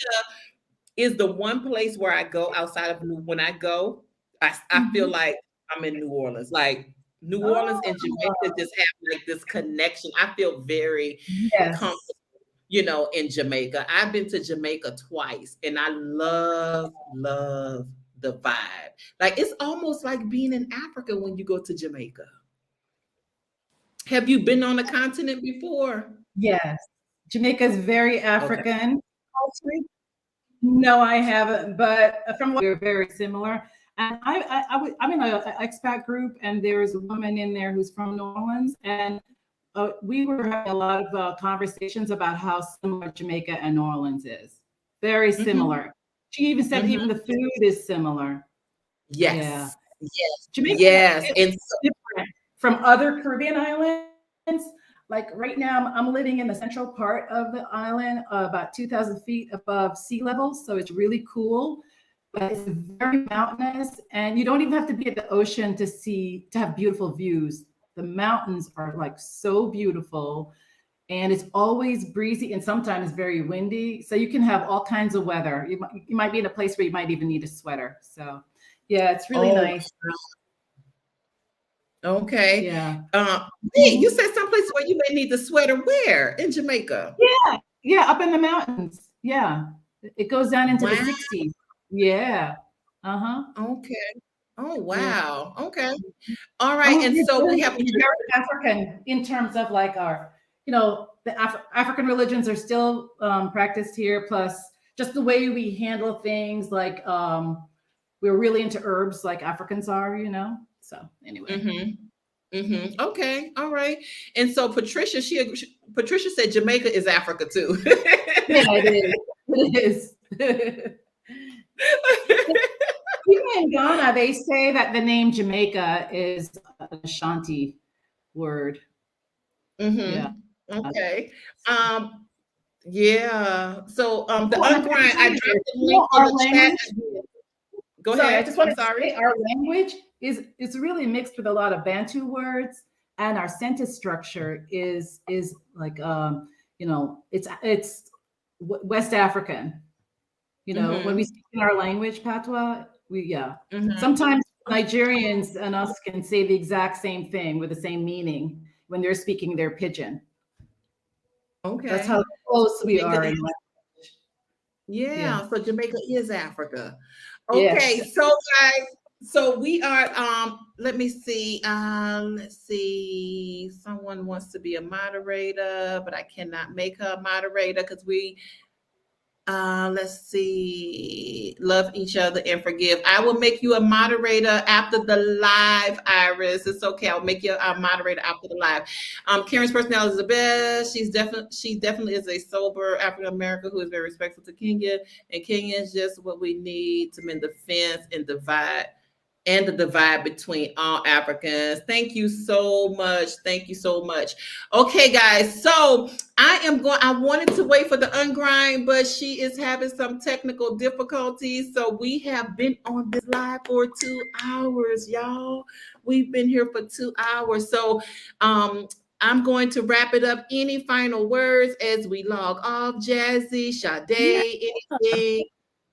is the one place where I go outside of when I go, I feel Mhm. like I'm in New Orleans. Like New Orleans Oh, and Jamaica just have like this connection. I feel very comfortable, yes. in Jamaica. I've been to Jamaica twice and I love the vibe. Like it's almost like being in Africa when you go to Jamaica. Have you been on the continent before? Yes. Jamaica is very Okay. African culture. No, I haven't, but from what we're very similar. And I'm in an expat group, and there's a woman in there who's from New Orleans, and we were having a lot of conversations about how similar Jamaica and New Orleans is. Very Mhm. similar. She even said Mhm. even the food is similar. Yeah. Yes. Yes. Jamaica Yes. is And different from other Caribbean islands. Like right now, I'm living in the central part of the island, about 2,000 feet above sea level. So it's really cool, but it's very mountainous. And you don't even have to be at the ocean to have beautiful views. The mountains are like so beautiful. and it's always breezy and sometimes very windy. So you can have all kinds of weather. You might be in a place where you might even need a sweater. So yeah, it's really nice. Okay. Yeah. You said someplace where you may need the sweater. Where? In Jamaica? Yeah, up in the mountains. Yeah. It goes down into the Wow. 60s. Yeah. Uh-huh. Okay. Oh, Yeah. wow. Okay. All right. And so we have We're very African in terms of like our, the African religions are still practiced here. Plus, just the way we handle things, like we're really into herbs, like Africans are. So anyway. Okay. All right. And so Patricia, Patricia said Jamaica is Africa too. Yeah, it is. Even in Ghana, they say that the name Jamaica is an Ashanti word. Yeah. Okay. Yeah. So the and ungrind, I dropped the link in our the chat. language. Go Sorry, ahead. I just want I'm to sorry. say our language is really mixed with a lot of Bantu words, and our sentence structure is like it's West African. When we speak in our language, Patois, sometimes Nigerians and us can say the exact same thing with the same meaning when they're speaking their pidgin. Okay. That's how close we are in language. Yeah, so Jamaica is Africa. Okay, Yes. so guys, so we are let me see. Let's see. Someone wants to be a moderator, but I cannot make her a moderator because we let's see. Love each other and forgive. I will make you a moderator after the live, Iris. It's okay. I'll make you a moderator after the live. Karen's personality is the best. She definitely is a sober African American who is very respectful to Kenya. And Kenya is just what we need to mend the fence and the divide between all Africans. Thank you so much. Thank you so much. Okay, guys. So I wanted to wait for the ungrind, but she is having some technical difficulties. So we have been on this live for 2 hours, y'all. We've been here for 2 hours. So I'm going to wrap it up. Any final words as we log off? Jazzy, Sade, anything?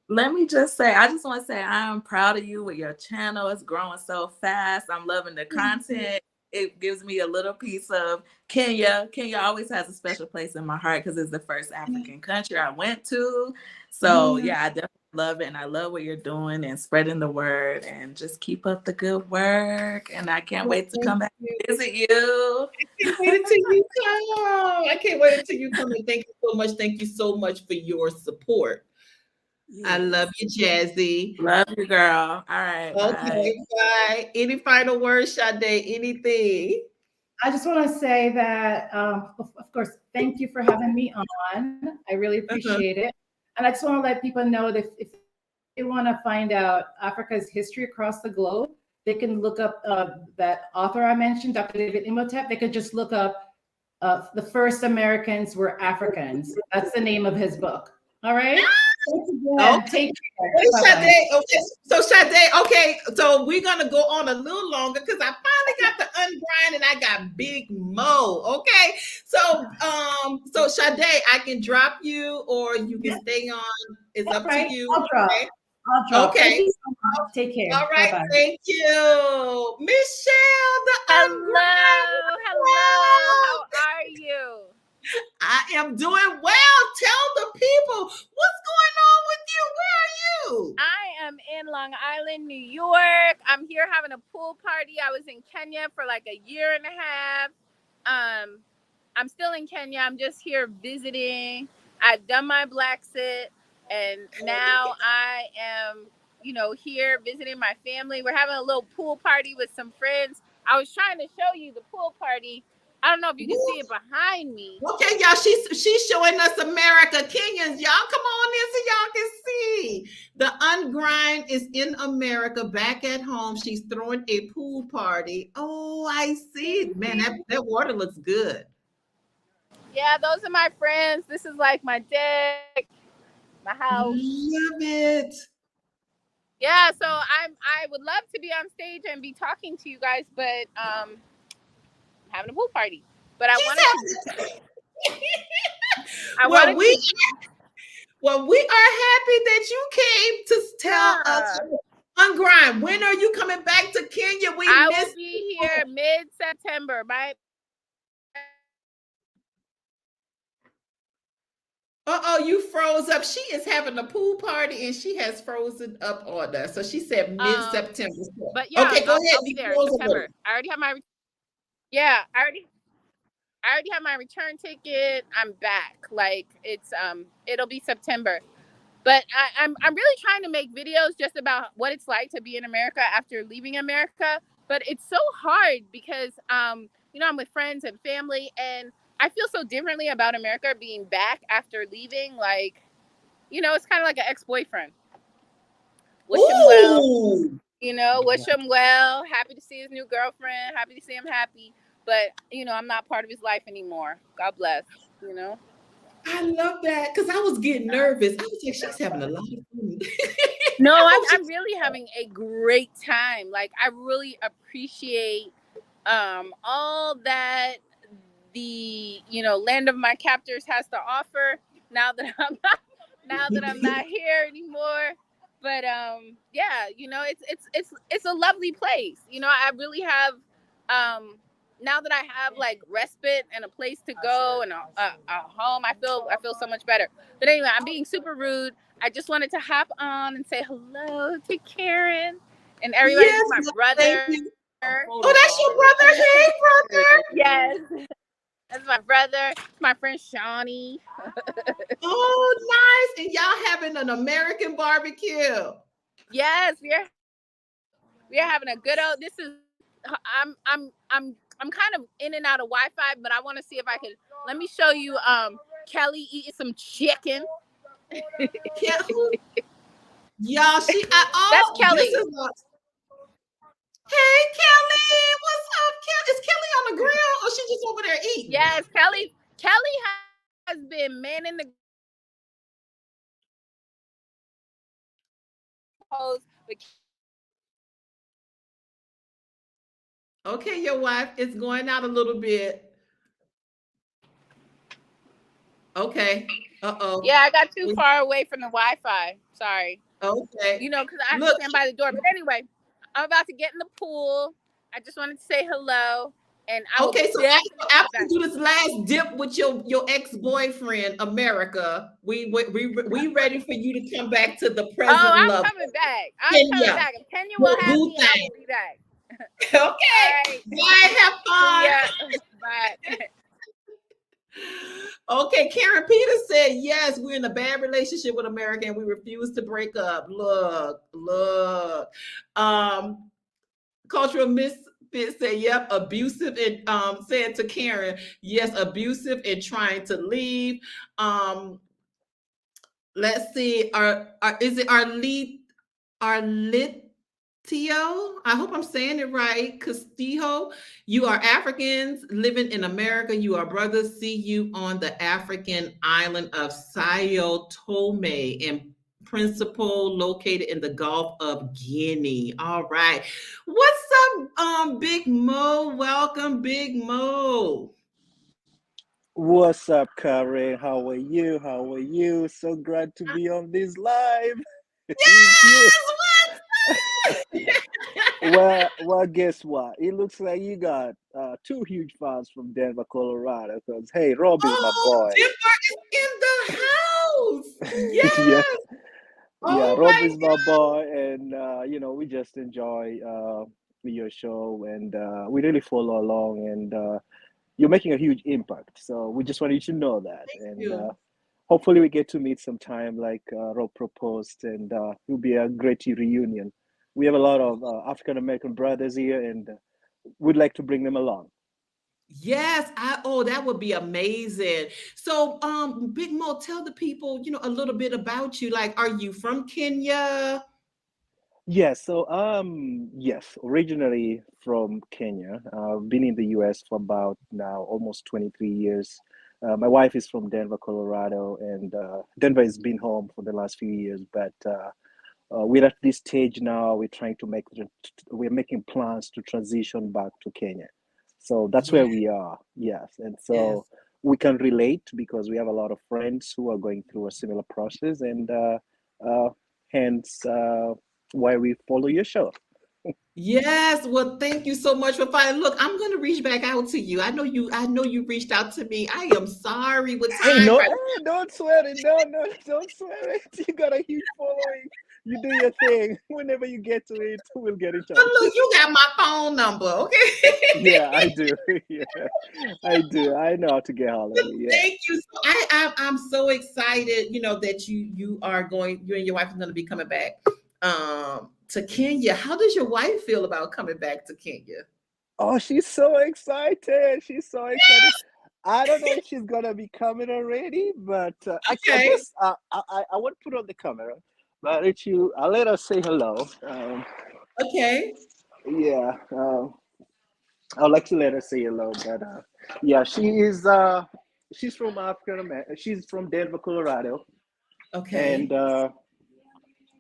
Let me just say, I just want to say I'm proud of you with your channel. It's growing so fast. I'm loving the content. It gives me a little piece of Kenya. Kenya always has a special place in my heart because it's the first African country I went to. So yeah, I definitely love it. And I love what you're doing and spreading the word, and just keep up the good work. And I can't wait to come back and visit you. I can't wait until you come. I can't wait until you come. And thank you so much. Thank you so much for your support. Yes. I love you, Jazzy. Love you, girl. All right. Okay, bye. Any final words, Sade? Anything? I just want to say that, of course, thank you for having me on. I really appreciate it. And I just want to let people know that if they want to find out Africa's history across the globe, they can look up that author I mentioned, Dr. David Imhotep. They could just look up The First Americans Were Africans. That's the name of his book. All right? Okay. Take care. Sade, okay. So Sade, okay. So we're gonna go on a little longer because I finally got the ungrind and I got Big Mo. Okay. So so Sade, I can drop you or you can stay on. It's up to you. I'll drop. Okay. I'll drop. Okay. Thank you so much. Take care. All right. Bye-bye. Thank you. Michelle, the Hello. How are you? I am doing well. Tell the people what's going on with you. Where are you? I am in Long Island, New York. I'm here having a pool party. I was in Kenya for like a year and a half. I'm still in Kenya. I'm just here visiting. I've done my Black Sit, and now I am, here visiting my family. We're having a little pool party with some friends. I was trying to show you the pool party. I don't know if you can see it behind me. Okay, y'all, she's showing us America. Kenyans, y'all come on in so y'all can see. The ungrind is in America, back at home. She's throwing a pool party. Oh, I see. Man, that water looks good. Yeah, those are my friends. This is like my deck, my house. Love it. Yeah, so I would love to be on stage and be talking to you guys, but having a pool party. But I wanted to I Well, wanted we to. well, we are happy that you came to tell us Yeah. on grind. When are you coming back to Kenya? We I will missed be you. here mid-September. Uh-oh, you froze up. She is having a pool party and she has frozen up on us. So she said mid-September. But yeah, Okay, go ahead. I'll be You there in froze a little. September. I already have my yeah. I already have my return ticket. I'm back. Like it'll be September. But I'm really trying to make videos just about what it's like to be in America after leaving America. But it's so hard because I'm with friends and family, and I feel so differently about America being back after leaving. Like, it's kind of like an ex-boyfriend. Wish him well, Ooh, wish him well. Happy to see his new girlfriend. Happy to see him happy. But I'm not part of his life anymore. God bless. I love that because I was getting nervous. I was like, she's having a lot of fun. No, I hope I'm really having a great time. Like, I really appreciate all that the land of my captors has to offer now that I'm not here anymore. But yeah, it's a lovely place. I really have now that I have like respite and a place to go and a home, I feel so much better. But anyway, I'm being super rude. I just wanted to hop on and say hello to Karen and everybody. yes, This is my thank brother. you. Oh, that's your brother. Hey, brother. Yes, that's my brother. My friend Shawnee. Oh, nice. And y'all having an American barbecue. Yes, we're having a good old. This is I'm kind of in and out of Wi-Fi, but I want to see if I can. Let me show you. Kelly eating some chicken. Who? Y'all, That's this Kelly. is a, hey, Kelly. What's up, Kelly? Is Kelly on the grill or she just over there eating? Yes, Kelly has been manning the host. Okay, your wife is going out a little bit. Okay. Uh-oh. Yeah, I got too far away from the Wi-Fi. Sorry. Okay. Because I have to Look, stand by the door. But anyway, I'm about to get in the pool. I just wanted to say hello, and I will okay, so definitely after be back. you do this last dip with your ex-boyfriend, America, we ready for you to come back to the Oh, present I'm love. coming back. I'm coming Kenya. back. If Kenya will Your have boo me, I thing. will be back. Okay. All right. Bye. Have fun. See ya. Bye. Okay, Karen Peters said, yes, we're in a bad relationship with America and we refuse to break up. Look. Cultural Misfit said, yep, abusive and said to Karen, yes, abusive and trying to leave. Let's see, is it Arlitio? I hope I'm saying it right. Castillo, you are Africans living in America. You are brothers. See you on the African island of Sao Tome and Principe, located in the Gulf of Guinea. All right. What's up, Big Mo? Welcome, Big Mo. What's up, Karen? How are you? How are you? So glad to be on this live with you. Yes, Well, guess what? It looks like you got two huge fans from Denver, Colorado. Because hey, Rob is my oh, boy. Denver is in the house. Yeah, Yes. yeah. Oh Rob my is my boy, and we just enjoy your show, and we really follow along, and you're making a huge impact. So we just want you to know that, and God. hopefully we get to meet sometime like Rob proposed, and it'll be a great reunion. We have a lot of African American brothers here, and we'd like to bring them along. Yes, that would be amazing. So, Big Mo, tell the people, a little bit about you. Like, are you from Kenya? Yes, so yes, originally from Kenya. I've been in the US for about now almost 23 years. My wife is from Denver, Colorado, and Denver has been home for the last few years, but we're at this stage now. We're making plans to transition back to Kenya. So that's where Yes, we are. Yes, and yes. so we can relate because we have a lot of friends who are going through a similar process, and hence why we follow your show. Yes, well, thank you so much for finding. Look, I'm gonna reach back out to you. I know you reached out to me. I am sorry with Hey, time. no, Right? hey, don't swear it. No, no, don't swear it. You got a huge following. You do your thing. Whenever you get to it, we'll get in But touch. look, you got my phone number, okay? Yeah, I do. Yeah, I do. I know how to get hold of you. Yeah. Thank you. So I'm so excited, you know, that you are going, you and your wife are going to be coming back to Kenya. How does your wife feel about coming back to Kenya? Oh, she's so excited. She's so excited. I don't know if she's gonna be coming already, but actually, I Okay. guess I won't put on the camera, but if you, I'll let her say hello. Okay. Yeah, I'll like to let her say hello, but yeah, she's from African America. She's from Denver, Colorado, Okay. and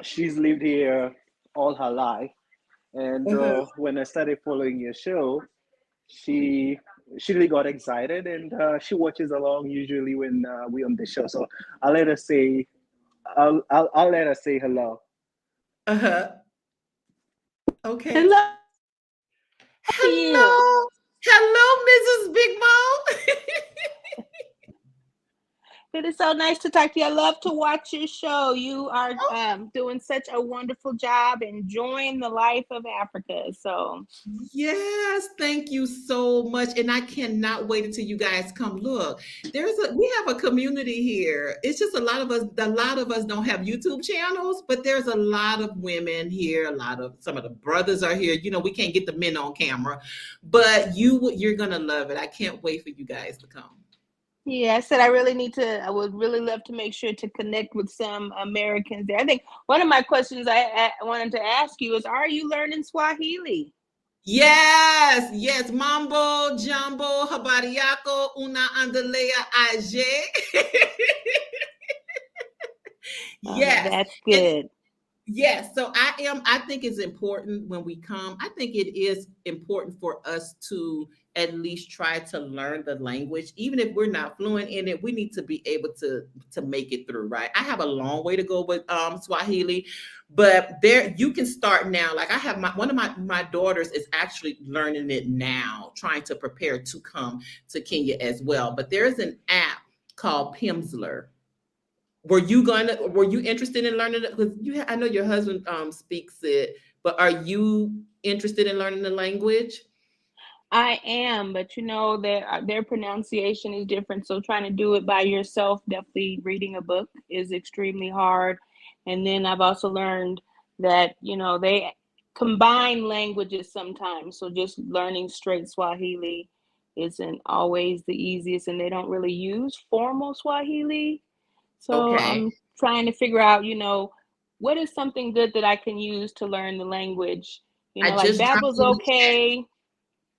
she's lived here all her life. And Uh-huh. when I started following your show, she she really got excited, and she watches along usually when we on the show. So I'll let her say I'll let her say hello. Uh-huh. Okay. Hello to you. Hello. Hello, Mrs. Big Mom. It is so nice to talk to you. I love to watch your show. You are Oh, doing such a wonderful job enjoying the life of Africa. So, yes, thank you so much. And I cannot wait until you guys come. Look, we have a community here. It's just a lot of us don't have YouTube channels, but there's a lot of women here, some of the brothers are here. You know, we can't get the men on camera, but you're gonna love it. I can't wait for you guys to come. yeah, I said I would really love to make sure to connect with some Americans there. I think one of my questions I wanted to ask you is, are you learning Swahili? Yes, yes. Mambo, Jumbo, Habari Yako, Una Andalea Aje. Yes. That's And good. yes, so I think it's important when we come. I think it is important for us to at least try to learn the language. Even if we're not fluent in it, we need to be able to make it through, right? I have a long way to go with Swahili, but there you can start now. Like I have one of my daughters is actually learning it now, trying to prepare to come to Kenya as well. But there's an app called Pimsleur. Were you interested in learning it? Because I know your husband speaks it, but are you interested in learning the language? I am, but you know their pronunciation is different. So trying to do it by yourself, definitely reading a book is extremely hard. And then I've also learned that they combine languages sometimes. So just learning straight Swahili isn't always the easiest, and they don't really use formal Swahili. So Okay. I'm trying to figure out, what is something good that I can use to learn the language. I Like just dropped Babbel's in the chat. okay.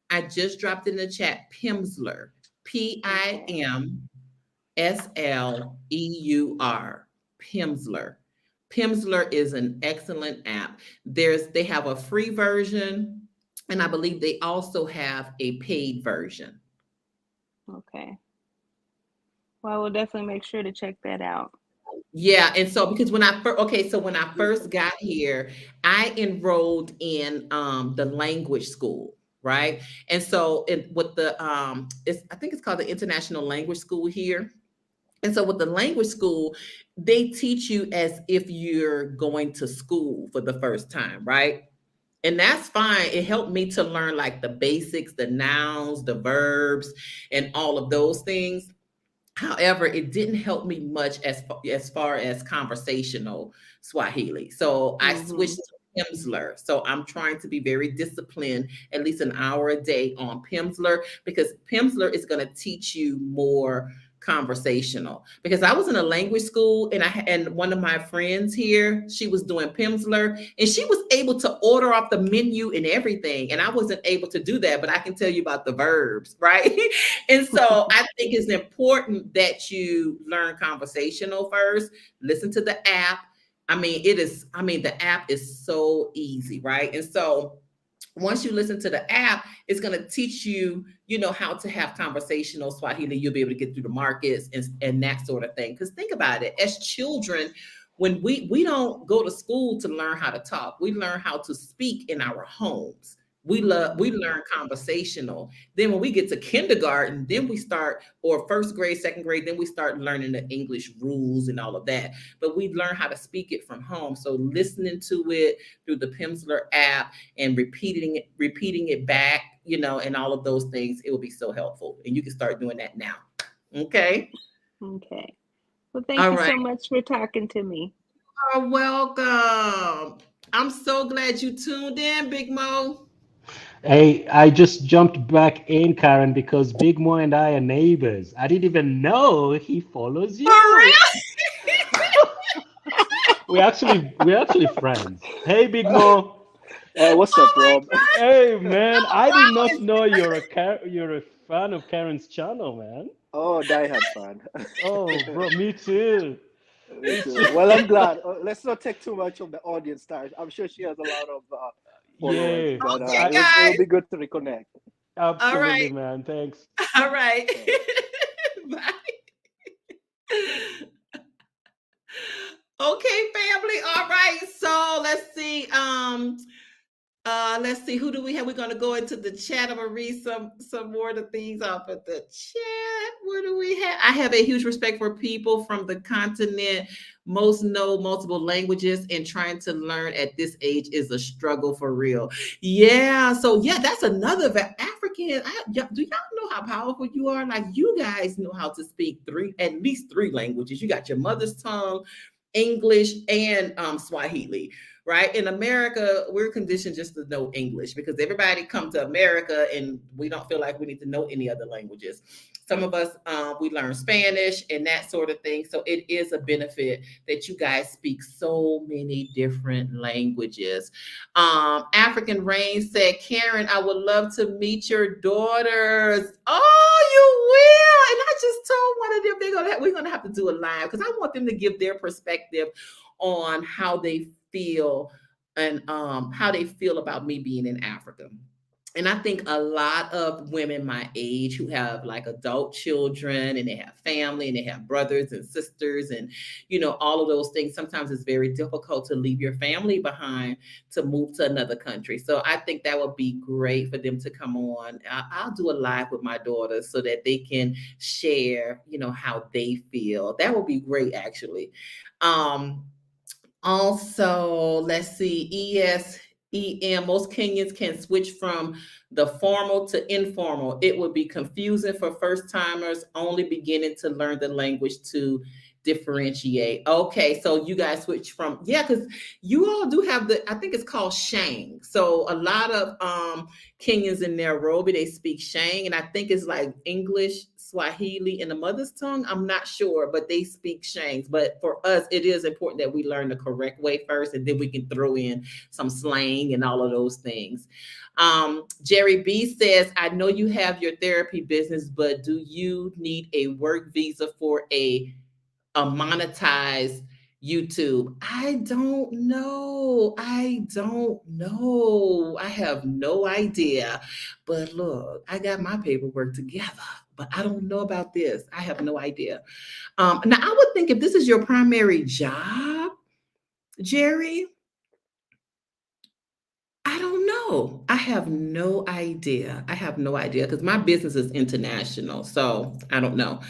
I just dropped in the chat Pimsleur. Okay. Pimsleur. Pimsleur. Pimsleur is an excellent app. They have a free version, and I believe they also have a paid version. Okay. Well, I will definitely make sure to check that out. Yeah, and so because when I first got here, I enrolled in the language school, right? And so with the I think it's called the International Language School here. And so with the language school, they teach you as if you're going to school for the first time, right? And that's fine. It helped me to learn like the basics, the nouns, the verbs, and all of those things. However, it didn't help me much as far as conversational Swahili. So I Mm-hmm. switched to Pimsleur. So I'm trying to be very disciplined, at least an hour a day on Pimsleur, because Pimsleur is going to teach you more conversational. Because I was in a language school, and one of my friends here, she was doing Pimsleur, and she was able to order off the menu and everything, and I wasn't able to do that. But I can tell you about the verbs, right? And so I think it's important that you learn conversational first, listen to the app. The app is so easy, right? And so once you listen to the app, it's going to teach you, you know, how to have conversational Swahili. You'll be able to get through the markets and that sort of thing. Because think about it, as children, when we don't go to school to learn how to talk, we learn how to speak in our homes. We learn conversational. Then when we get to kindergarten, then we start, or first grade, second grade, then we start learning the English rules and all of that. But we learn how to speak it from home. So listening to it through the Pimsleur app and repeating it back, you know, and all of those things, it will be so helpful. And you can start doing that now. Okay. Okay. Well, thank All you right. so much for talking to me. You're welcome. I'm so glad you tuned in, Big Mo. Hey, I just jumped back in, Karen, because Big Mo and I are neighbors. I didn't even know he follows For you. real? We're actually friends. Hey, Big Mo. What's Oh up, my Rob? God. Hey, man. I did not Oh, know you're a fan of Karen's channel, man. Oh, diehard fan. Oh, bro, me too. Me It's too. Well, I'm glad. Let's not take too much of the audience time. I'm sure she has a lot of followers, yeah. but okay, it'll guys. be good to reconnect. All Absolutely, right. man. Thanks. All right. All right. Bye. Okay, family. All right. So let's see, who do we have? We're gonna go into the chat. I'm gonna read some more of the things off of the chat. What do we have? I have a huge respect for people from the continent. Most know multiple languages, and trying to learn at this age is a struggle for real. Yeah. So yeah, that's another African. Do y'all know how powerful you are? Like, you guys know how to speak at least three languages. You got your mother's tongue, English, and Swahili. Right? In America, we're conditioned just to know English because everybody come to America and we don't feel like we need to know any other languages. Some of us, we learn Spanish and that sort of thing. So it is a benefit that you guys speak so many different languages. African Rain said, Karen, I would love to meet your daughters. Oh, you will. And I just told one of them we're gonna have to do a live because I want them to give their perspective on how they feel and how they feel about me being in Africa. And I think a lot of women my age who have like adult children and they have family and they have brothers and sisters and, you know, all of those things, sometimes it's very difficult to leave your family behind to move to another country. So I think that would be great for them to come on. I'll do a live with my daughters so that they can share, you know, how they feel. That would be great, actually. Also, let's see, ESEM, most Kenyans can switch from the formal to informal. It would be confusing for first timers only beginning to learn the language to differentiate. Okay, so you guys switch from, yeah, because you all do have I think it's called Shang. So a lot of Kenyans in Nairobi, they speak Shang, and I think it's like English, Swahili, and the mother's tongue. I'm not sure, but they speak Shangs. But for us, it is important that we learn the correct way first, and then we can throw in some slang and all of those things. Jerry B says, I know you have your therapy business, but do you need a work visa for a monetized YouTube? I don't know. I have no idea. But look, I got my paperwork together, but I don't know about this. I have no idea. Now, I would think if this is your primary job, Jerry, I don't know. I have no idea. Because my business is international. So I don't know.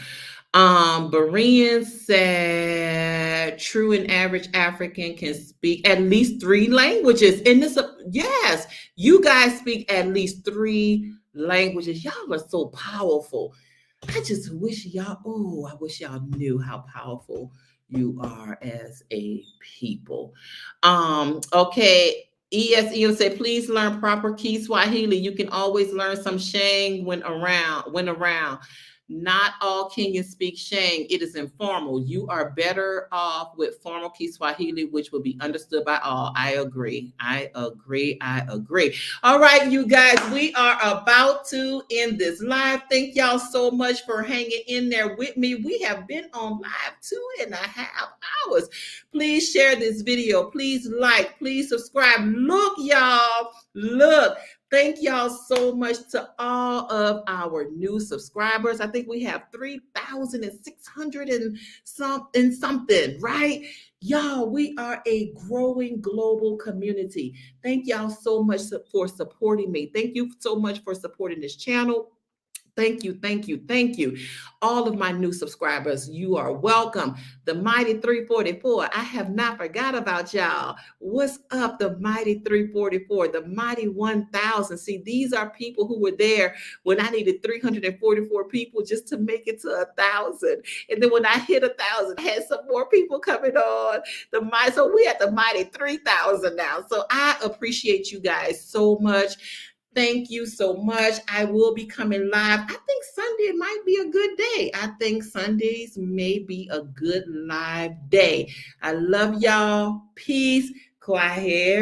Berean said true and average African can speak at least three languages. And yes, you guys speak at least three languages. Y'all are so powerful. I just wish I wish y'all knew how powerful you are as a people. Okay. ESEO said, please learn proper key Swahili. You can always learn some Shang when around. Not all Kenyans speak Shang. It is informal. You are better off with formal Kiswahili, which will be understood by all. I agree. All right, you guys, we are about to end this live. Thank y'all so much for hanging in there with me. We have been on live 2.5 hours. Please share this video. Please like, please subscribe. Look, y'all. Look. Thank y'all so much to all of our new subscribers. I think we have 3,600 and something, right? Y'all, we are a growing global community. Thank y'all so much for supporting me. Thank you so much for supporting this channel. Thank you, thank you, thank you. All of my new subscribers, you are welcome. The Mighty 344, I have not forgot about y'all. What's up, the Mighty 344, the Mighty 1000? See, these are people who were there when I needed 344 people just to make it to 1,000. And then when I hit 1,000, I had some more people coming on. So we at the Mighty 3,000 now. So I appreciate you guys so much. Thank you so much. I will be coming live. I think Sunday might be a good day. I think Sundays may be a good live day. I love y'all. Peace. Kwaheri.